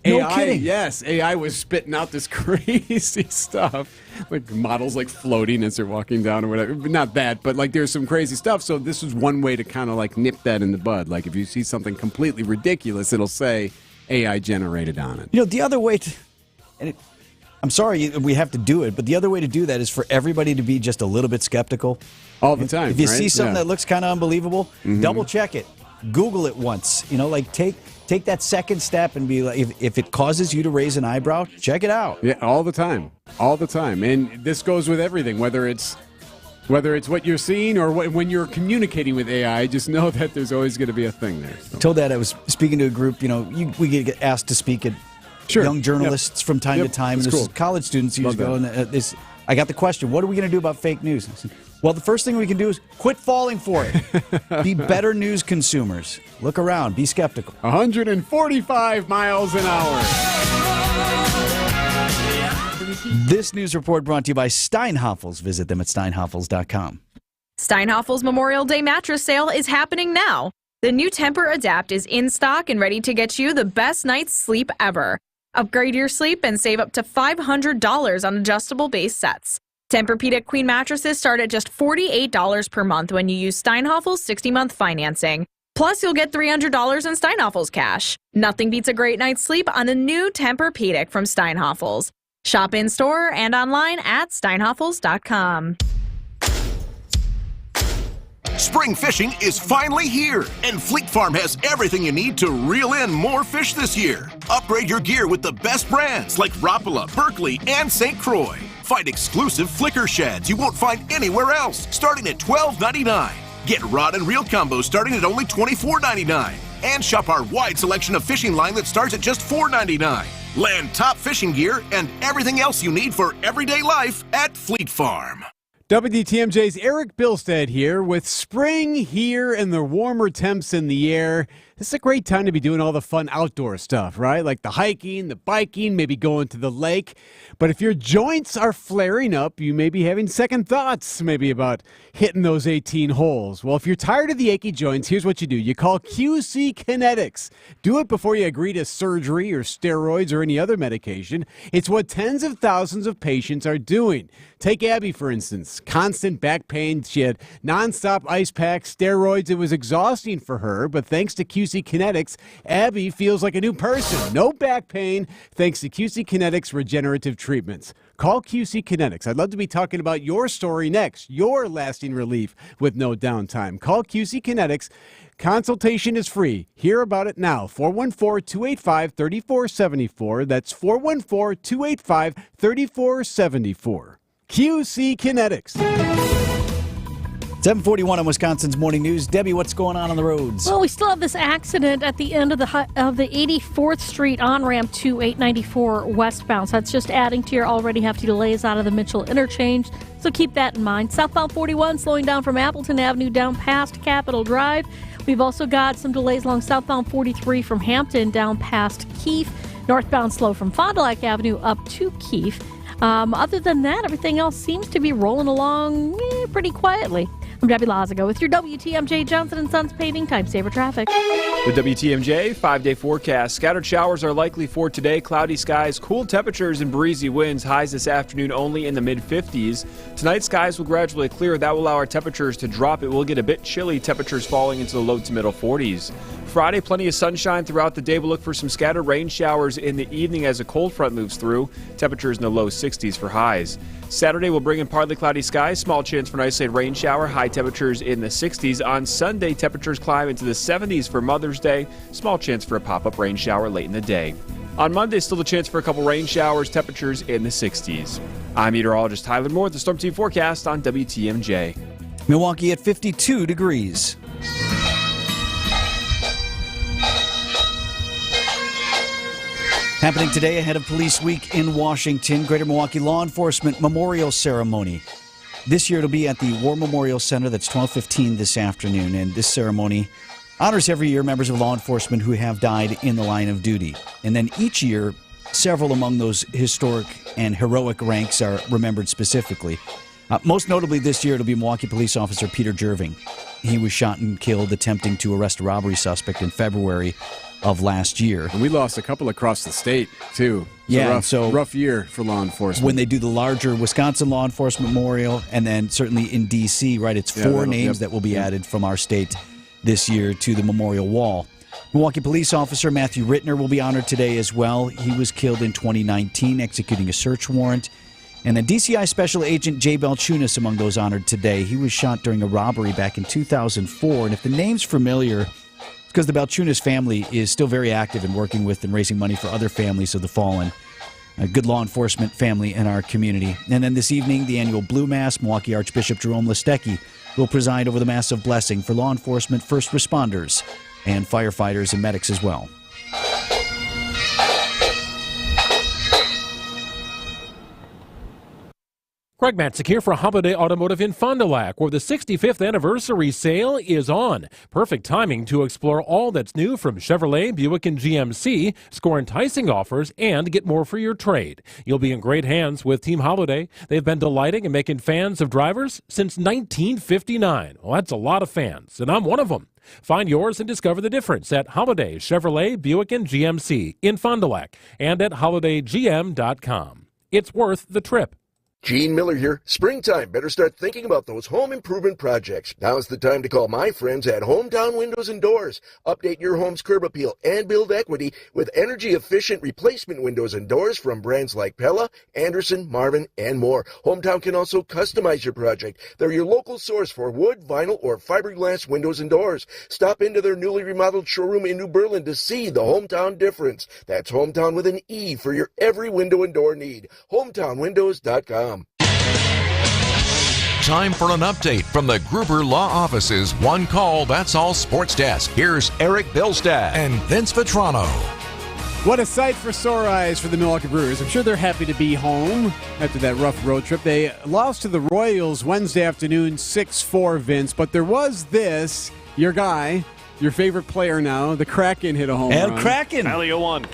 No AI, kidding. Yes, AI was spitting out this crazy stuff, like models like floating as they're walking down or whatever. Not that, but like there's some crazy stuff. So this was one way to kind of like nip that in the bud. Like if you see something completely ridiculous, it'll say AI generated on it. You know, the other way to, I'm sorry we have to do it, but the other way to do that is for everybody to be just a little bit skeptical. All the time, If you right? see something Yeah. that looks kind of unbelievable, double check it. Google it once. You know, like take that second step and be like, if it causes you to raise an eyebrow, check it out. Yeah, all the time. And this goes with everything, whether it's what you're seeing or when you're communicating with AI, just know that there's always going to be a thing there. So. Told that I was speaking to a group, we get asked to speak at young journalists from time to time. That's and this cool. is college students who Love go, I got the question, what are we going to do about fake news? I said, well, the first thing we can do is quit falling for it. Be better news consumers. Look around. Be skeptical. 145 miles an hour. This news report brought to you by Steinhoffels. Visit them at steinhoffels.com. Steinhoffel's Memorial Day mattress sale is happening now. The new Tempur-Adapt is in stock and ready to get you the best night's sleep ever. Upgrade your sleep and save up to $500 on adjustable base sets. Tempur-Pedic Queen mattresses start at just $48 per month when you use Steinhoffel's 60-month financing. Plus, you'll get $300 in Steinhoffel's cash. Nothing beats a great night's sleep on a new Tempur-Pedic from Steinhoffel's. Shop in-store and online at steinhoffels.com. Spring fishing is finally here, and Fleet Farm has everything you need to reel in more fish this year. Upgrade your gear with the best brands like Rapala, Berkeley, and St. Croix. Find exclusive flicker sheds you won't find anywhere else, starting at $12.99. Get rod and reel combos starting at only $24.99. And shop our wide selection of fishing line that starts at just $4.99. Land top fishing gear and everything else you need for everyday life at Fleet Farm. WTMJ's Erik Bilstad here with spring here and the warmer temps in the air. This is a great time to be doing all the fun outdoor stuff, right? Like the hiking, the biking, maybe going to the lake. But if your joints are flaring up, you may be having second thoughts maybe about hitting those 18 holes. Well, if you're tired of the achy joints, here's what you do. You call QC Kinetics. Do it before you agree to surgery or steroids or any other medication. It's what tens of thousands of patients are doing. Take Abby, for instance. Constant back pain. She had nonstop ice packs, steroids. It was exhausting for her, but thanks to QC Kinetics, Abby feels like a new person. No back pain thanks to QC Kinetics regenerative treatments. Call QC Kinetics. I'd love to be talking about your story next, your lasting relief with no downtime. Call QC Kinetics. Consultation is free. Hear about it now. 414-285-3474. That's 414-285-3474. QC Kinetics. 741 on Wisconsin's Morning News. Debbie, what's going on the roads? Well, we still have this accident at the end of the 84th Street on-ramp to 894 westbound. So that's just adding to your already hefty delays out of the Mitchell interchange. So keep that in mind. Southbound 41 slowing down from Appleton Avenue down past Capitol Drive. We've also got some delays along southbound 43 from Hampton down past Keefe. Northbound slow from Fond du Lac Avenue up to Keefe. Other than that, everything else seems to be rolling along pretty quietly. I'm Debbie Lazago with your WTMJ Johnson & Sons Paving Time Saver Traffic. The WTMJ 5-day forecast. Scattered showers are likely for today. Cloudy skies, cool temperatures, and breezy winds. Highs this afternoon only in the mid-50s. Tonight, skies will gradually clear. That will allow our temperatures to drop. It will get a bit chilly. Temperatures falling into the low to middle 40s. Friday, plenty of sunshine throughout the day. We'll look for some scattered rain showers in the evening as a cold front moves through. Temperatures in the low 60s for highs. Saturday, we'll bring in partly cloudy skies. Small chance for an isolated rain shower. High temperatures in the 60s. On Sunday, temperatures climb into the 70s for Mother's Day. Small chance for a pop-up rain shower late in the day. On Monday, still a chance for a couple rain showers. Temperatures in the 60s. I'm meteorologist Tyler Moore with the Storm Team forecast on WTMJ. Milwaukee at 52 degrees. Happening today ahead of Police Week in Washington, Greater Milwaukee Law Enforcement Memorial Ceremony. This year it'll be at the War Memorial Center. That's 12:15 this afternoon. And this ceremony honors every year members of law enforcement who have died in the line of duty. And then each year, several among those historic and heroic ranks are remembered specifically. Most notably this year, it'll be Milwaukee police officer Peter Jerving. He was shot and killed attempting to arrest a robbery suspect in February of last year. And we lost a couple across the state, too. Rough year for law enforcement. When they do the larger Wisconsin Law Enforcement Memorial, and then certainly in D.C., right, it's four names that will be added from our state this year to the memorial wall. Milwaukee police officer Matthew Rittner will be honored today as well. He was killed in 2019 executing a search warrant. And then DCI Special Agent Jay Belchunas among those honored today. He was shot during a robbery back in 2004. And if the name's familiar, it's because the Belchunas family is still very active in working with and raising money for other families of the fallen. A good law enforcement family in our community. And then this evening, the annual Blue Mass, Milwaukee Archbishop Jerome Listecki will preside over the Mass of Blessing for law enforcement, first responders, and firefighters and medics as well. Craig Matzik here for Holiday Automotive in Fond du Lac, where the 65th anniversary sale is on. Perfect timing to explore all that's new from Chevrolet, Buick, and GMC, score enticing offers, and get more for your trade. You'll be in great hands with Team Holiday. They've been delighting and making fans of drivers since 1959. Well, that's a lot of fans, and I'm one of them. Find yours and discover the difference at Holiday, Chevrolet, Buick, and GMC in Fond du Lac and at holidaygm.com. It's worth the trip. Gene Miller here. Springtime. Better start thinking about those home improvement projects. Now's the time to call my friends at Hometown Windows and Doors. Update your home's curb appeal and build equity with energy-efficient replacement windows and doors from brands like Pella, Anderson, Marvin, and more. Hometown can also customize your project. They're your local source for wood, vinyl, or fiberglass windows and doors. Stop into their newly remodeled showroom in New Berlin to see the Hometown difference. That's Hometown with an E for your every window and door need. HometownWindows.com. Time for an update from the Gruber Law Office's One Call, That's All Sports Desk. Here's Erik Bilstad and Vince Vitrano. What a sight for sore eyes for the Milwaukee Brewers. I'm sure they're happy to be home after that rough road trip. They lost to the Royals Wednesday afternoon, 6-4, Vince. But there was this, your guy, your favorite player now, the Kraken hit a home run. Kraken. Alley 1.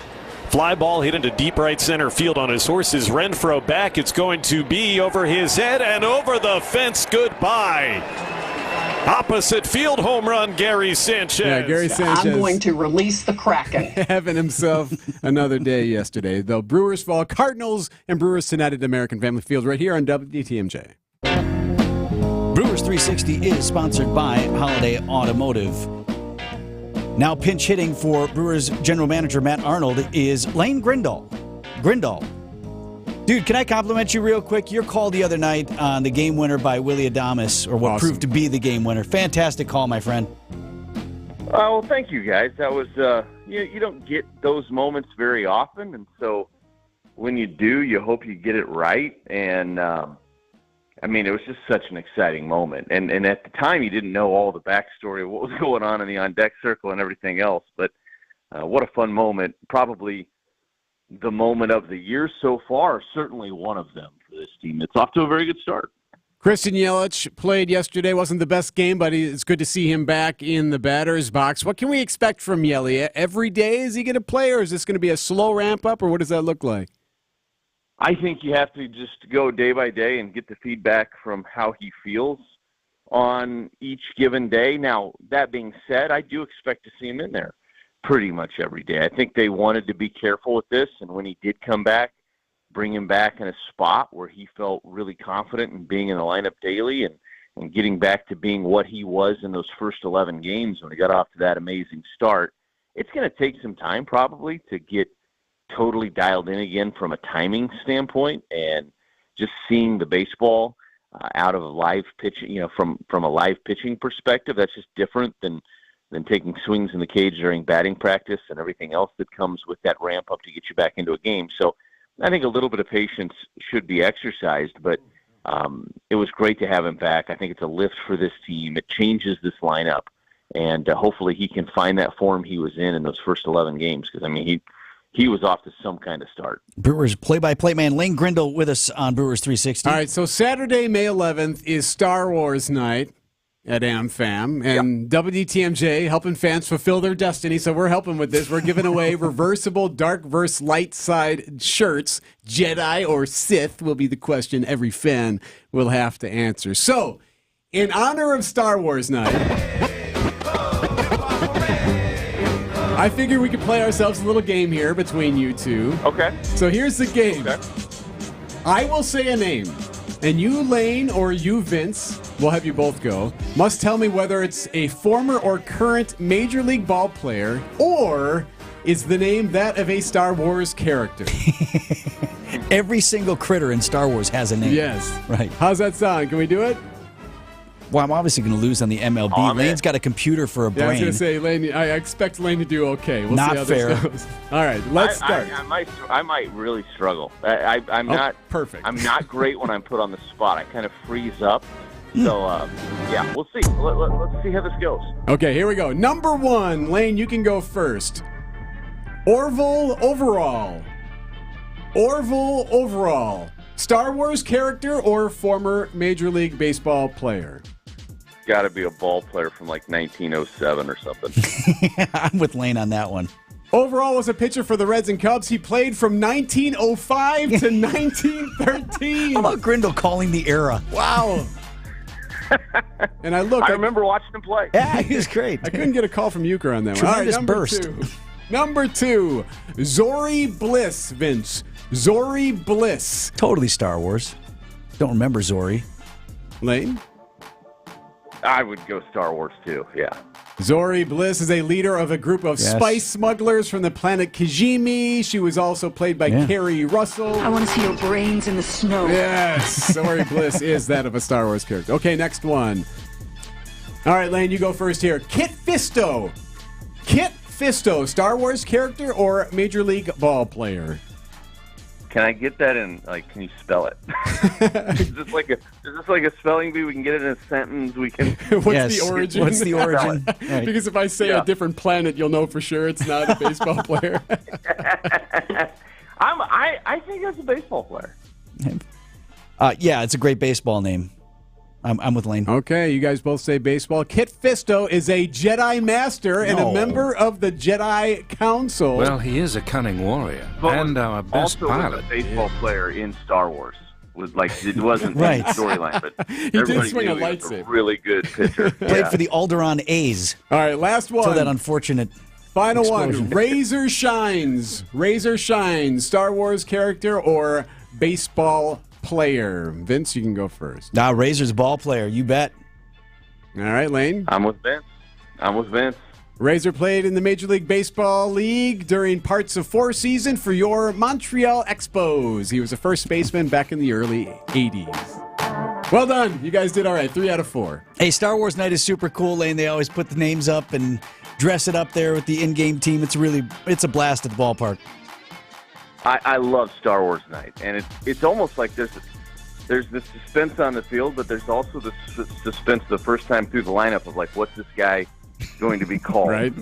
Fly ball hit into deep right center field on his horse's Renfroe back. It's going to be over his head and over the fence. Goodbye. Opposite field home run, Gary Sanchez. Yeah, Gary Sanchez. I'm going to release the Kraken. Having himself another day yesterday. Though Brewers fall, Cardinals and Brewers tonight at American Family Field right here on WTMJ. Brewers 360 is sponsored by Holiday Automotive. Now pinch hitting for Brewers general manager Matt Arnold is Lane Grindal. Dude, can I compliment you real quick? Your call the other night on the game winner by Willie Adames, or what proved to be the game winner. Fantastic call, my friend. Well, thank you, guys. That was you don't get those moments very often, and so when you do, you hope you get it right. And I mean, it was just such an exciting moment. And at the time, you didn't know all the backstory of what was going on in the on-deck circle and everything else. But what a fun moment. Probably the moment of the year so far, certainly one of them for this team. It's off to a very good start. Christian Yelich played yesterday. Wasn't the best game, but it's good to see him back in the batter's box. What can we expect from Yelich? Every day is he going to play, or is this going to be a slow ramp-up, or what does that look like? I think you have to just go day by day and get the feedback from how he feels on each given day. Now, that being said, I do expect to see him in there pretty much every day. I think they wanted to be careful with this, and when he did come back, bring him back in a spot where he felt really confident in being in the lineup daily and getting back to being what he was in those first 11 games when he got off to that amazing start. It's going to take some time probably to get totally dialed in again from a timing standpoint, and just seeing the baseball out of a live pitching, from a live pitching perspective. That's just different than taking swings in the cage during batting practice and everything else that comes with that ramp up to get you back into a game. So I think a little bit of patience should be exercised, but it was great to have him back. I think it's a lift for this team. It changes this lineup, and hopefully he can find that form he was in those first 11 games, because I mean he was off to some kind of start. Brewers play-by-play man Lane Grindal with us on Brewers 360. All right, so Saturday, May 11th is Star Wars night at AmFam, and WTMJ helping fans fulfill their destiny, so we're helping with this. We're giving away reversible dark versus light side shirts. Jedi or Sith will be the question every fan will have to answer. So, in honor of Star Wars night, I figure we could play ourselves a little game here between you two. Okay. So here's the game. Okay. I will say a name, and you, Lane, or you, Vince, we'll have you both go, must tell me whether it's a former or current Major League ball player, or is the name that of a Star Wars character. Every single critter in Star Wars has a name. Yes. Right. How's that sound? Can we do it? Well, I'm obviously going to lose on the MLB. Lane's got a computer for a brain. I was going to say, Lane, I expect Lane to do okay. We'll Not see how fair. this goes. All right, let's start. I might really struggle. I'm not perfect. I'm not great when I'm put on the spot. I kind of freeze up. So, yeah, we'll see. Let's see how this goes. Okay, here we go. Number one, Lane, you can go first. Orville Overall. Orville Overall. Star Wars character or former Major League Baseball player? Got to be a ball player from like 1907 or something. I'm with Lane on that one. Overall was a pitcher for the Reds and Cubs. He played from 1905 to 1913. How about Grindle calling the era? Wow. And I remember watching him play. Yeah, he was great. I couldn't get a call from Euchre on that one. Tremendous All right, burst. Number two, Zori Bliss, Vince. Zori Bliss. Totally Star Wars. Don't remember Zori. Lane? I would go Star Wars too, yeah. Zori Bliss is a leader of a group of spice smugglers from the planet Kijimi. She was also played by Carrie Russell. I want to see your brains in the snow. Yes, Zori Bliss is that of a Star Wars character. Okay, next one. All right, Lane, you go first here. Kit Fisto. Kit Fisto, Star Wars character or Major League ball player? Can I get that in, like, can you spell it? Is this like a spelling bee? We can get it in a sentence. We can. What's the origin? What's the origin? Right. Because if I say a different planet, you'll know for sure it's not a baseball player. I think it's a baseball player. Yeah, it's a great baseball name. I'm with Lane. Okay, you guys both say baseball. Kit Fisto is a Jedi Master and a member of the Jedi Council. Well, he is a cunning warrior and our best pilot. Also, a baseball player in Star Wars. It wasn't right. the storyline, but he did swing a lightsaber. He was a really good pitcher. Played for the Alderaan A's. All right, last one. So that unfortunate final explosion. one. Razor Shines. Razor Shines. Star Wars character or baseball player? Vince, you can go first. Razor's ball player. You bet. All right, Lane. I'm with Vince. Razor played in the Major League Baseball League during parts of 4 seasons for your Montreal Expos. He was a first baseman back in the early 80s. Well done. You guys did all right. 3 out of 4. Hey, Star Wars Night is super cool, Lane. They always put the names up and dress it up there with the in-game team. It's a blast at the ballpark. I love Star Wars Night, and it's almost like there's the suspense on the field, but there's also the suspense the first time through the lineup of like, what's this guy going to be called? Right.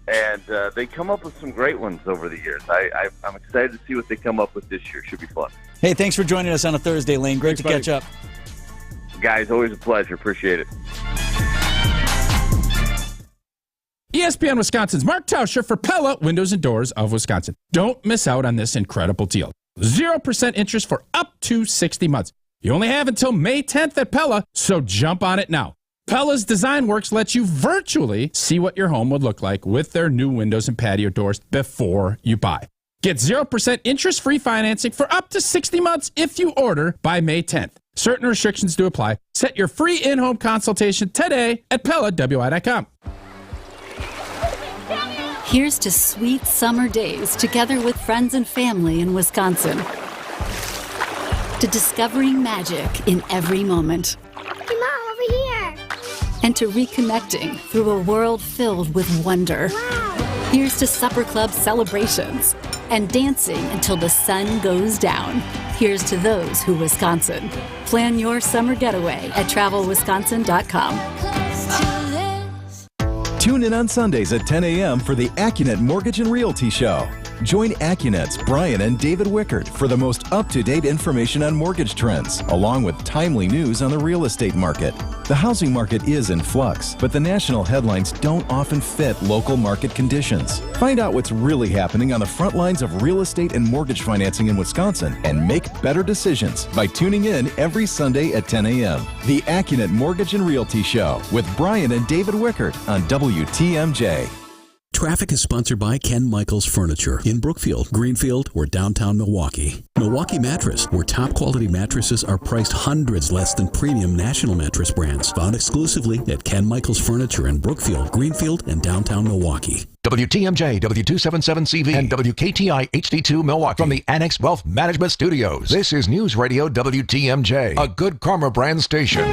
And they come up with some great ones over the years. I'm excited to see what they come up with this year. Should be fun. Hey, thanks for joining us on a Thursday, Lane. Great to catch up. Guys, always a pleasure. Appreciate it. ESPN Wisconsin's Mark Tauscher for Pella Windows and Doors of Wisconsin. Don't miss out on this incredible deal. 0% interest for up to 60 months. You only have until May 10th at Pella, so jump on it now. Pella's Design Works lets you virtually see what your home would look like with their new windows and patio doors before you buy. Get 0% interest-free financing for up to 60 months if you order by May 10th. Certain restrictions do apply. Set your free in-home consultation today at PellaWI.com. Here's to sweet summer days together with friends and family in Wisconsin. To discovering magic in every moment. Hey, Mom, over here. And to reconnecting through a world filled with wonder. Wow. Here's to supper club celebrations and dancing until the sun goes down. Here's to those who Wisconsin. Plan your summer getaway at travelwisconsin.com. Tune in on Sundays at 10 a.m. for the AccuNet Mortgage and Realty Show. Join AccuNet's Brian and David Wickert for the most up-to-date information on mortgage trends, along with timely news on the real estate market. The housing market is in flux, but the national headlines don't often fit local market conditions. Find out what's really happening on the front lines of real estate and mortgage financing in Wisconsin and make better decisions by tuning in every Sunday at 10 a.m. The AccuNet Mortgage and Realty Show with Brian and David Wickert on WTMJ. Traffic is sponsored by Ken Michaels Furniture in Brookfield, Greenfield, or downtown Milwaukee. Milwaukee Mattress, where top quality mattresses are priced hundreds less than premium national mattress brands. Found exclusively at Ken Michaels Furniture in Brookfield, Greenfield, and downtown Milwaukee. WTMJ, W277CV, and WKTI HD2 Milwaukee from the Annex Wealth Management Studios. This is News Radio WTMJ, a Good Karma brand station.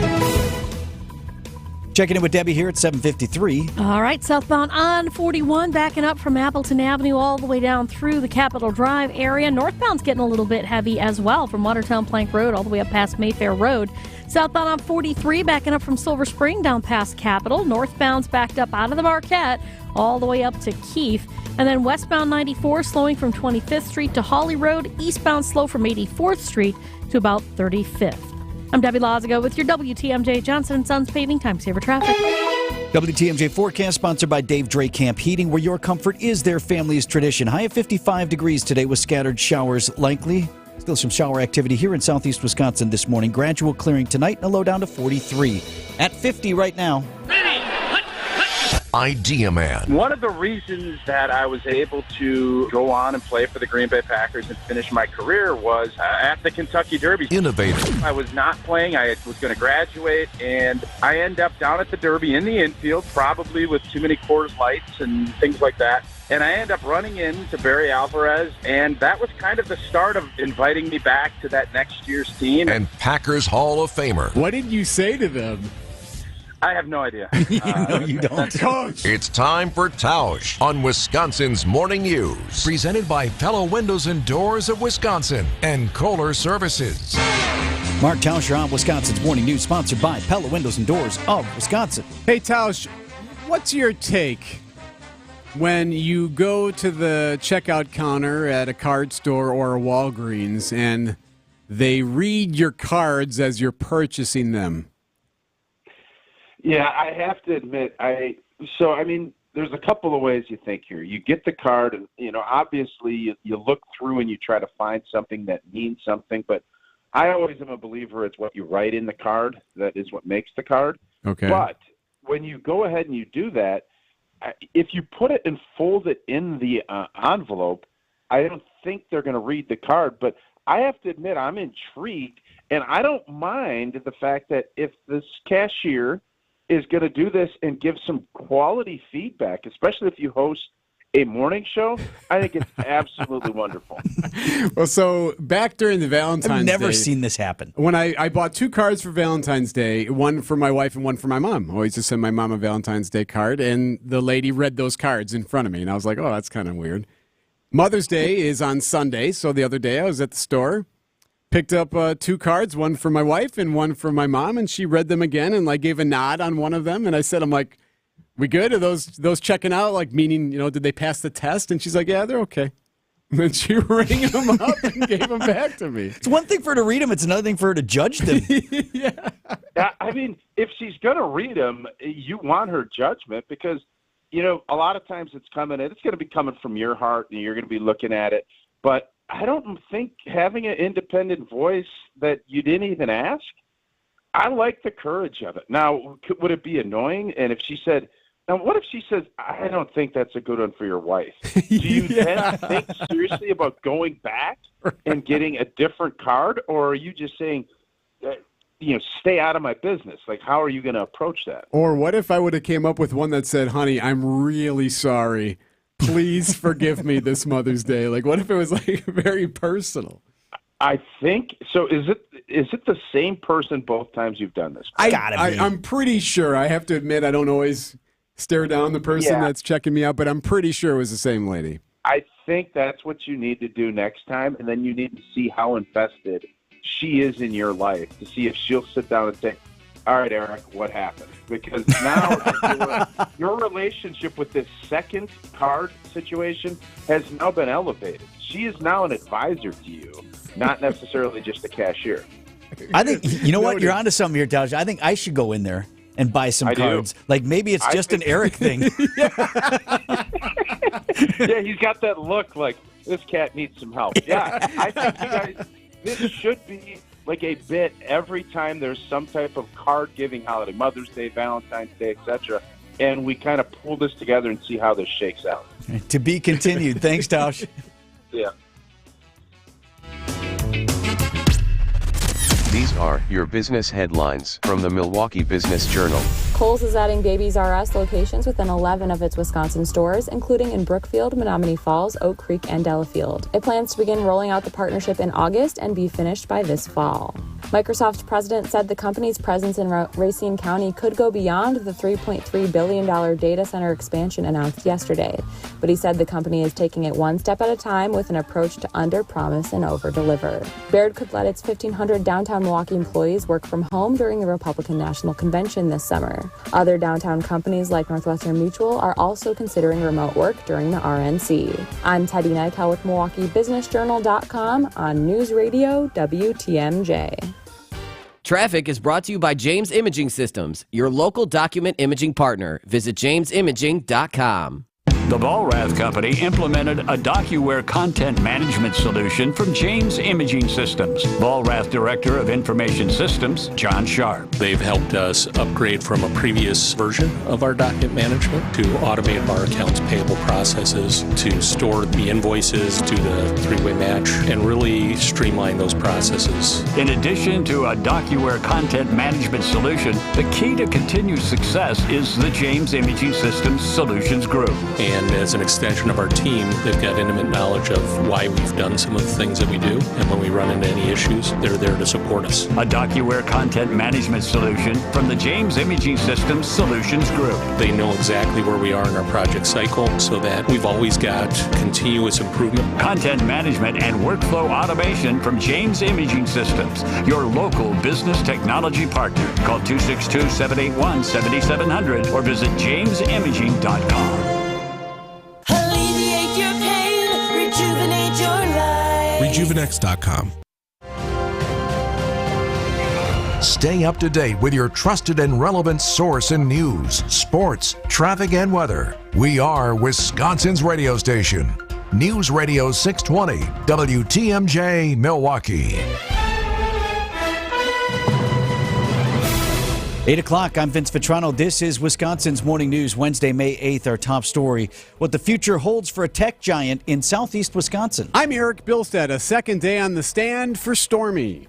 Checking in with Debbie here at 7:53. All right, southbound on 41, backing up from Appleton Avenue all the way down through the Capitol Drive area. Northbound's getting a little bit heavy as well from Watertown Plank Road all the way up past Mayfair Road. Southbound on 43 backing up from Silver Spring down past Capitol. Northbound's backed up out of the Marquette all the way up to Keefe. And then westbound 94 slowing from 25th Street to Hawley Road. Eastbound slow from 84th Street to about 35th. I'm Debbie Lazago with your WTMJ Johnson & Sons Paving Time Saver Traffic. WTMJ forecast sponsored by Dave Drake Camp Heating, where your comfort is their family's tradition. High of 55 degrees today with scattered showers likely. Still some shower activity here in southeast Wisconsin this morning. Gradual clearing tonight and a low down to 43. At 50 right now. Idea Man. One of the reasons that I was able to go on and play for the Green Bay Packers and finish my career was at the Kentucky Derby. Innovative. I was not playing. I was going to graduate, and I end up down at the Derby in the infield, probably with too many Coors Lights and things like that. And I end up running into Barry Alvarez, and that was kind of the start of inviting me back to that next year's team. And Packers Hall of Famer. What did you say to them? I have no idea. No, you don't. Coach! It's time for Tausch on Wisconsin's Morning News. Presented by Pella Windows and Doors of Wisconsin and Kohler Services. Mark Tauscher on Wisconsin's Morning News, sponsored by Pella Windows and Doors of Wisconsin. Hey, Tausch, what's your take when you go to the checkout counter at a card store or a Walgreens and they read your cards as you're purchasing them? Yeah, I have to admit, there's a couple of ways you think here. You get the card, and, obviously you look through and you try to find something that means something, but I always am a believer it's what you write in the card that is what makes the card. Okay. But when you go ahead and you do that, if you put it and fold it in the envelope, I don't think they're going to read the card, but I have to admit I'm intrigued, and I don't mind the fact that if this cashier is going to do this and give some quality feedback, especially if you host a morning show, I think it's absolutely wonderful. Well, so back during the Valentine's Day. I've never seen this happen. When I bought 2 cards for Valentine's Day, one for my wife and one for my mom. I always just send my mom a Valentine's Day card, and the lady read those cards in front of me, and I was like, oh, that's kind of weird. Mother's Day is on Sunday, so the other day I was at the store, picked up 2 cards, one for my wife and one for my mom, and she read them again and gave a nod on one of them. And I said, we good? Are those checking out? Meaning, did they pass the test? And she's like, yeah, they're okay. And then she rang them up and gave them back to me. It's one thing for her to read them. It's another thing for her to judge them. Yeah. If she's going to read them, you want her judgment because, a lot of times it's going to be coming from your heart and you're going to be looking at it. But I don't think having an independent voice that you didn't even ask, I like the courage of it. Now, would it be annoying? And what if she says, I don't think that's a good one for your wife? Do you then think seriously about going back and getting a different card? Or are you just saying, stay out of my business? How are you going to approach that? Or what if I would have came up with one that said, honey, I'm really sorry. Please forgive me this Mother's Day. What if it was very personal? I think so. Is it the same person both times you've done this? I'm pretty sure. I have to admit, I don't always stare down the person that's checking me out, but I'm pretty sure it was the same lady. I think that's what you need to do next time, and then you need to see how invested she is in your life to see if she'll sit down and say, all right, Eric, what happened? Because now your relationship with this second card situation has now been elevated. She is now an advisor to you, not necessarily just a cashier. I think, what? You're onto something here, Taj. I think I should go in there and buy some cards. Maybe it's just an Eric thing. Yeah, he's got that look like this cat needs some help. Yeah, I think you guys, this should be a bit every time there's some type of card-giving holiday, Mother's Day, Valentine's Day, etc., and we kind of pull this together and see how this shakes out. To be continued. Thanks, Tausch. Yeah. These are your business headlines from the Milwaukee Business Journal. Kohl's is adding Babies R Us locations within 11 of its Wisconsin stores, including in Brookfield, Menominee Falls, Oak Creek, and Delafield. It plans to begin rolling out the partnership in August and be finished by this fall. Microsoft's president said the company's presence in Racine County could go beyond the $3.3 billion data center expansion announced yesterday, but he said the company is taking it one step at a time with an approach to under-promise and over-deliver. Baird could let its 1,500 downtown Milwaukee employees work from home during the Republican National Convention this summer. Other downtown companies like Northwestern Mutual are also considering remote work during the RNC. I'm Teddy Nykel with MilwaukeeBusinessJournal.com on News Radio WTMJ. Traffic is brought to you by James Imaging Systems, your local document imaging partner. Visit jamesimaging.com. The Vollrath Company implemented a DocuWare content management solution from James Imaging Systems. Vollrath Director of Information Systems, John Sharp. They've helped us upgrade from a previous version of our document management to automate our accounts payable processes, to store the invoices, do the three-way match, and really streamline those processes. In addition to a DocuWare content management solution, the key to continued success is the James Imaging Systems Solutions Group. And as an extension of our team, they've got intimate knowledge of why we've done some of the things that we do. And when we run into any issues, they're there to support us. A DocuWare content management solution from the James Imaging Systems Solutions Group. They know exactly where we are in our project cycle so that we've always got continuous improvement. Content management and workflow automation from James Imaging Systems, your local business technology partner. Call 262-781-7700 or visit jamesimaging.com. Alleviate your pain, rejuvenate your life. Rejuvenex.com. Stay up to date with your trusted and relevant source in news, sports, traffic, and weather. We are Wisconsin's radio station. News Radio 620, WTMJ, Milwaukee. 8 o'clock, I'm Vince Vitrano. This is Wisconsin's Morning News, Wednesday, May 8th. Our top story, what the future holds for a tech giant in southeast Wisconsin. I'm Erik Bilstad, a second day on the stand for Stormy.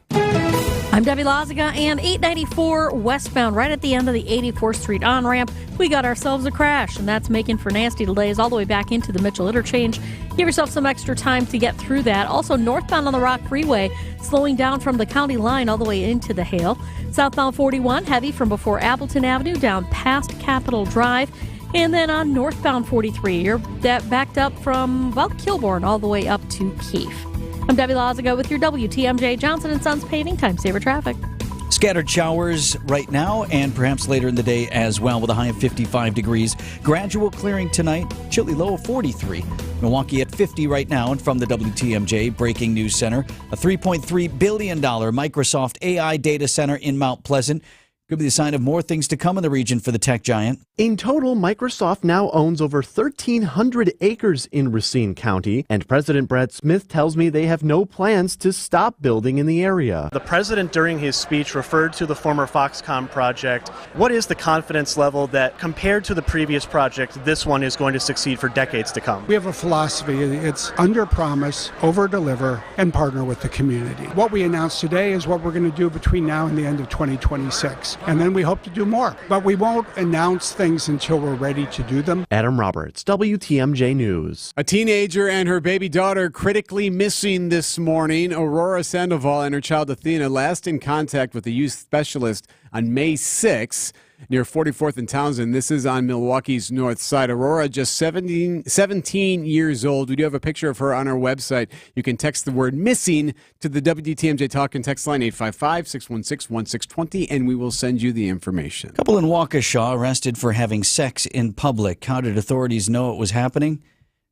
I'm Debbie Lazaga, and 894 westbound, right at the end of the 84th Street on-ramp, we got ourselves a crash, and that's making for nasty delays all the way back into the Mitchell Interchange. Give yourself some extra time to get through that. Also, northbound on the Rock Freeway, slowing down from the county line all the way into the Hale. Southbound 41, heavy from before Appleton Avenue down past Capitol Drive. And then on northbound 43, you're backed up from, Kilbourne all the way up to Keefe. I'm Debbie Lazaga with your WTMJ Johnson & Sons Paving Time Saver Traffic. Scattered showers right now and perhaps later in the day as well with a high of 55 degrees. Gradual clearing tonight, chilly low of 43. Milwaukee at 50 right now. And from the WTMJ Breaking News Center, a $3.3 billion Microsoft AI data center in Mount Pleasant. Could be the sign of more things to come in the region for the tech giant. In total, Microsoft now owns over 1,300 acres in Racine County, and President Brad Smith tells me they have no plans to stop building in the area. The president, during his speech, referred to the former Foxconn project. What is the confidence level that, compared to the previous project, this one is going to succeed for decades to come? We have a philosophy. It's under-promise, over-deliver, and partner with the community. What we announced today is what we're going to do between now and the end of 2026. And then we hope to do more. But we won't announce things until we're ready to do them. Adam Roberts, WTMJ News. A teenager and her baby daughter critically missing this morning. Aurora Sandoval and her child Athena last in contact with a youth specialist on May 6th near 44th and Townsend. This is on Milwaukee's north side. Aurora, just 17 years old. We do have a picture of her on our website. You can text the word missing to the WTMJ Talk and Text line 855-616-1620, and we will send you the information. Couple in Waukesha arrested for having sex in public. How did authorities know it was happening?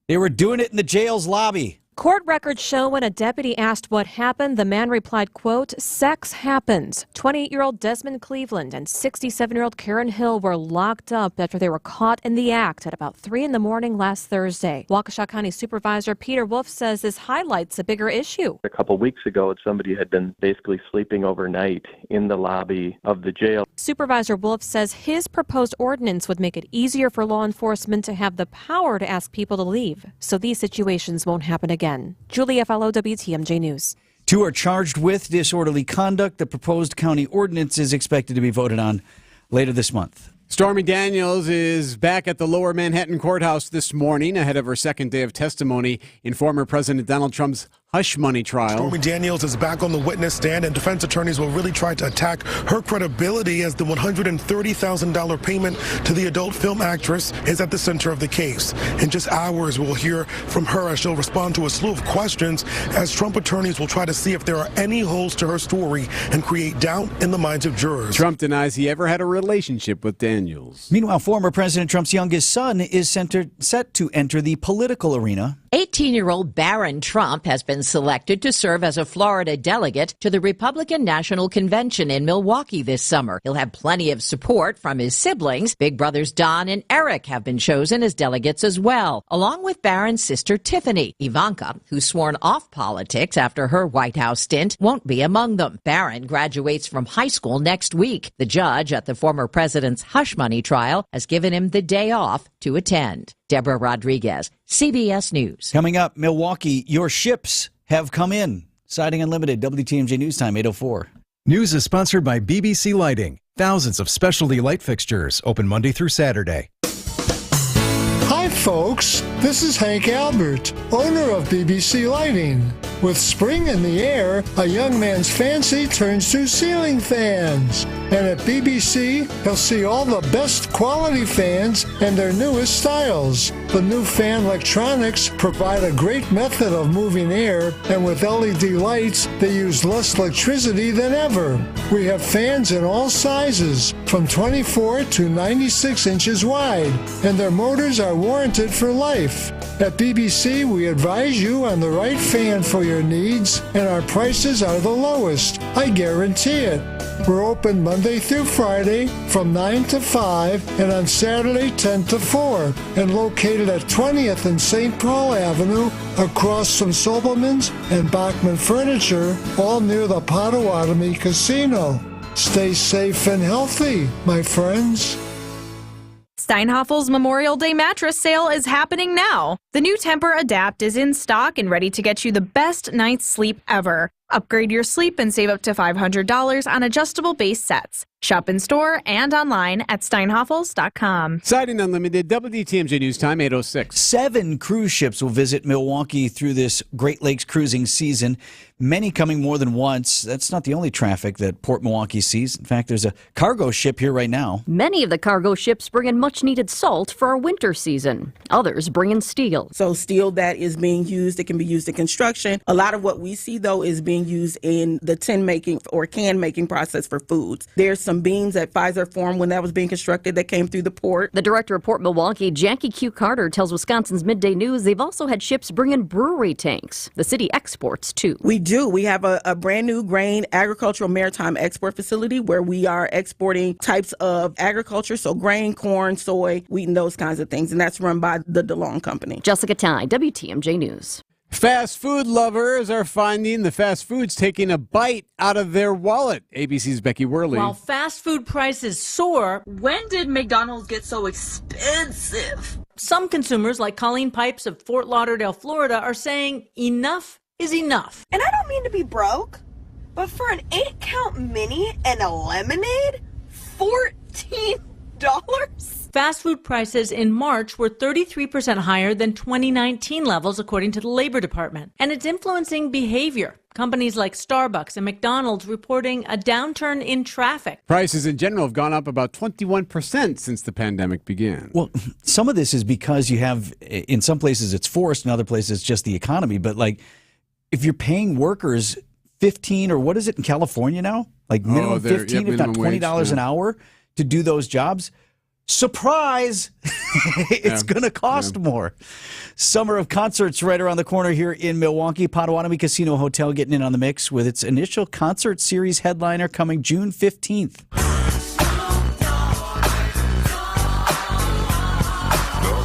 They were doing it in the jail's lobby. Court records show when a deputy asked what happened, the man replied, quote, "Sex happens." 28-year-old Desmond Cleveland and 67-year-old Karen Hill were locked up after they were caught in the act at about 3 in the morning last Thursday. Waukesha County Supervisor Peter Wolf says this highlights a bigger issue. A couple weeks ago, somebody had been basically sleeping overnight in the lobby of the jail. Supervisor Wolf says his proposed ordinance would make it easier for law enforcement to have the power to ask people to leave, so these situations won't happen again. Julia Fallow, WTMJ News. 2 are charged with disorderly conduct. The proposed county ordinance is expected to be voted on later this month. Stormy Daniels is back at the Lower Manhattan Courthouse this morning ahead of her second day of testimony in former President Donald Trump's hush money trial. Stormy Daniels is back on the witness stand, and defense attorneys will really try to attack her credibility as the $130,000 payment to the adult film actress is at the center of the case. In just hours, we'll hear from her as she'll respond to a slew of questions as Trump attorneys will try to see if there are any holes to her story and create doubt in the minds of jurors. Trump denies he ever had a relationship with Daniels. Meanwhile, former President Trump's youngest son is set to enter the political arena. 18-year-old Barron Trump has been selected to serve as a Florida delegate to the Republican National Convention in Milwaukee this summer. He'll have plenty of support from his siblings. Big brothers Don and Erik have been chosen as delegates as well, along with Barron's sister Tiffany. Ivanka, who's sworn off politics after her White House stint, won't be among them. Barron graduates from high school next week. The judge at the former president's hush money trial has given him the day off to attend. Deborah Rodriguez, CBS News. Coming up, Milwaukee, your ships have come in. Siding Unlimited, WTMJ News Time, 8:04. News is sponsored by BBC Lighting. Thousands of specialty light fixtures open Monday through Saturday. Hi, folks. This is Hank Albert, owner of BBC Lighting. With spring in the air, a young man's fancy turns to ceiling fans. And at BBC, he'll see all the best quality fans and their newest styles. The new fan electronics provide a great method of moving air, and with LED lights, they use less electricity than ever. We have fans in all sizes, from 24 to 96 inches wide, and their motors are warranted for life. At BBC, we advise you on the right fan for your needs, and our prices are the lowest. I guarantee it. We're open Monday through Friday from 9 to 5 and on Saturday 10 to 4 and located at 20th and St. Paul Avenue across from Sobelman's and Bachman Furniture, all near the Potawatomi Casino. Stay safe and healthy, my friends. Steinhaffel's Memorial Day mattress sale is happening now. The new Tempur Adapt is in stock and ready to get you the best night's sleep ever. Upgrade your sleep and save up to $500 on adjustable base sets. Shop in store and online at steinhaffels.com. Siding Unlimited, WTMJ News Time, 8:06. 7 cruise ships will visit Milwaukee through this Great Lakes cruising season, many coming more than once. That's not the only traffic that Port Milwaukee sees. In fact, there's a cargo ship here right now. Many of the cargo ships bring in much-needed salt for our winter season. Others bring in steel. So steel that is being used, it can be used in construction. A lot of what we see, though, is being used in the tin making or can making process for foods. There's some beams at Pfizer Forum when that was being constructed that came through the port. The director of Port Milwaukee, Jackie Q. Carter, tells Wisconsin's Midday News they've also had ships bring in brewery tanks. The city exports, too. We do. We have a brand new grain agricultural maritime export facility where we are exporting types of agriculture, so grain, corn, soy, wheat, and those kinds of things. And that's run by the DeLong Company. Jessica Ty, WTMJ News. Fast food lovers are finding the fast foods taking a bite out of their wallet. ABC's Becky Worley. While fast food prices soar, when did McDonald's get so expensive? Some consumers, like Colleen Pipes of Fort Lauderdale, Florida, are saying enough is enough. And I don't mean to be broke, but for an 8-count mini and a lemonade, $14? Fast food prices in March were 33% higher than 2019 levels, according to the Labor Department. And it's influencing behavior. Companies like Starbucks and McDonald's reporting a downturn in traffic. Prices in general have gone up about 21% since the pandemic began. Well, some of this is because you have, in some places it's forced, in other places it's just the economy. But like, if you're paying workers 15 or what is it in California now? Like minimum 15, if not $20 an hour to do those jobs. Surprise! It's going to cost more. Summer of concerts right around the corner here in Milwaukee. Potawatomi Casino Hotel getting in on the mix with its initial concert series headliner coming June 15th.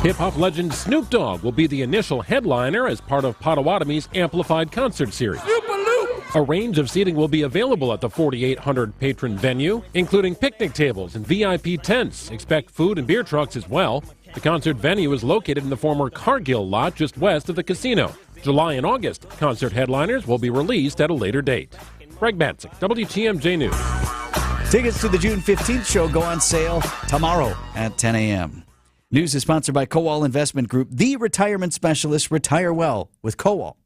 Hip-hop legend Snoop Dogg will be the initial headliner as part of Potawatomi's Amplified Concert Series. A range of seating will be available at the 4,800 patron venue, including picnic tables and VIP tents. Expect food and beer trucks as well. The concert venue is located in the former Cargill lot just west of the casino. July and August, concert headliners will be released at a later date. Greg Matzik, WTMJ News. Tickets to the June 15th show go on sale tomorrow at 10 a.m. News is sponsored by Kowal Investment Group, the retirement specialist. Retire well with Kowal.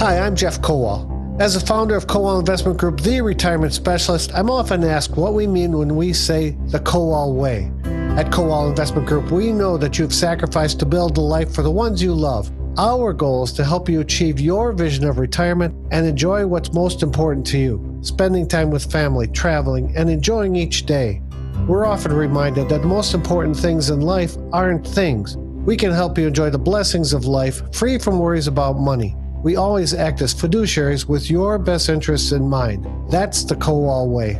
Hi, I'm Jeff Kowal. As a founder of Kowal Investment Group, the retirement specialist, I'm often asked what we mean when we say the Kowal way. At Kowal Investment Group, we know that you've sacrificed to build a life for the ones you love. Our goal is to help you achieve your vision of retirement and enjoy what's most important to you, spending time with family, traveling, and enjoying each day. We're often reminded that the most important things in life aren't things. We can help you enjoy the blessings of life, free from worries about money. We always act as fiduciaries with your best interests in mind. That's the Kowal way.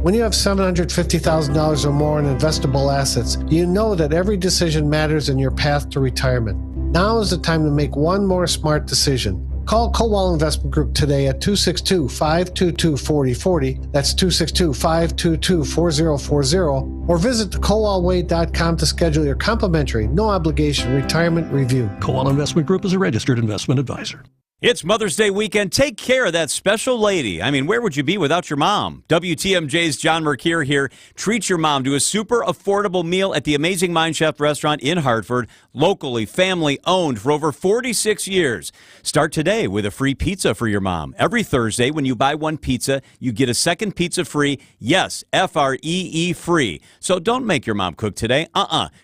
When you have $750,000 or more in investable assets, you know that every decision matters in your path to retirement. Now is the time to make one more smart decision. Call Kowal Investment Group today at 262-522-4040. That's 262-522-4040. Or visit thekowalway.com to schedule your complimentary, no obligation retirement review. Kowal Investment Group is a registered investment advisor. It's Mother's Day weekend. Take care of that special lady. I mean, where would you be without your mom? WTMJ's John Mercure here. Treat your mom to a super affordable meal at the Amazing Mind Chef restaurant in Hartford, locally, family-owned for over 46 years. Start today with a free pizza for your mom. Every Thursday, when you buy one pizza, you get a second pizza free. Yes, F-R-E-E free. So don't make your mom cook today.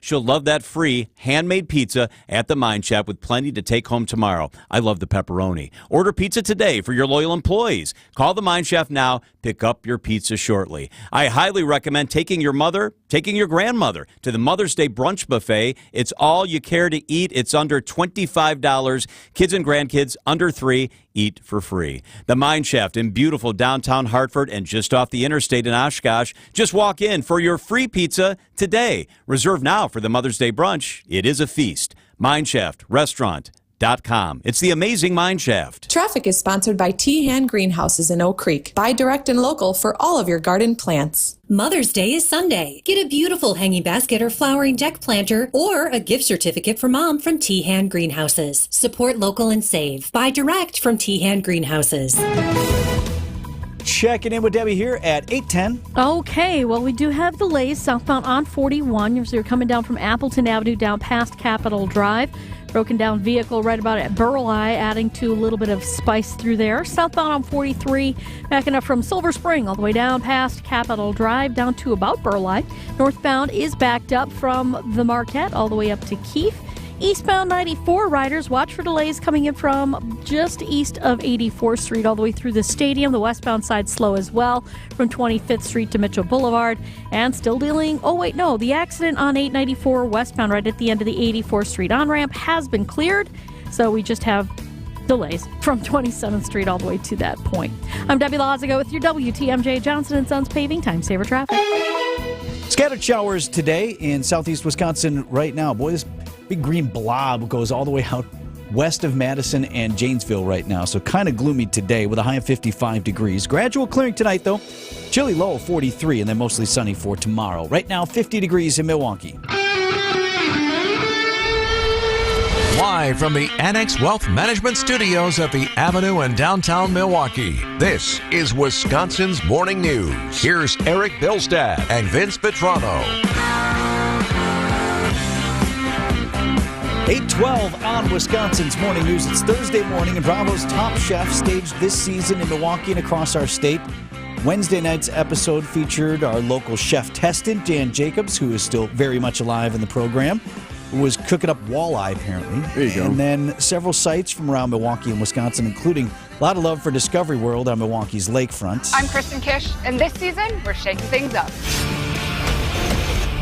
She'll love that free handmade pizza at the Mind Chef with plenty to take home tomorrow. I love the pepperoni. Order pizza today for your loyal employees. Call the Mind Chef now. Pick up your pizza shortly. I highly recommend taking your grandmother to the Mother's Day brunch buffet. It's all you care to eat. It's under $25. Kids and grandkids under 3 eat for free. The Mind Chef in beautiful downtown Hartford and just off the interstate in Oshkosh. Just walk in for your free pizza today. Reserve now for the Mother's Day brunch. It is a feast. Mind Chef Restaurant. It's the Amazing Mind Shaft. Traffic is sponsored by Tehan Greenhouses in Oak Creek. Buy direct and local for all of your garden plants. Mother's Day is Sunday. Get a beautiful hanging basket or flowering deck planter or a gift certificate for mom from Tehan Greenhouses. Support local and save. Buy direct from Tehan Greenhouses. Checking in with Debbie here at 8:10. Okay, well, we do have delays southbound on 41. You're coming down from Appleton Avenue down past Capitol Drive. Broken down vehicle right about at Burleigh, adding to a little bit of spice through there. Southbound on 43, backing up from Silver Spring all the way down past Capitol Drive down to about Burleigh. Northbound is backed up from the Marquette all the way up to Keefe. Eastbound 94 riders, watch for delays coming in from just east of 84th Street all the way through the stadium. The westbound side slow as well from 25th Street to Mitchell Boulevard. And still dealing, the accident on 894 westbound right at the end of the 84th Street on-ramp has been cleared. So we just have delays from 27th Street all the way to that point. I'm Debbie Lazago with your WTMJ Johnson & Sons Paving Time Saver Traffic. Scattered showers today in southeast Wisconsin right now. Boy, this big green blob goes all the way out west of Madison and Janesville right now. So kind of gloomy today with a high of 55 degrees. Gradual clearing tonight, though. Chilly low of 43 and then mostly sunny for tomorrow. Right now, 50 degrees in Milwaukee. Live from the Annex Wealth Management Studios at the Avenue in downtown Milwaukee, this is Wisconsin's Morning News. Here's Erik Bilstad and Vince Vitrano. 8:12 on Wisconsin's Morning News. It's Thursday morning, and Bravo's Top Chef staged this season in Milwaukee and across our state. Wednesday night's episode featured our local chef testant, Dan Jacobs, who is still very much alive in the program, who was cooking up walleye, apparently. There you go. And then several sites from around Milwaukee and Wisconsin, including a lot of love for Discovery World on Milwaukee's lakefront. I'm Kristen Kish, and this season, we're shaking things up.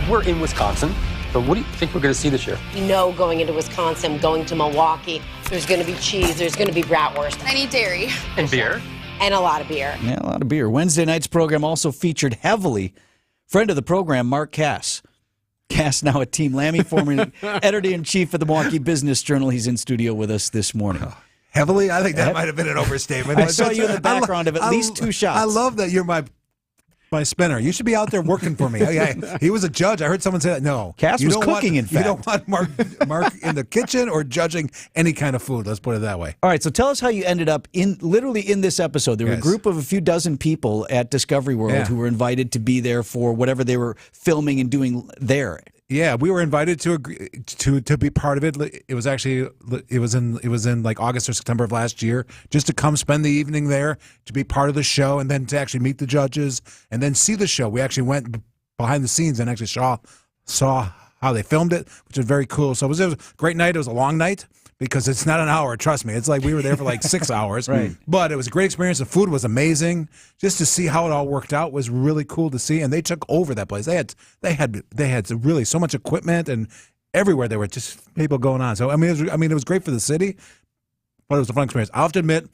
We're in Wisconsin. So what do you think we're going to see this year? You know, going into Wisconsin, going to Milwaukee, there's going to be cheese, there's going to be bratwurst. I need dairy. And beer. And a lot of beer. Yeah, a lot of beer. Wednesday night's program also featured heavily friend of the program, Mark Cass. Cass now at Team Lammy, former editor-in-chief of the Milwaukee Business Journal. He's in studio with us this morning. Heavily? I think that might have been an overstatement. I saw you in the background of at least two shots. I love that you're my My spinner. You should be out there working for me. He was a judge. I heard someone say that. No. Cass was cooking, in fact. You don't want Mark in the kitchen or judging any kind of food. Let's put it that way. All right, so tell us how you ended up literally in this episode. There were a group of a few dozen people at Discovery World who were invited to be there for whatever they were filming and doing there. Yeah, we were invited to agree to be part of it. It was in like August or September of last year, just to come spend the evening there, to be part of the show, and then to actually meet the judges and then see the show. We actually went behind the scenes and actually saw how they filmed it, which was very cool. So it was a great night. It was a long night because it's not an hour. Trust me, it's like we were there for like 6 hours. Right. But it was a great experience. The food was amazing. Just to see how it all worked out was really cool to see. And they took over that place. They had really so much equipment, and everywhere there were just people going on. So I mean, it was great for the city, but it was a fun experience. I'll have to admit,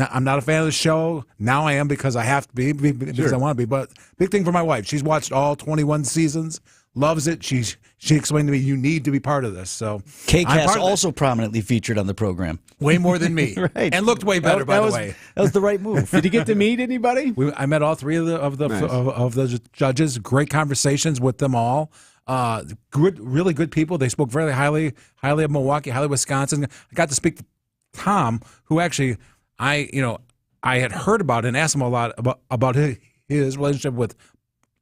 I'm not a fan of the show. Now I am because I have to be because I want to be. But big thing for my wife. She's watched all 21 seasons. Loves it. She explained to me, you need to be part of this. So K-Cast also prominently featured on the program. Way more than me. Right. And looked way better, by the way. That was the right move. Did you get to meet anybody? I met all three of the judges. Great conversations with them all. Really good people. They spoke very highly of Milwaukee, highly of Wisconsin. I got to speak to Tom, who actually I had heard about and asked him a lot about his relationship with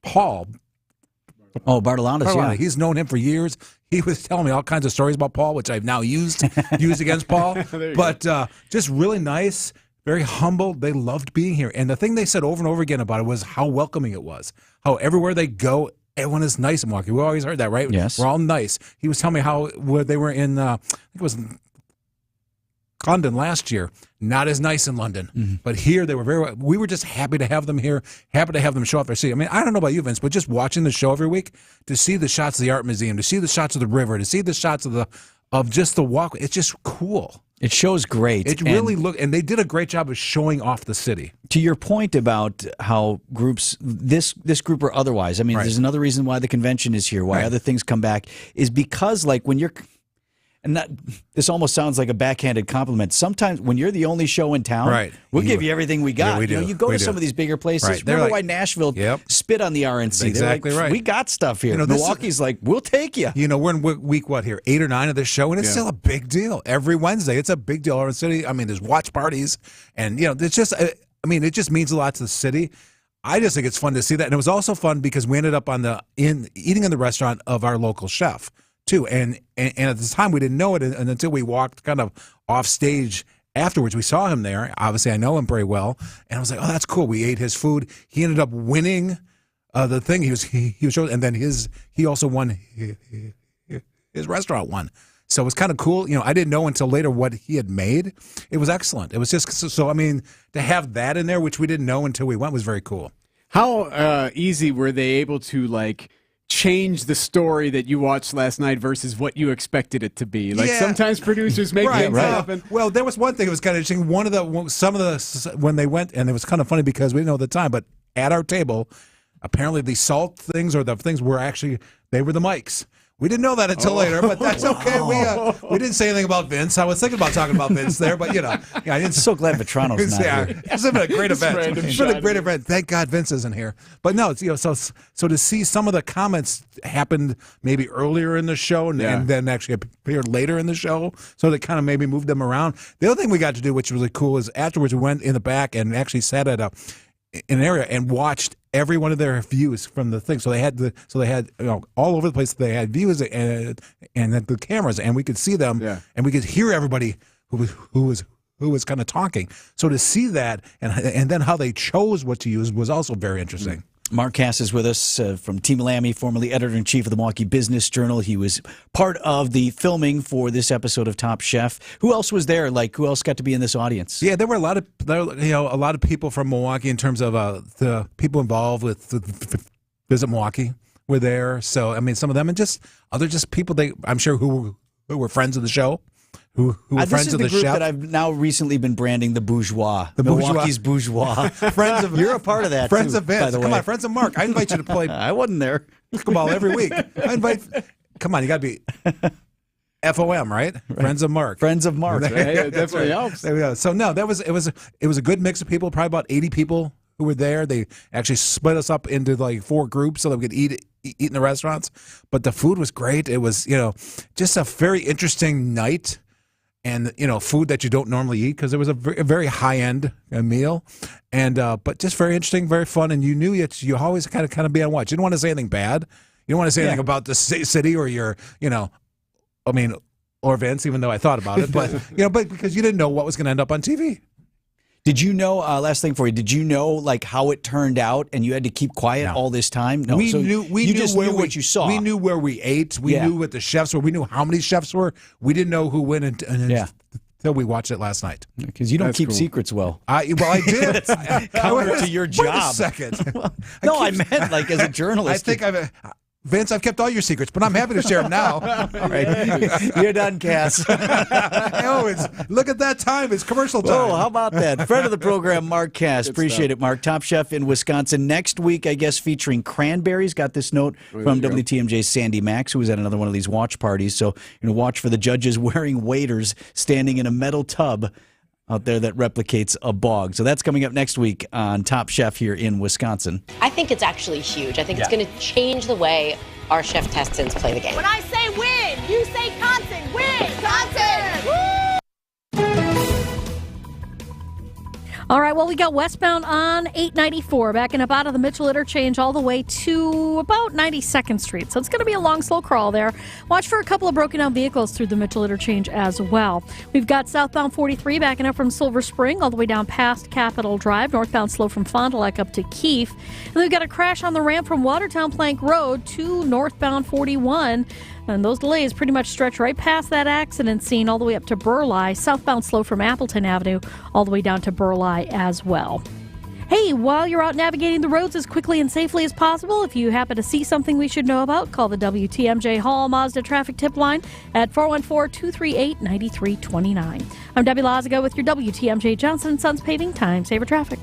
Paul. Oh, Bartolonis, yeah. He's known him for years. He was telling me all kinds of stories about Paul, which I've now used against Paul. But just really nice, very humble. They loved being here. And the thing they said over and over again about it was how welcoming it was. How everywhere they go, everyone is nice in Milwaukee. We always heard that, right? Yes. We're all nice. He was telling me how they were in, I think it was London last year. Not as nice in London, but here they were we were just happy to have them here, happy to have them show off their city. I mean, I don't know about you, Vince, but just watching the show every week, to see the shots of the art museum, to see the shots of the river, to see the shots of just the walk, it's just cool. It shows great. It really and they did a great job of showing off the city. To your point about how groups, this group or otherwise, I mean, there's another reason why the convention is here, why other things come back, is because like when you're, and this almost sounds like a backhanded compliment. Sometimes when you're the only show in town, we'll give you everything we got. Yeah, we do. You go to some of these bigger places. Remember why Nashville spit on the RNC? Exactly They're like, we got stuff here. Milwaukee's like, we'll take you. We're in week, 8 or 9 of this show, and it's still a big deal. Every Wednesday, it's a big deal in the city. I mean, there's watch parties, and, it's just, it just means a lot to the city. I just think it's fun to see that. And it was also fun because we ended up eating in the restaurant of our local chef, too. And at the time, we didn't know it until we walked kind of off stage afterwards. We saw him there. Obviously, I know him very well. And I was like, oh, that's cool. We ate his food. He ended up winning the thing. He was showing, and then he also won, his restaurant won. So it was kind of cool. I didn't know until later what he had made. It was excellent. It was just so. I mean, to have that in there, which we didn't know until we went, was very cool. How easy were they able to change the story that you watched last night versus what you expected it to be? Sometimes producers make things happen. Well, there was one thing that was kind of interesting. When they went, and it was kind of funny because we didn't know at the time, but at our table, apparently the salt things or the things were they were the mics. We didn't know that until later, but that's okay. We didn't say anything about Vince. I was thinking about talking about Vince there, but I didn't. So glad Vitrano's not here. It's been a great event. It's been a great event. Thank God Vince isn't here. But no, it's so to see some of the comments happened maybe earlier in the show and then actually appeared later in the show, so they kind of maybe moved them around. The other thing we got to do, which was really cool, is afterwards we went in the back and actually sat at an area and watched every one of their views from the thing. So they had all over the place. They had views and the cameras, and we could see them, and we could hear everybody who was kind of talking. So to see that and then how they chose what to use was also very interesting. Mark Cass is with us from Team Lammy, formerly editor-in-chief of the Milwaukee Business Journal. He was part of the filming for this episode of Top Chef. Who else was there? Who else got to be in this audience? Yeah, there were a lot of people from Milwaukee in terms of the people involved with Visit Milwaukee were there. So some of them and just people I'm sure who were friends of the show. Who were friends of the chef. This is the group that I've now recently been branding the bourgeois. Milwaukee's bourgeois. Friends of You're a part of that. Friends too, of Vince. by the way. Come on, friends of Mark. I invite you to play. I wasn't there. Basketball every week. Come on, you got to be FOM, right? Friends of Mark. Friends of Mark. Hey, it definitely helps. There we go. So no, it was a good mix of people. Probably about 80 people who were there. They actually split us up into like 4 groups so that we could eat in the restaurants. But the food was great. It was, just a very interesting night. And, food that you don't normally eat because it was a very high-end meal. And but just very interesting, very fun. And you knew you always kind of be on watch. You didn't want to say anything bad. You don't want to say anything about the city or your, or Vince, even though I thought about it. But, but because you didn't know what was going to end up on TV. Did you know, last thing for you, did you know like how it turned out and you had to keep quiet all this time? No, we knew what you saw. We knew where we ate. We knew what the chefs were. We knew how many chefs were. We didn't know who went until we watched it last night. Because you don't keep secrets well. I did. Counter to your job. Wait a second. I meant like as a journalist. I think Vince, I've kept all your secrets, but I'm happy to share them now. All right. You're done, Cass. Look at that time. It's commercial time. Oh, how about that? Friend of the program, Mark Cass. Appreciate it, Mark. Top chef in Wisconsin. Next week, I guess, featuring cranberries. Got this note from WTMJ's Sandy Max, who was at another one of these watch parties. So, watch for the judges wearing waders standing in a metal tub out there that replicates a bog. So that's coming up next week on Top Chef here in Wisconsin. I think it's actually huge. I think it's going to change the way our chef testants play the game. When I say win, you say Wisconsin. Win! Wisconsin! Woo! All right, well, we got westbound on 894, backing up out of the Mitchell interchange all the way to about 92nd Street. So it's going to be a long, slow crawl there. Watch for a couple of broken down vehicles through the Mitchell interchange as well. We've got southbound 43 backing up from Silver Spring all the way down past Capitol Drive, northbound slow from Fond du Lac up to Keefe. And we've got a crash on the ramp from Watertown Plank Road to northbound 41. And those delays pretty much stretch right past that accident scene all the way up to Burleigh, southbound slow from Appleton Avenue all the way down to Burleigh as well. Hey, while you're out navigating the roads as quickly and safely as possible, if you happen to see something we should know about, call the WTMJ Hall Mazda traffic tip line at 414-238-9329. I'm Debbie Lazaga with your WTMJ Johnson & Sons Paving Time Saver Traffic.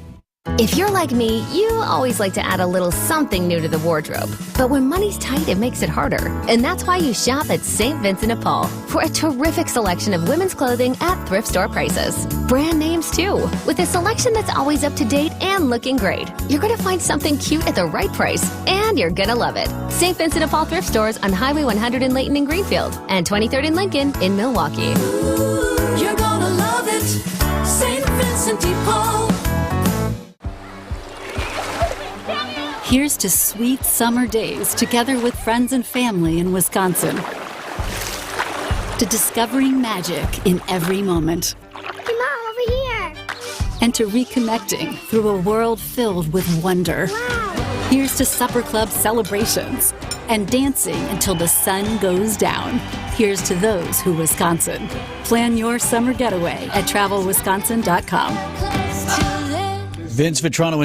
If you're like me, you always like to add a little something new to the wardrobe. But when money's tight, it makes it harder. And that's why you shop at St. Vincent de Paul for a terrific selection of women's clothing at thrift store prices. Brand names, too, with a selection that's always up to date and looking great. You're going to find something cute at the right price, and you're going to love it. St. Vincent de Paul thrift stores on Highway 100 in Layton and Greenfield, and 23rd and Lincoln in Milwaukee. Ooh, you're going to love it. St. Vincent de Paul. Here's to sweet summer days together with friends and family in Wisconsin. To discovering magic in every moment. Hey, Mom, over here. And to reconnecting through a world filled with wonder. Wow. Here's to supper club celebrations and dancing until the sun goes down. Here's to those who Wisconsin. Plan your summer getaway at travelwisconsin.com. Vince Vitrano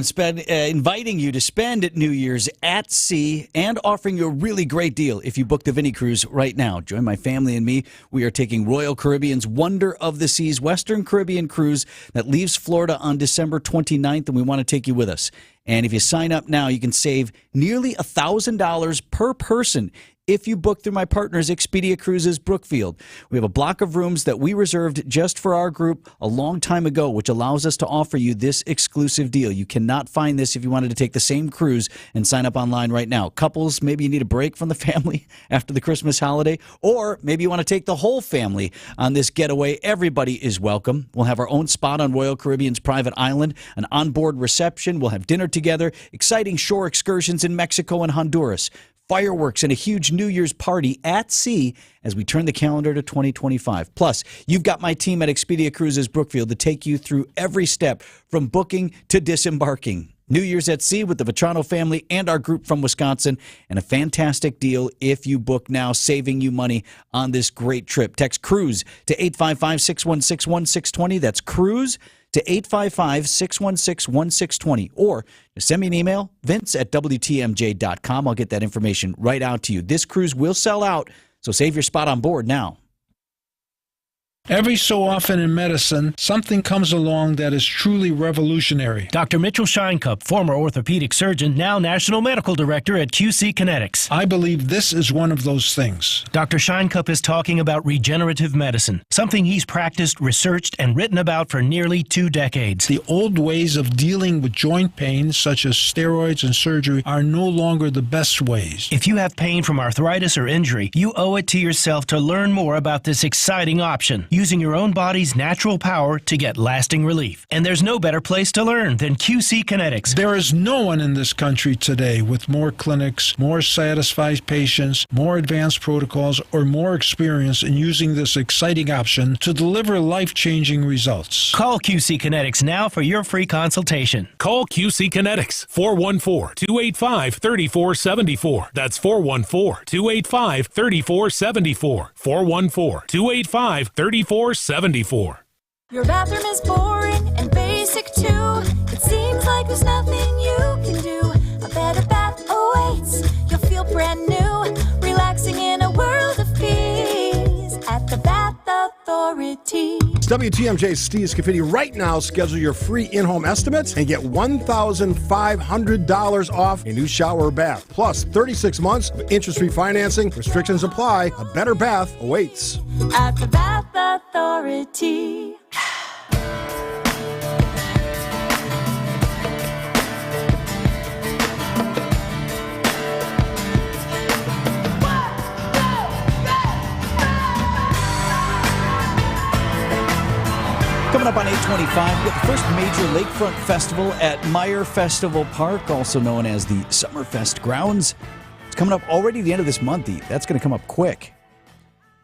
inviting you to spend New Year's at sea and offering you a really great deal if you book the Vinny Cruise right now. Join my family and me. We are taking Royal Caribbean's Wonder of the Seas Western Caribbean cruise that leaves Florida on December 29th, and we want to take you with us. And if you sign up now, you can save nearly $1,000 per person if you book through my partners, Expedia Cruises Brookfield. We have a block of rooms that we reserved just for our group a long time ago, which allows us to offer you this exclusive deal. You cannot find this if you wanted to take the same cruise and sign up online right now. Couples, maybe you need a break from the family after the Christmas holiday, or maybe you want to take the whole family on this getaway. Everybody is welcome. We'll have our own spot on Royal Caribbean's private island, an onboard reception. We'll have dinner together, exciting shore excursions in Mexico and Honduras, fireworks, and a huge New Year's party at sea as we turn the calendar to 2025. Plus, you've got my team at Expedia Cruises Brookfield to take you through every step from booking to disembarking. New Year's at sea with the Vitrano family and our group from Wisconsin, and a fantastic deal if you book now, saving you money on this great trip. Text CRUISE to 855-616-1620. That's CRUISE to 855-616-1620, or just send me an email, vince@WTMJ.com. I'll get that information right out to you. This cruise will sell out, so save your spot on board now. Every so often in medicine, something comes along that is truly revolutionary. Dr. Mitchell Scheinkup, former orthopedic surgeon, now National Medical Director at QC Kinetics. I believe this is one of those things. Dr. Scheinkup is talking about regenerative medicine, something he's practiced, researched, and written about for nearly 2 decades. The old ways of dealing with joint pain, such as steroids and surgery, are no longer the best ways. If you have pain from arthritis or injury, you owe it to yourself to learn more about this exciting option, using your own body's natural power to get lasting relief. And there's no better place to learn than QC Kinetics. There is no one in this country today with more clinics, more satisfied patients, more advanced protocols, or more experience in using this exciting option to deliver life-changing results. Call QC Kinetics now for your free consultation. Call QC Kinetics, 414-285-3474. That's 414-285-3474. 414-285-3474. Your bathroom is boring and basic too. It seems like there's nothing you can do. A better bath awaits. You'll feel brand new, relaxing in a world of peace at the Bath Authority. It's WTMJ Steve Scafidi. Right now, schedule your free in-home estimates and get $1,500 off a new shower or bath. Plus, 36 months of interest-free financing. Restrictions apply. A better bath awaits. At the Bath Authority. Coming up on 825, we got the first major lakefront festival at Meyer Festival Park, also known as the Summerfest Grounds. It's coming up already the end of this month. That's going to come up quick.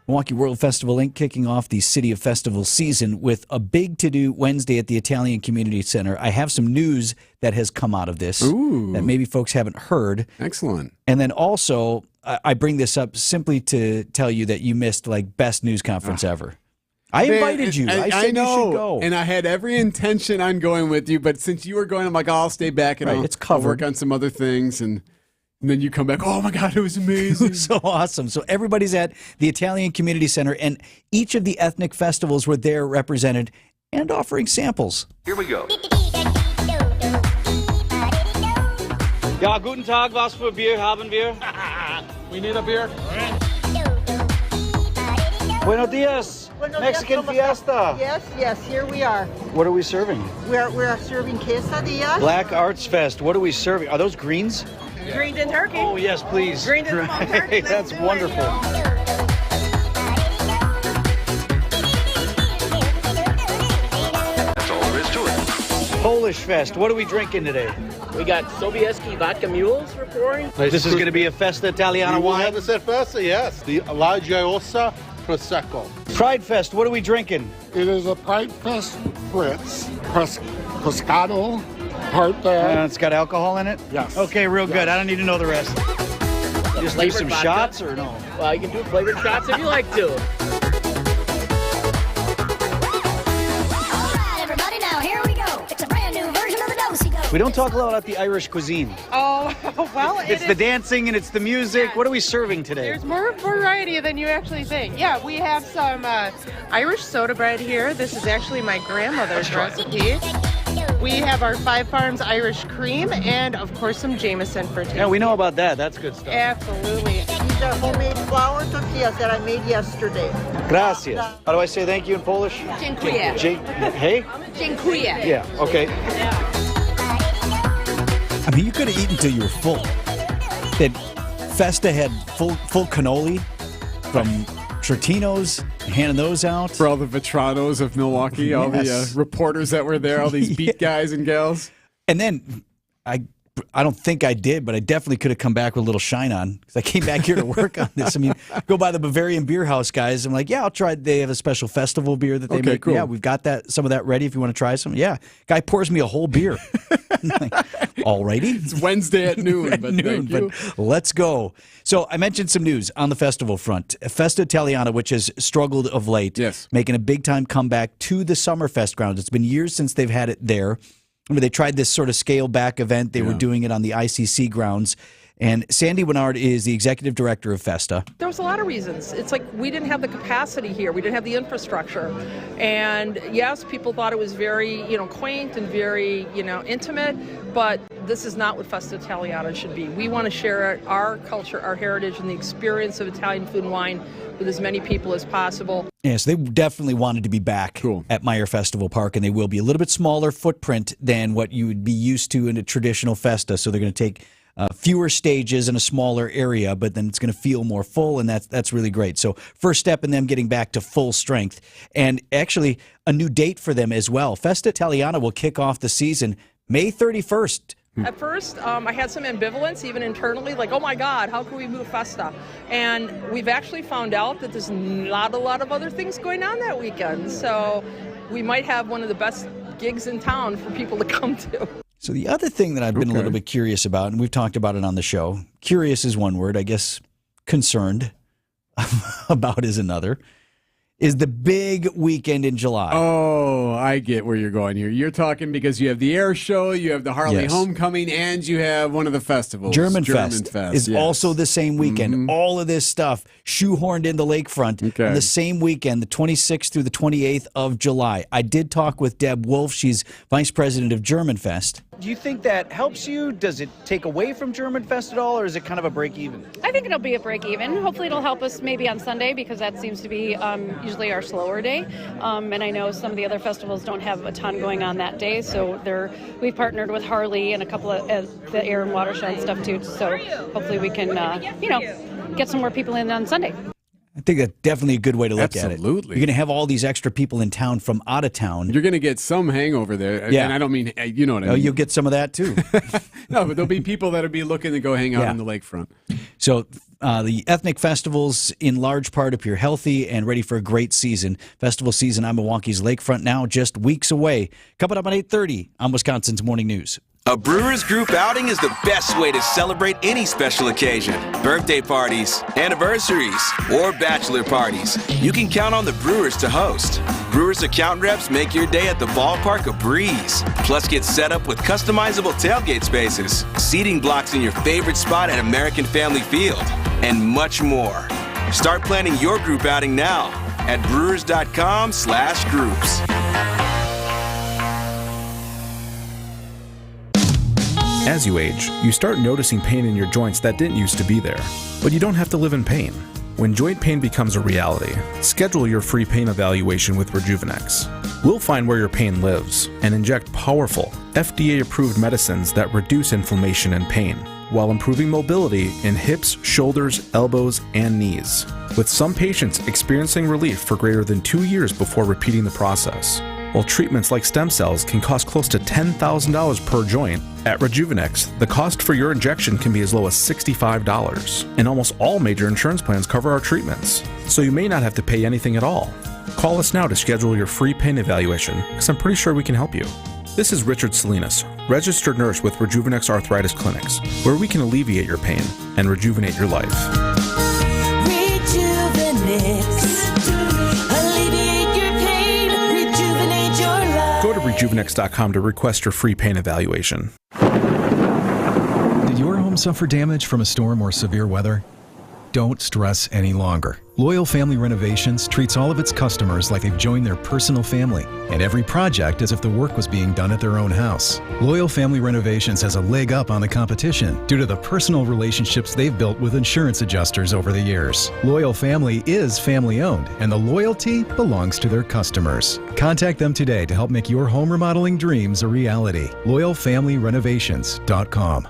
Milwaukee World Festival Inc. kicking off the City of Festival season with a big to-do Wednesday at the Italian Community Center. I have some news that has come out of this that maybe folks haven't heard. Excellent. And then also, I bring this up simply to tell you that you missed like best news conference ever. I invited you. I said know, you should go. And I had every intention on going with you, but since you were going, I'm like, I'll stay back and I'll work on some other things. And then you come back, oh my God, it was amazing. It was so awesome. So everybody's at the Italian Community Center, and each of the ethnic festivals were there represented and offering samples. Here we go. Ja, guten Tag, was für Bier haben wir? We need a beer. Buenos dias. Mexican fiesta. Yes, here we are. What are we serving? We're serving quesadillas. Black Arts Fest. What are we serving? Are those greens? Greened in turkey. Oh, yes, please. Greened in small turkey. That's wonderful. That's all there is to it. Polish Fest. What are we drinking today? We got Sobieski vodka mules for pouring. This is going to be a Festa Italiana wine? This is Festa, yes. The La Gioiosa Prosecco. Pride Fest. What are we drinking? It is a Pride Fest Fritz. Pescado. It's got alcohol in it? Yes. Okay, real good. I don't need to know the rest. You just leave some vodka. shots or no? Well, you can do flavored shots if you like to. Everybody, now here we go. It's a brand new version of the Do-Si-Do. We don't talk a lot about the Irish cuisine. Oh, well, It's the dancing and it's the music. What are we serving today? There's more variety than you actually think. Yeah, we have some Irish soda bread here. This is actually my grandmother's recipe. We have our Five Farms Irish cream and, of course, some Jameson for tasting. Yeah, we know about that. That's good stuff. Absolutely. These are homemade flour tortillas that I made yesterday. Gracias. How do I say thank you in Polish? Dziękuję. Hey? Dziękuję. Yeah, okay. I mean, you could have eaten till you were full. That Festa had full cannoli from Trentino's, handing those out. For all the Vitranos of Milwaukee, all the reporters that were there, all these beat guys and gals. And then I don't think I did, but I definitely could have come back with a little shine on because I came back here to work on this. I mean, go by the Bavarian Beer House guys. I'm like, yeah, I'll try. They have a special festival beer that they make. Cool. Yeah, we've got some of that ready if you want to try some. Yeah, guy pours me a whole beer. Like, alrighty. It's Wednesday at noon, but let's go. So I mentioned some news on the festival front. Festa Italiana, which has struggled of late, making a big-time comeback to the Summerfest grounds. It's been years since they've had it there. I mean, they tried this sort of scale-back event. They were doing it on the ICC grounds. And Sandy Winard is the executive director of Festa. There was a lot of reasons. It's like we didn't have the capacity here. We didn't have the infrastructure. And yes, people thought it was very, quaint and very, intimate, but this is not what Festa Italiana should be. We want to share our culture, our heritage, and the experience of Italian food and wine with as many people as possible. Yes, they definitely wanted to be back at Meyer Festival Park, and they will be a little bit smaller footprint than what you would be used to in a traditional Festa. So they're going to take fewer stages in a smaller area, but then it's going to feel more full, and that's really great. So first step in them getting back to full strength, and actually a new date for them as well. Festa Italiana will kick off the season May 31st. At first, I had some ambivalence, even internally, like, oh my God, how can we move Festa? And we've actually found out that there's not a lot of other things going on that weekend. So we might have one of the best gigs in town for people to come to. So the other thing that I've been a little bit curious about, and we've talked about it on the show, curious is one word, I guess concerned about is another, is the big weekend in July. Oh, I get where you're going here. You're talking because you have the air show, you have the Harley Homecoming, and you have one of the festivals. German Fest is also the same weekend. Mm-hmm. All of this stuff shoehorned into Lakefront on the same weekend, the 26th through the 28th of July. I did talk with Deb Wolf. She's vice president of German Fest. Do you think that helps you? Does it take away from German Fest at all, or is it kind of a break even? I think it'll be a break even. Hopefully it'll help us maybe on Sunday, because that seems to be usually our slower day. And I know some of the other festivals don't have a ton going on that day, so we've partnered with Harley and a couple of the air and water show and stuff too. So hopefully we can, get some more people in on Sunday. I think that's definitely a good way to look at it. Absolutely. You're going to have all these extra people in town from out of town. You're going to get some hangover there. Yeah. And I don't mean, you know what I mean. You'll get some of that too. No, but there'll be people that'll be looking to go hang out on the lakefront. So the ethnic festivals in large part appear healthy and ready for a great season. Festival season on Milwaukee's lakefront now just weeks away. Coming up at 8:30 on Wisconsin's Morning News. A Brewers Group outing is the best way to celebrate any special occasion. Birthday parties, anniversaries, or bachelor parties. You can count on the Brewers to host. Brewers account reps make your day at the ballpark a breeze. Plus, get set up with customizable tailgate spaces, seating blocks in your favorite spot at American Family Field, and much more. Start planning your group outing now at brewers.com/groups. As you age, you start noticing pain in your joints that didn't used to be there. But you don't have to live in pain. When joint pain becomes a reality, schedule your free pain evaluation with Rejuvenex. We'll find where your pain lives and inject powerful, FDA-approved medicines that reduce inflammation and pain, while improving mobility in hips, shoulders, elbows, and knees, with some patients experiencing relief for greater than 2 years before repeating the process. While treatments like stem cells can cost close to $10,000 per joint, at Rejuvenex, the cost for your injection can be as low as $65, and almost all major insurance plans cover our treatments, so you may not have to pay anything at all. Call us now to schedule your free pain evaluation, because I'm pretty sure we can help you. This is Richard Salinas, registered nurse with Rejuvenex Arthritis Clinics, where we can alleviate your pain and rejuvenate your life. Go to Rejuvenex.com to request your free pain evaluation. Did your home suffer damage from a storm or severe weather? Don't stress any longer. Loyal Family Renovations treats all of its customers like they've joined their personal family, and every project as if the work was being done at their own house. Loyal Family Renovations has a leg up on the competition due to the personal relationships they've built with insurance adjusters over the years. Loyal Family is family-owned, and the loyalty belongs to their customers. Contact them today to help make your home remodeling dreams a reality. LoyalFamilyRenovations.com.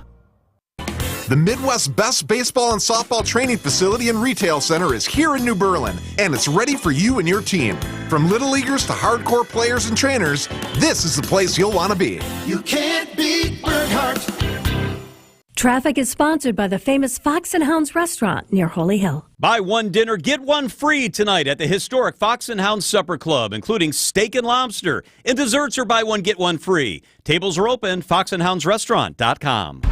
The Midwest's best baseball and softball training facility and retail center is here in New Berlin, and it's ready for you and your team. From little leaguers to hardcore players and trainers, this is the place you'll want to be. You can't beat Burkhart. Traffic is sponsored by the famous Fox and Hounds restaurant near Holy Hill. Buy one dinner, get one free tonight at the historic Fox and Hounds Supper Club, including steak and lobster. And desserts are buy one, get one free. Tables are open, foxandhoundsrestaurant.com.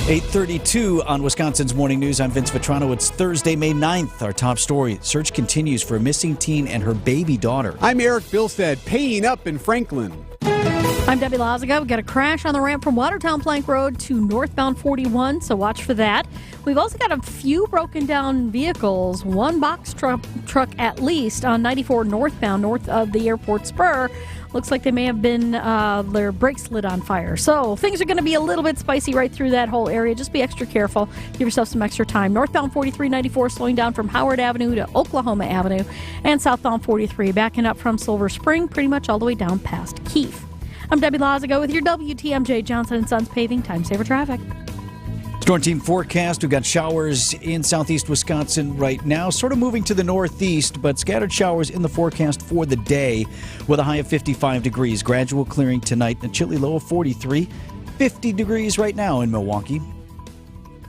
8:32 on Wisconsin's Morning News. I'm Vince Vitrano. It's Thursday, May 9th. Our top story, search continues for a missing teen and her baby daughter. I'm Erik Bilstad, paying up in Franklin. I'm Debbie Lazaga. We've got a crash on the ramp from Watertown Plank Road to northbound 41, so watch for that. We've also got a few broken down vehicles, one box truck at least on 94 northbound, north of the airport spur. Looks like they may have been, their brakes lit on fire. So things are going to be a little bit spicy right through that whole area. Just be extra careful. Give yourself some extra time. Northbound 4394 slowing down from Howard Avenue to Oklahoma Avenue, and southbound 43 backing up from Silver Spring pretty much all the way down past Keefe. I'm Debbie Lazaga with your WTMJ Johnson & Sons Paving Time Saver Traffic. Storm team forecast. We've got showers in southeast Wisconsin right now, sort of moving to the northeast, but scattered showers in the forecast for the day with a high of 55 degrees. Gradual clearing tonight and a chilly low of 43. 50 degrees right now in Milwaukee.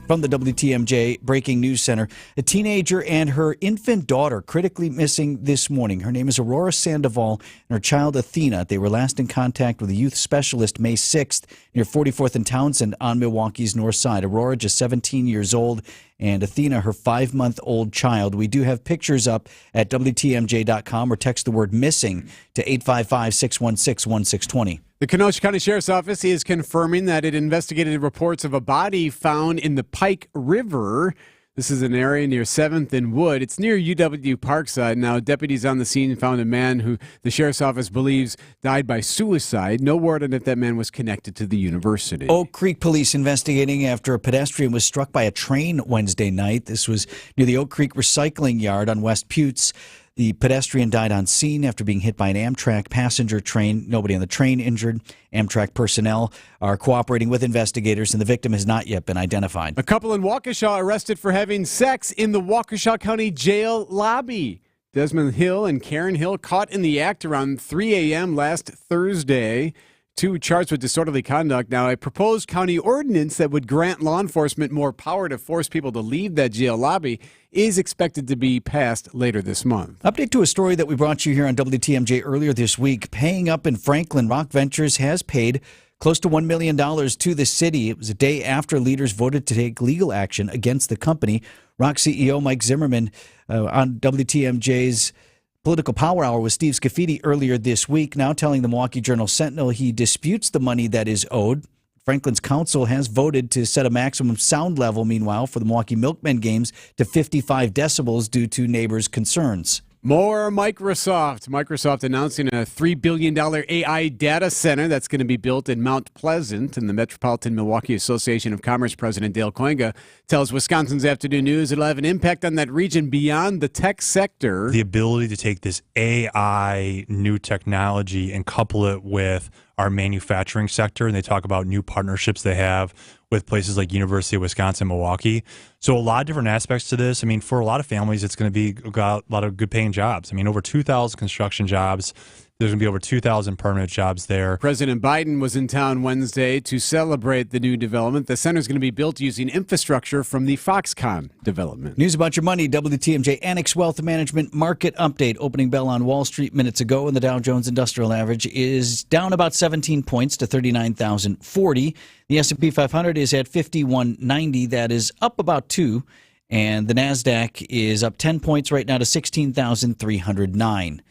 From the WTMJ Breaking News Center, a teenager and her infant daughter critically missing this morning. Her name is Aurora Sandoval and her child Athena. They were last in contact with a youth specialist May 6th near 44th and Townsend on Milwaukee's north side. Aurora just 17 years old and Athena her 5-month-old child. We do have pictures up at WTMJ.com or text the word missing to 855-616-1620. The Kenosha County Sheriff's Office is confirming that it investigated reports of a body found in the Pike River. This is an area near 7th and Wood. It's near UW Parkside. Now, deputies on the scene found a man who the Sheriff's Office believes died by suicide. No word on if that man was connected to the university. Oak Creek police investigating after a pedestrian was struck by a train Wednesday night. This was near the Oak Creek recycling yard on West Putes. The pedestrian died on scene after being hit by an Amtrak passenger train. Nobody on the train injured. Amtrak personnel are cooperating with investigators, and the victim has not yet been identified. A couple in Waukesha arrested for having sex in the Waukesha County Jail lobby. Desmond Hill and Karen Hill caught in the act around 3 a.m. last Thursday. 2 charged with disorderly conduct. Now, a proposed county ordinance that would grant law enforcement more power to force people to leave that jail lobby is expected to be passed later this month. Update to a story that we brought you here on WTMJ earlier this week. Paying up in Franklin, Rock Ventures has paid close to $1 million to the city. It was a day after leaders voted to take legal action against the company. Rock CEO Mike Zimmerman on WTMJ's Political Power Hour with Steve Scafidi earlier this week, now telling the Milwaukee Journal-Sentinel he disputes the money that is owed. Franklin's council has voted to set a maximum sound level, meanwhile, for the Milwaukee Milkmen games to 55 decibels due to neighbors' concerns. More Microsoft. Microsoft announcing a $3 billion AI data center that's going to be built in Mount Pleasant. And the Metropolitan Milwaukee Association of Commerce President Dale Koenga tells Wisconsin's Afternoon News it'll have an impact on that region beyond the tech sector. The ability to take this AI new technology and couple it with our manufacturing sector, and they talk about new partnerships they have with places like University of Wisconsin-Milwaukee. So a lot of different aspects to this. I mean, for a lot of families, it's going to be a lot of good-paying jobs. I mean, over 2,000 construction jobs. There's going to be over 2,000 permanent jobs there. President Biden was in town Wednesday to celebrate the new development. The center is going to be built using infrastructure from the Foxconn development. News about your money. WTMJ Annex Wealth Management Market Update. Opening bell on Wall Street minutes ago, and the Dow Jones Industrial Average is down about 17 points to 39,040. The S&P 500 is at 5190. That is up about 2. And the NASDAQ is up 10 points right now to 16,309.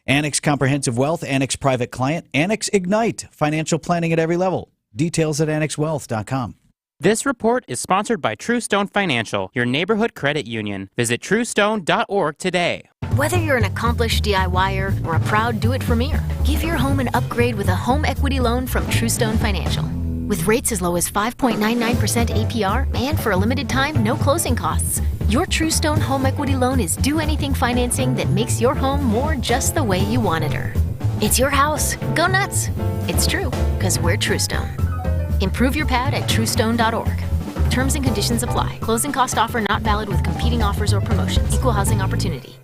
Annex Comprehensive Wealth, Annex Private Client, Annex Ignite, financial planning at every level. Details at annexwealth.com. This report is sponsored by Truestone Financial, your neighborhood credit union. Visit truestone.org today. Whether you're an accomplished DIYer or a proud do-it-for-meer, give your home an upgrade with a home equity loan from Truestone Financial. With rates as low as 5.99% APR and for a limited time, no closing costs. Your Truestone home equity loan is do-anything financing that makes your home more just the way you wanted her. It's your house. Go nuts. It's true, because we're Truestone. Improve your pad at truestone.org. Terms and conditions apply. Closing cost offer not valid with competing offers or promotions. Equal housing opportunity.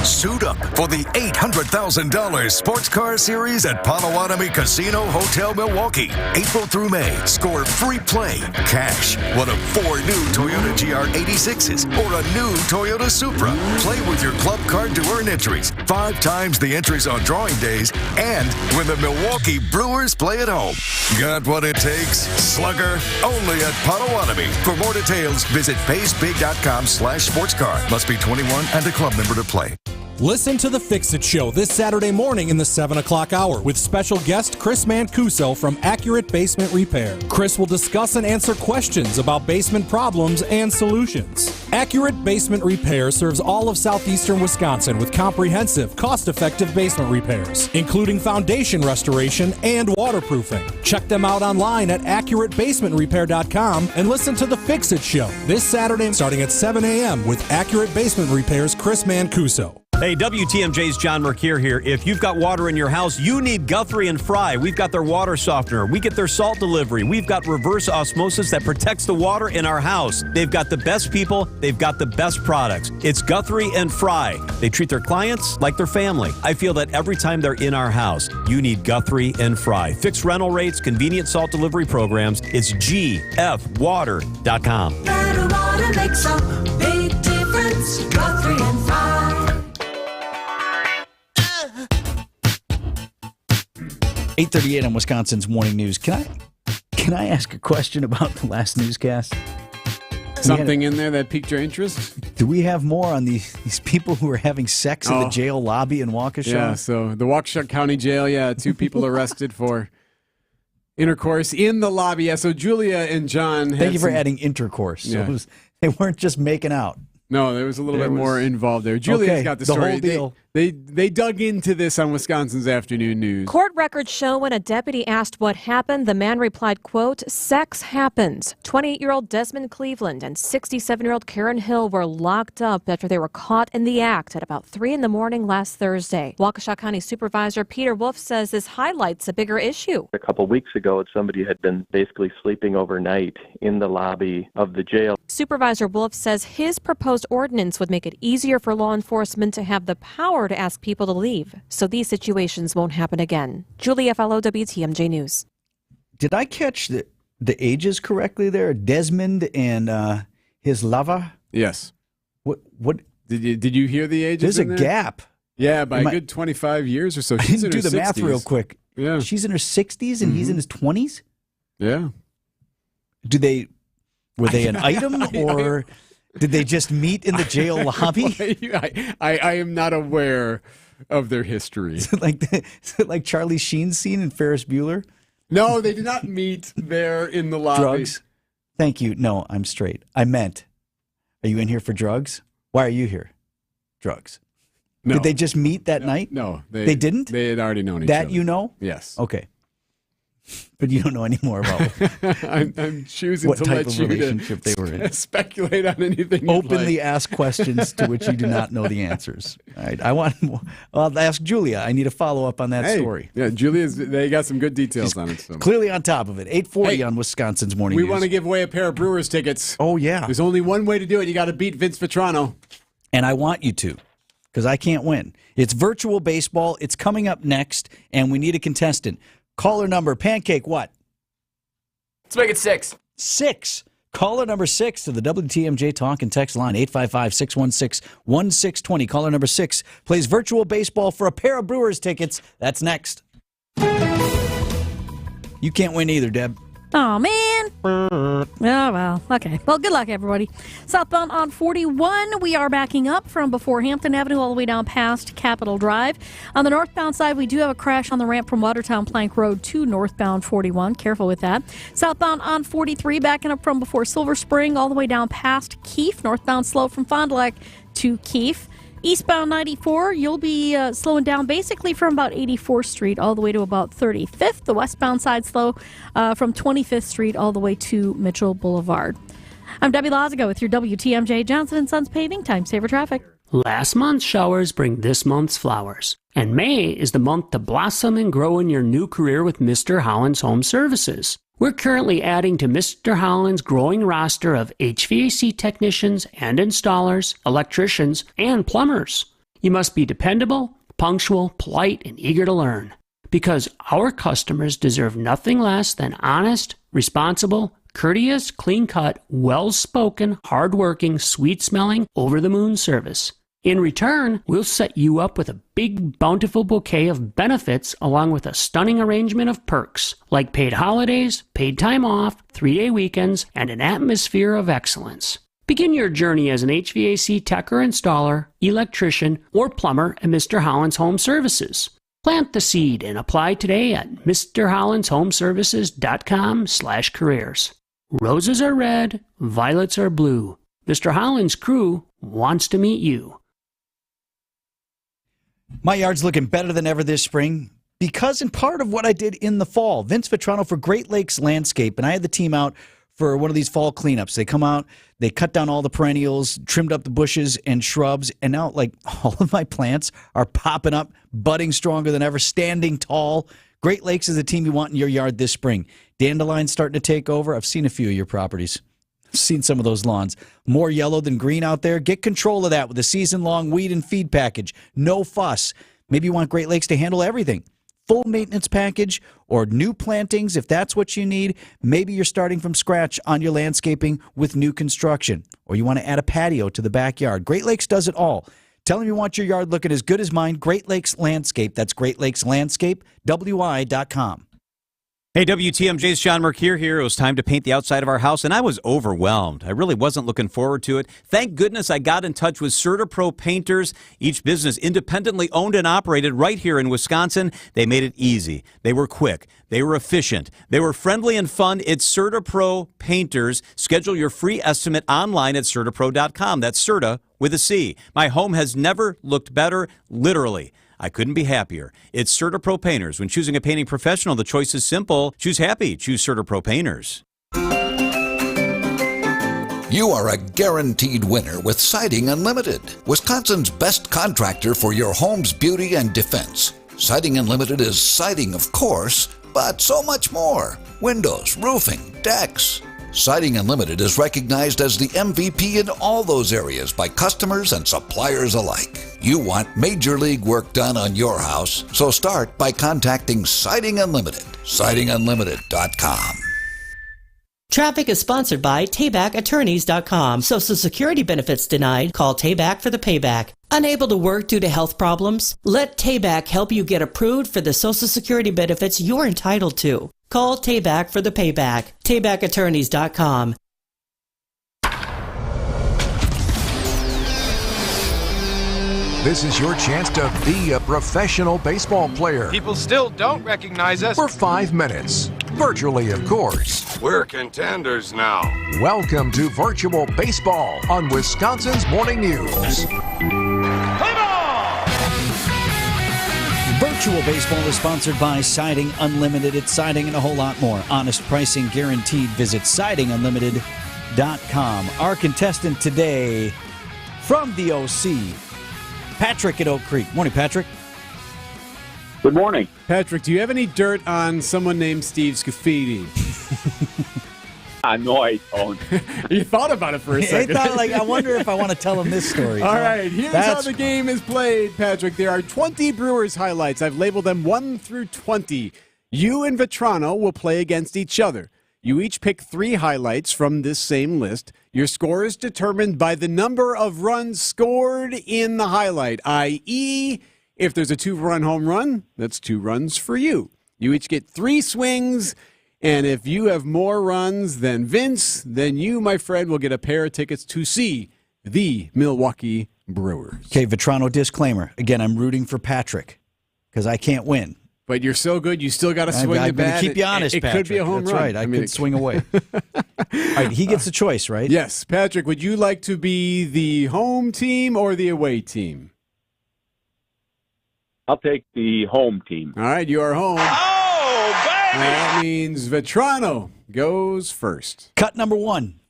Suit up for the $800,000 Sports Car Series at Potawatomi Casino Hotel Milwaukee. April through May, score free play, cash, one of 4 new Toyota GR86s or a new Toyota Supra. Play with your club card to earn entries, 5 times the entries on drawing days, and when the Milwaukee Brewers play at home. Got what it takes? Slugger, only at Potawatomi. For more details, visit paysbig.com/sportscar. Must be 21 and a club member to play. Listen to The Fix-It Show this Saturday morning in the 7 o'clock hour with special guest Chris Mancuso from Accurate Basement Repair. Chris will discuss and answer questions about basement problems and solutions. Accurate Basement Repair serves all of southeastern Wisconsin with comprehensive, cost-effective basement repairs, including foundation restoration and waterproofing. Check them out online at AccurateBasementRepair.com and listen to The Fix-It Show this Saturday starting at 7 a.m. with Accurate Basement Repair's Chris Mancuso. Hey, WTMJ's John Mercure here. If you've got water in your house, you need Guthrie and Fry. We've got their water softener. We get their salt delivery. We've got reverse osmosis that protects the water in our house. They've got the best people. They've got the best products. It's Guthrie and Fry. They treat their clients like their family. I feel that every time they're in our house, you need Guthrie and Fry. Fixed rental rates, convenient salt delivery programs. It's gfwater.com. Better water makes a big difference. Guthrie and Fry. 8:38 on Wisconsin's Morning News. Can I ask a question about the last newscast? Something in there that piqued your interest? Do we have more on these people who are having sex in the jail lobby in Waukesha? Yeah, so the Waukesha County Jail, 2 people arrested for intercourse in the lobby. Yeah, so Julia and John had Thank you for adding intercourse. Yeah. So they weren't just making out. No, there was a little bit more involved there. Julia's got the story. Whole deal. They dug into this on Wisconsin's Afternoon News. Court records show when a deputy asked what happened, the man replied, quote, "Sex happens." 28-year-old Desmond Cleveland and 67-year-old Karen Hill were locked up after they were caught in the act at about 3 in the morning last Thursday. Waukesha County Supervisor Peter Wolf says this highlights a bigger issue. A couple weeks ago, somebody had been basically sleeping overnight in the lobby of the jail. Supervisor Wolf says his proposed ordinance would make it easier for law enforcement to have the power to ask people to leave, so these situations won't happen again. Julia Fellow, WTMJ News. Did I catch the ages correctly there? Desmond and his lover? Yes. What did you hear the ages? There's a gap. Yeah, by a good 25 years or so. I didn't do the math real quick. Yeah. She's in her 60s and he's in his 20s? Yeah. Were they an item or did they just meet in the jail lobby? I am not aware of their history. Is it like Charlie Sheen's scene in Ferris Bueller? No, they did not meet there in the lobby. Drugs? Thank you. No, I'm straight. I meant, are you in here for drugs? Why are you here? Drugs. No. Did they just meet that night? No. They didn't? They had already known each other. That you know? Yes. Okay. But you don't know any more about I'm choosing what to type let of you relationship they were in. Speculate on anything. Openly ask questions to which you do not know the answers. All right. I'll ask Julia. I need a follow-up on that story. Yeah, they got some good details on it. So. Clearly on top of it. 8:40 on Wisconsin's Morning News. We want to give away a pair of Brewers tickets. Oh, yeah. There's only one way to do it. You got to beat Vince Vitrano. And I want you to, because I can't win. It's virtual baseball. It's coming up next, and we need a contestant. Caller number, Pancake, what? Let's make it 6. 6. Caller number 6 to the WTMJ Talk and Text line, 855-616-1620. Caller number 6 plays virtual baseball for a pair of Brewers tickets. That's next. You can't win either, Deb. Oh, man. Oh, well. Okay. Well, good luck, everybody. Southbound on 41, we are backing up from before Hampton Avenue all the way down past Capitol Drive. On the northbound side, we do have a crash on the ramp from Watertown Plank Road to northbound 41. Careful with that. Southbound on 43, backing up from before Silver Spring all the way down past Keefe. Northbound slow from Fond du Lac to Keefe. Eastbound 94, you'll be slowing down basically from about 84th Street all the way to about 35th. The westbound side slow from 25th Street all the way to Mitchell Boulevard. I'm Debbie Lazago with your WTMJ Johnson & Sons Paving Time Saver Traffic. Last month's showers bring this month's flowers. And May is the month to blossom and grow in your new career with Mr. Holland's Home Services. We're currently adding to Mr. Holland's growing roster of HVAC technicians and installers, electricians, and plumbers. You must be dependable, punctual, polite, and eager to learn. Because our customers deserve nothing less than honest, responsible, courteous, clean-cut, well-spoken, hard-working, sweet-smelling, over-the-moon service. In return, we'll set you up with a big, bountiful bouquet of benefits along with a stunning arrangement of perks, like paid holidays, paid time off, 3-day weekends, and an atmosphere of excellence. Begin your journey as an HVAC tech or installer, electrician, or plumber at Mr. Holland's Home Services. Plant the seed and apply today at mrhollandshomeservices.com/careers. Roses are red, violets are blue. Mr. Holland's crew wants to meet you. My yard's looking better than ever this spring because in part of what I did in the fall. Vince Vitrano for Great Lakes Landscape, and I had the team out for one of these fall cleanups. They come out, they cut down all the perennials, trimmed up the bushes and shrubs, and now like all of my plants are popping up, budding stronger than ever, standing tall. Great Lakes is the team you want in your yard this spring. Dandelions starting to take over. I've seen a few of your properties. I've seen some of those lawns. More yellow than green out there. Get control of that with a season-long weed and feed package. No fuss. Maybe you want Great Lakes to handle everything. Full maintenance package or new plantings if that's what you need. Maybe you're starting from scratch on your landscaping with new construction, or you want to add a patio to the backyard. Great Lakes does it all. Tell them you want your yard looking as good as mine. Great Lakes Landscape. That's Great Lakes Landscape, WI.com. Hey, WTMJ's John Mercure here. It was time to paint the outside of our house, and I was overwhelmed. I really wasn't looking forward to it. Thank goodness I got in touch with CertaPro Painters, each business independently owned and operated right here in Wisconsin. They made it easy. They were quick. They were efficient. They were friendly and fun. It's CertaPro Painters. Schedule your free estimate online at CertaPro.com. That's Certa with a C. My home has never looked better, literally. I couldn't be happier. It's CertaPro Painters. When choosing a painting professional, the choice is simple. Choose happy. Choose CertaPro Painters. You are a guaranteed winner with Siding Unlimited, Wisconsin's best contractor for your home's beauty and defense. Siding Unlimited is siding, of course, but so much more. Windows, roofing, decks. Siding Unlimited is recognized as the MVP in all those areas by customers and suppliers alike. You want major league work done on your house, so start by contacting Siding Unlimited. SidingUnlimited.com. Traffic is sponsored by TaybackAttorneys.com. Social Security benefits denied? Call Tayback for the payback. Unable to work due to health problems? Let Tayback help you get approved for the Social Security benefits you're entitled to. Call Tayback for the payback. TaybackAttorneys.com. This is your chance to be a professional baseball player. People still don't recognize us. For 5 minutes. Virtually, of course. We're contenders now. Welcome to Virtual Baseball on Wisconsin's Morning News. Virtual Baseball is sponsored by Siding Unlimited. It's siding and a whole lot more. Honest pricing guaranteed. Visit sidingunlimited.com. Our contestant today from the OC, Patrick at Oak Creek. Morning, Patrick. Good morning. Patrick, do you have any dirt on someone named Steve Scafidi? No, I don't. You thought about it for a second. I wonder if I want to tell him this story. All right, here's how the game is played, Patrick. There are 20 Brewers highlights. I've labeled them 1 through 20. You and Vitrano will play against each other. You each pick 3 highlights from this same list. Your score is determined by the number of runs scored in the highlight, i.e., if there's a 2-run home run, that's 2 runs for you. You each get 3 swings, and if you have more runs than Vince, then you, my friend, will get a pair of tickets to see the Milwaukee Brewers. Okay, Vitrano disclaimer. Again, I'm rooting for Patrick because I can't win. But you're so good, you still got to swing the bat. I'm going to keep you honest, Patrick. It could be a home run. run. That's right. I could swing away. All right, he gets the choice, right? Yes. Patrick, would you like to be the home team or the away team? I'll take the home team. All right, you are home. Oh, baby! That means Vitrano goes first. Cut number 1.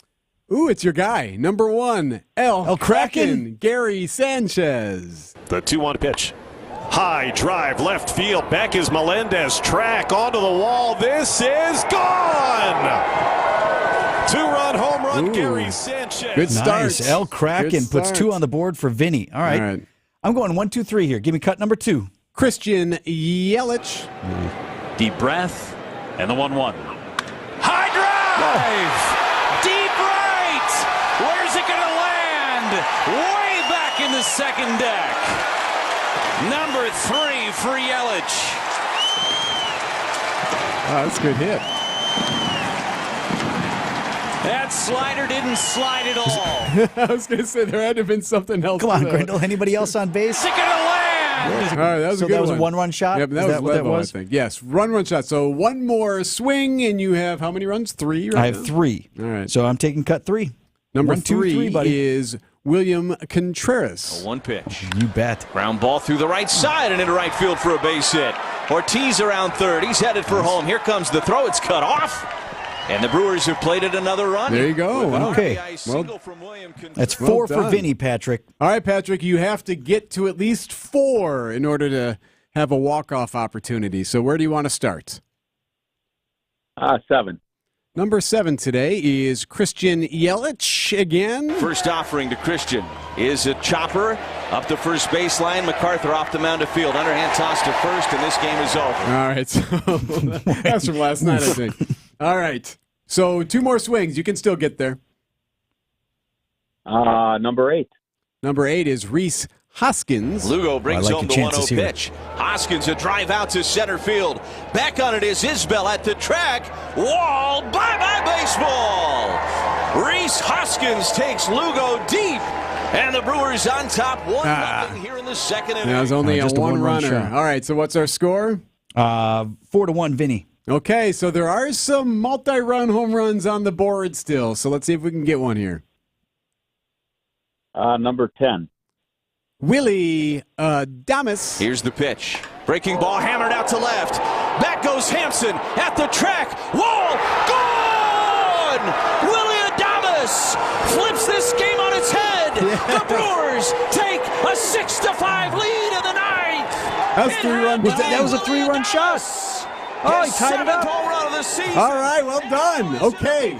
Ooh, it's your guy. Number 1, El Kraken, Gary Sanchez. The 2-1 pitch. High drive, left field. Back is Melendez. Track onto the wall. This is gone! 2-run home run, Gary Sanchez. Good start. Nice. El Kraken puts 2 on the board for Vinny. All right. I'm going 1, 2, 3 here. Give me cut number 2. Christian Yelich. Deep breath, and the 1-1. High drive! Deep right! Where's it going to land? Way back in the second deck. Number 3 for Yelich. Oh, that's a good hit. That slider didn't slide at all. I was going to say there had to have been something else. Come on, Grindle. Anybody else on base? Is it going to land? All right, that was So a good that was one. a one-run shot? Yep, Is that that what that Levo, was? I think. Yes, run shot. So one more swing, and you have how many runs? 3 right I have now? 3. All right. So I'm taking cut 3. Number 1, 2, 3, buddy. is William Contreras. One pitch. You bet. Ground ball through the right side and into right field for a base hit. Ortiz around third. He's headed for home. Here comes the throw. It's cut off. And the Brewers have played it another run. There you go. Wow. Okay. That's 4 for done. Vinny, Patrick. All right, Patrick, you have to get to at least 4 in order to have a walk-off opportunity. So where do you want to start? 7. Number 7 today is Christian Yelich again. First offering to Christian is a chopper up the first baseline. MacArthur off the mound of field. Underhand toss to first, and this game is over. All right. So that's from last night, I think. All right. So 2 more swings. You can still get there. Number 8. Number 8 is Reese Hoskins. Lugo brings home the 1-0 here. pitch. Hoskins a drive out to center field. Back on it is Isbell at the track. Wall, bye-bye baseball. Reese Hoskins takes Lugo deep. And the Brewers on top 1-0 here in the second inning. That was only just a a one-run one-runner. shot. All right, so what's our score? 4-1, Vinny. Okay, so there are some multi-run home runs on the board still. So let's see if we can get one here. Number 10. Willie Damas. Here's the pitch. Breaking ball hammered out to left. Back goes Hampson at the track. Wall, gone! Willie Adames flips this game on its head. The Brewers take a 6-5 lead in the ninth. That's 3 runs. That was a 3-run shot. Oh, he tied it up. Home run of the season. All right, well done. Okay.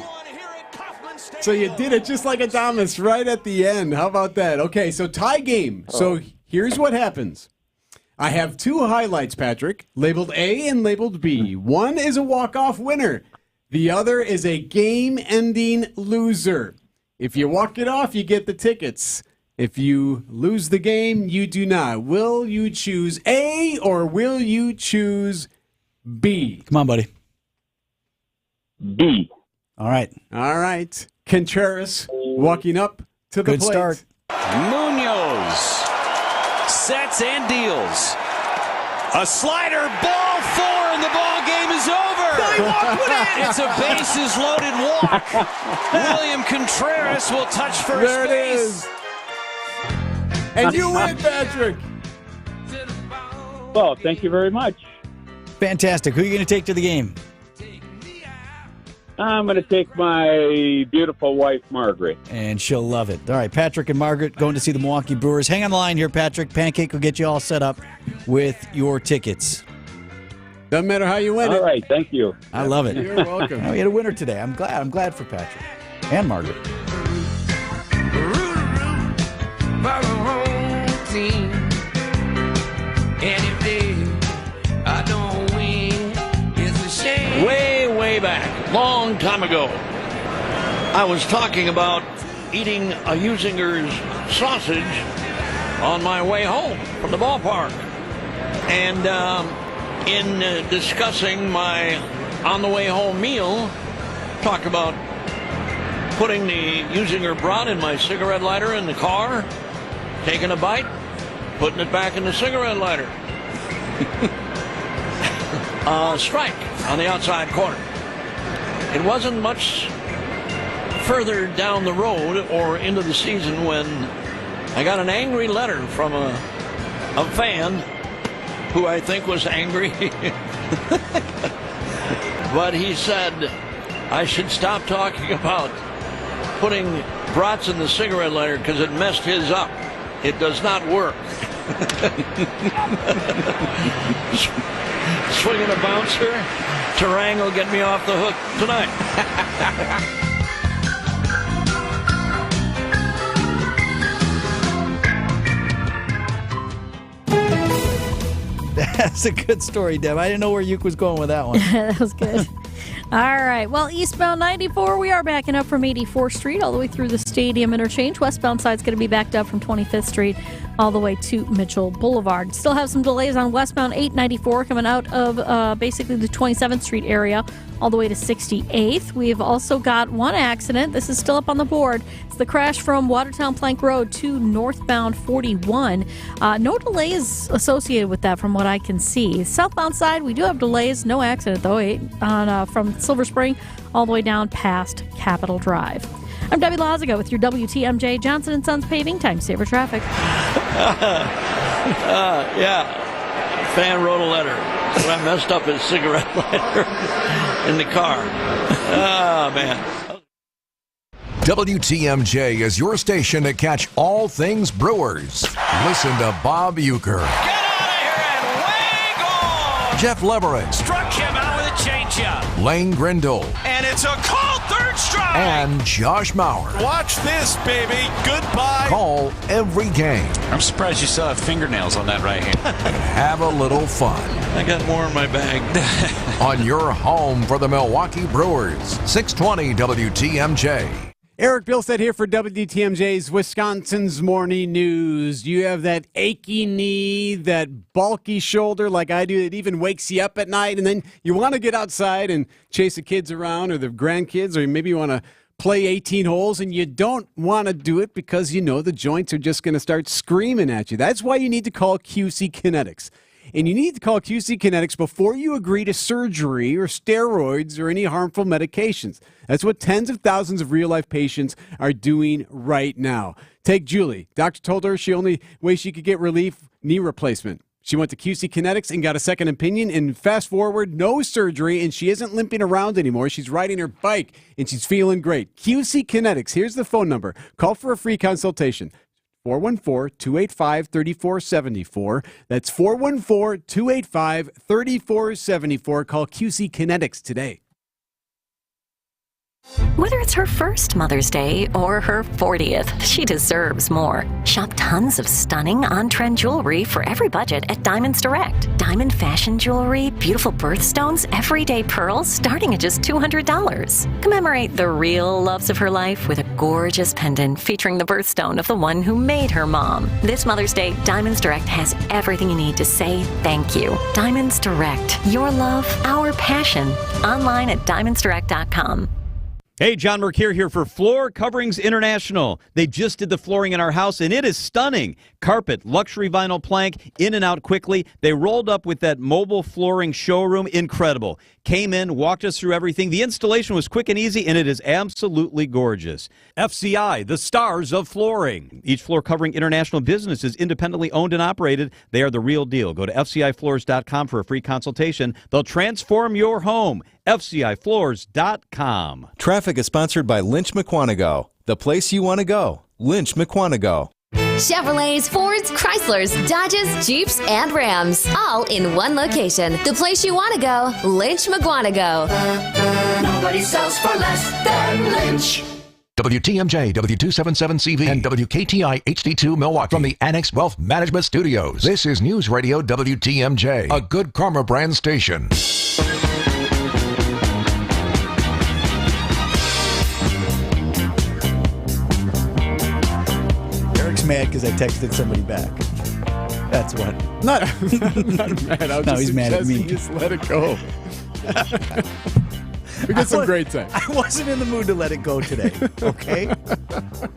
So you did it just like Adames right at the end. How about that? Okay, so tie game. So here's what happens. I have 2 highlights, Patrick, labeled A and labeled B. One is a walk-off winner. The other is a game-ending loser. If you walk it off, you get the tickets. If you lose the game, you do not. Will you choose A or will you choose B? Come on, buddy. B. All right. All right. Contreras walking up to the Good plate. start. Munoz sets and deals. A slider, ball 4, and the ball game is over. It's a bases loaded walk. William Contreras will touch first There it base. is. And you win, Patrick. Well, thank you very much. Fantastic. Who are you going to take to the game? I'm going to take my beautiful wife, Margaret. And she'll love it. All right, Patrick and Margaret going to see the Milwaukee Brewers. Hang on the line here, Patrick. Pancake will get you all set up with your tickets. Doesn't matter how you win it. All right, thank you. I love it. You're welcome. Oh, we had a winner today. I'm glad for Patrick and Margaret. By the home team. And if I don't win, it's a shame. Way back, long time ago, I was talking about eating a Usinger's sausage on my way home from the ballpark. And in discussing my on-the-way-home meal, talked about putting the Usinger brat in my cigarette lighter in the car, taking a bite, putting it back in the cigarette lighter. Strike on the outside corner. It wasn't much further down the road or into the season when I got an angry letter from a fan who I think was angry. But he said I should stop talking about putting brats in the cigarette lighter because it messed his up. It does not work. Swinging a bouncer, Terang will get me off the hook tonight. That's a good story, Deb. I didn't know where Uke was going with that one. That was good. All right. Well, eastbound 94, we are backing up from 84th Street all the way through the Stadium Interchange. Westbound side's going to be backed up from 25th Street all the way to Mitchell Boulevard. Still have some delays on westbound 894 coming out of basically the 27th Street area all the way to 68th. We've also got one accident. This is still up on the board. It's the crash from Watertown Plank Road to northbound 41. No delays associated with that from what I can see. Southbound side, we do have delays. No accident, though, from Silver Spring all the way down past Capitol Drive. I'm Debbie Lazaga with your WTMJ Johnson & Sons Paving Time Saver Traffic. Yeah. Fan wrote a letter. When I messed up his cigarette lighter in the car. Oh, man. WTMJ is your station to catch all things Brewers. Listen to Bob Uecker. Get out of here and way gone! Jeff Leverett. Struck him out with a changeup. Lane Grindle. And it's a called third strike. And Josh Mauer. Watch this, baby. Goodbye. Call every game. I'm surprised you still have fingernails on that right hand. And have a little fun. I got more in my bag. On your home for the Milwaukee Brewers. 620 WTMJ. Erik Bilstad here for WTMJ's Wisconsin's Morning News. You have that achy knee, that bulky shoulder like I do that even wakes you up at night, and then you want to get outside and chase the kids around or the grandkids, or maybe you want to play 18 holes, and you don't want to do it because you know the joints are just going to start screaming at you. That's why you need to call QC Kinetics. And you need to call QC Kinetics before you agree to surgery or steroids or any harmful medications. That's what tens of thousands of real-life patients are doing right now. Take Julie. Doctor told her the only way she could get relief, knee replacement. She went to QC Kinetics and got a second opinion, and fast forward, no surgery, and she isn't limping around anymore. She's riding her bike, and she's feeling great. QC Kinetics, here's the phone number. Call for a free consultation. 414-285-3474. That's 414-285-3474. Call QC Kinetics today. Whether it's her first Mother's Day or her 40th, she deserves more. Shop tons of stunning on-trend jewelry for every budget at Diamonds Direct. Diamond fashion jewelry, beautiful birthstones, everyday pearls starting at just $200. Commemorate the real loves of her life with a gorgeous pendant featuring the birthstone of the one who made her mom. This Mother's Day, Diamonds Direct has everything you need to say thank you. Diamonds Direct. Your love, our passion. Online at diamondsdirect.com. Hey, John Mercure here for Floor Coverings International. They just did the flooring in our house, and it is stunning. Carpet, luxury vinyl plank, in and out quickly. They rolled up with that mobile flooring showroom. Incredible. Came in, walked us through everything. The installation was quick and easy, and it is absolutely gorgeous. FCI, the stars of flooring. Each Floor Covering International business is independently owned and operated. They are the real deal. Go to FCIFloors.com for a free consultation. They'll transform your home. FCIFloors.com. Traffic is sponsored by Lynch McQuanago. The place you want to go. Lynch McQuanago. Chevrolets, Fords, Chryslers, Dodges, Jeeps, and Rams. All in one location. The place you want to go. Lynch McQuanago. Nobody sells for less than Lynch. WTMJ, W277CV, and WKTI HD2 Milwaukee from the Annex Wealth Management Studios. This is News Radio WTMJ, a Good Karma brand station. Mad because I texted somebody back. That's what. Not mad. I was no, he's mad at me. Just let it go. We got some great time. I wasn't in the mood to let it go today. Okay,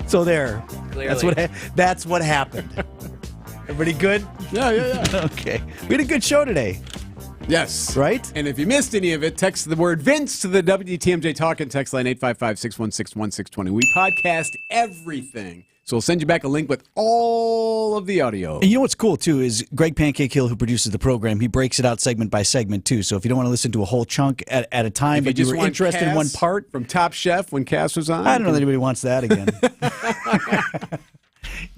so there. Clearly. That's what happened. Everybody good? Yeah. Okay, we had a good show today. Yes. Right? And if you missed any of it, text the word Vince to the WTMJ Talk and text line 855-616-1620. We podcast everything. So we'll send you back a link with all of the audio. And you know what's cool, too, is Greg Pancake Hill, who produces the program, he breaks it out segment by segment, too. So if you don't want to listen to a whole chunk at a time, but you were interested in one part. From Top Chef when Cass was on. I don't know that anybody wants that again.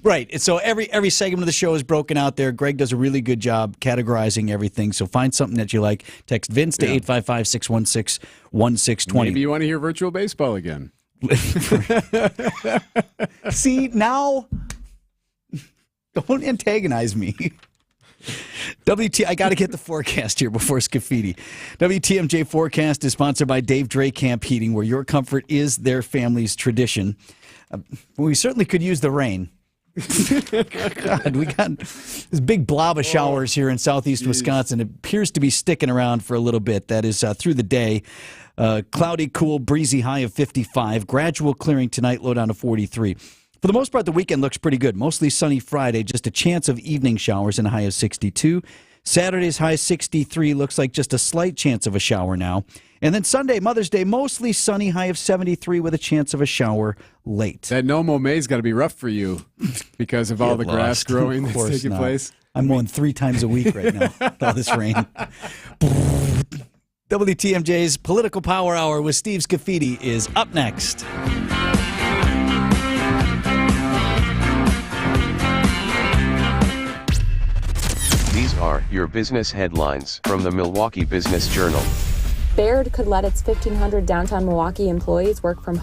Right. So every segment of the show is broken out there. Greg does a really good job categorizing everything. So find something that you like. Text Vince to 855-616-1620. Maybe you want to hear virtual baseball again. See, now, don't antagonize me. I got to get the forecast here before Scafidi. WTMJ forecast is sponsored by Dave Dre Camp Heating, where your comfort is their family's tradition. We certainly could use the rain. God, we got this big blob of showers here in southeast Wisconsin. It appears to be sticking around for a little bit. That is through the day. Cloudy, cool, breezy, high of 55. Gradual clearing tonight, low down to 43. For the most part, the weekend looks pretty good. Mostly sunny Friday, just a chance of evening showers and a high of 62. Saturday's high 63, looks like just a slight chance of a shower now. And then Sunday, Mother's Day, mostly sunny, high of 73 with a chance of a shower late. That no mow May's got to be rough for you because of all the grass growing that's taking place. I'm mowing 3 times a week right now with all this rain. WTMJ's Political Power Hour with Steve Scafidi is up next. These are your business headlines from the Milwaukee Business Journal. Baird could let its 1,500 downtown Milwaukee employees work from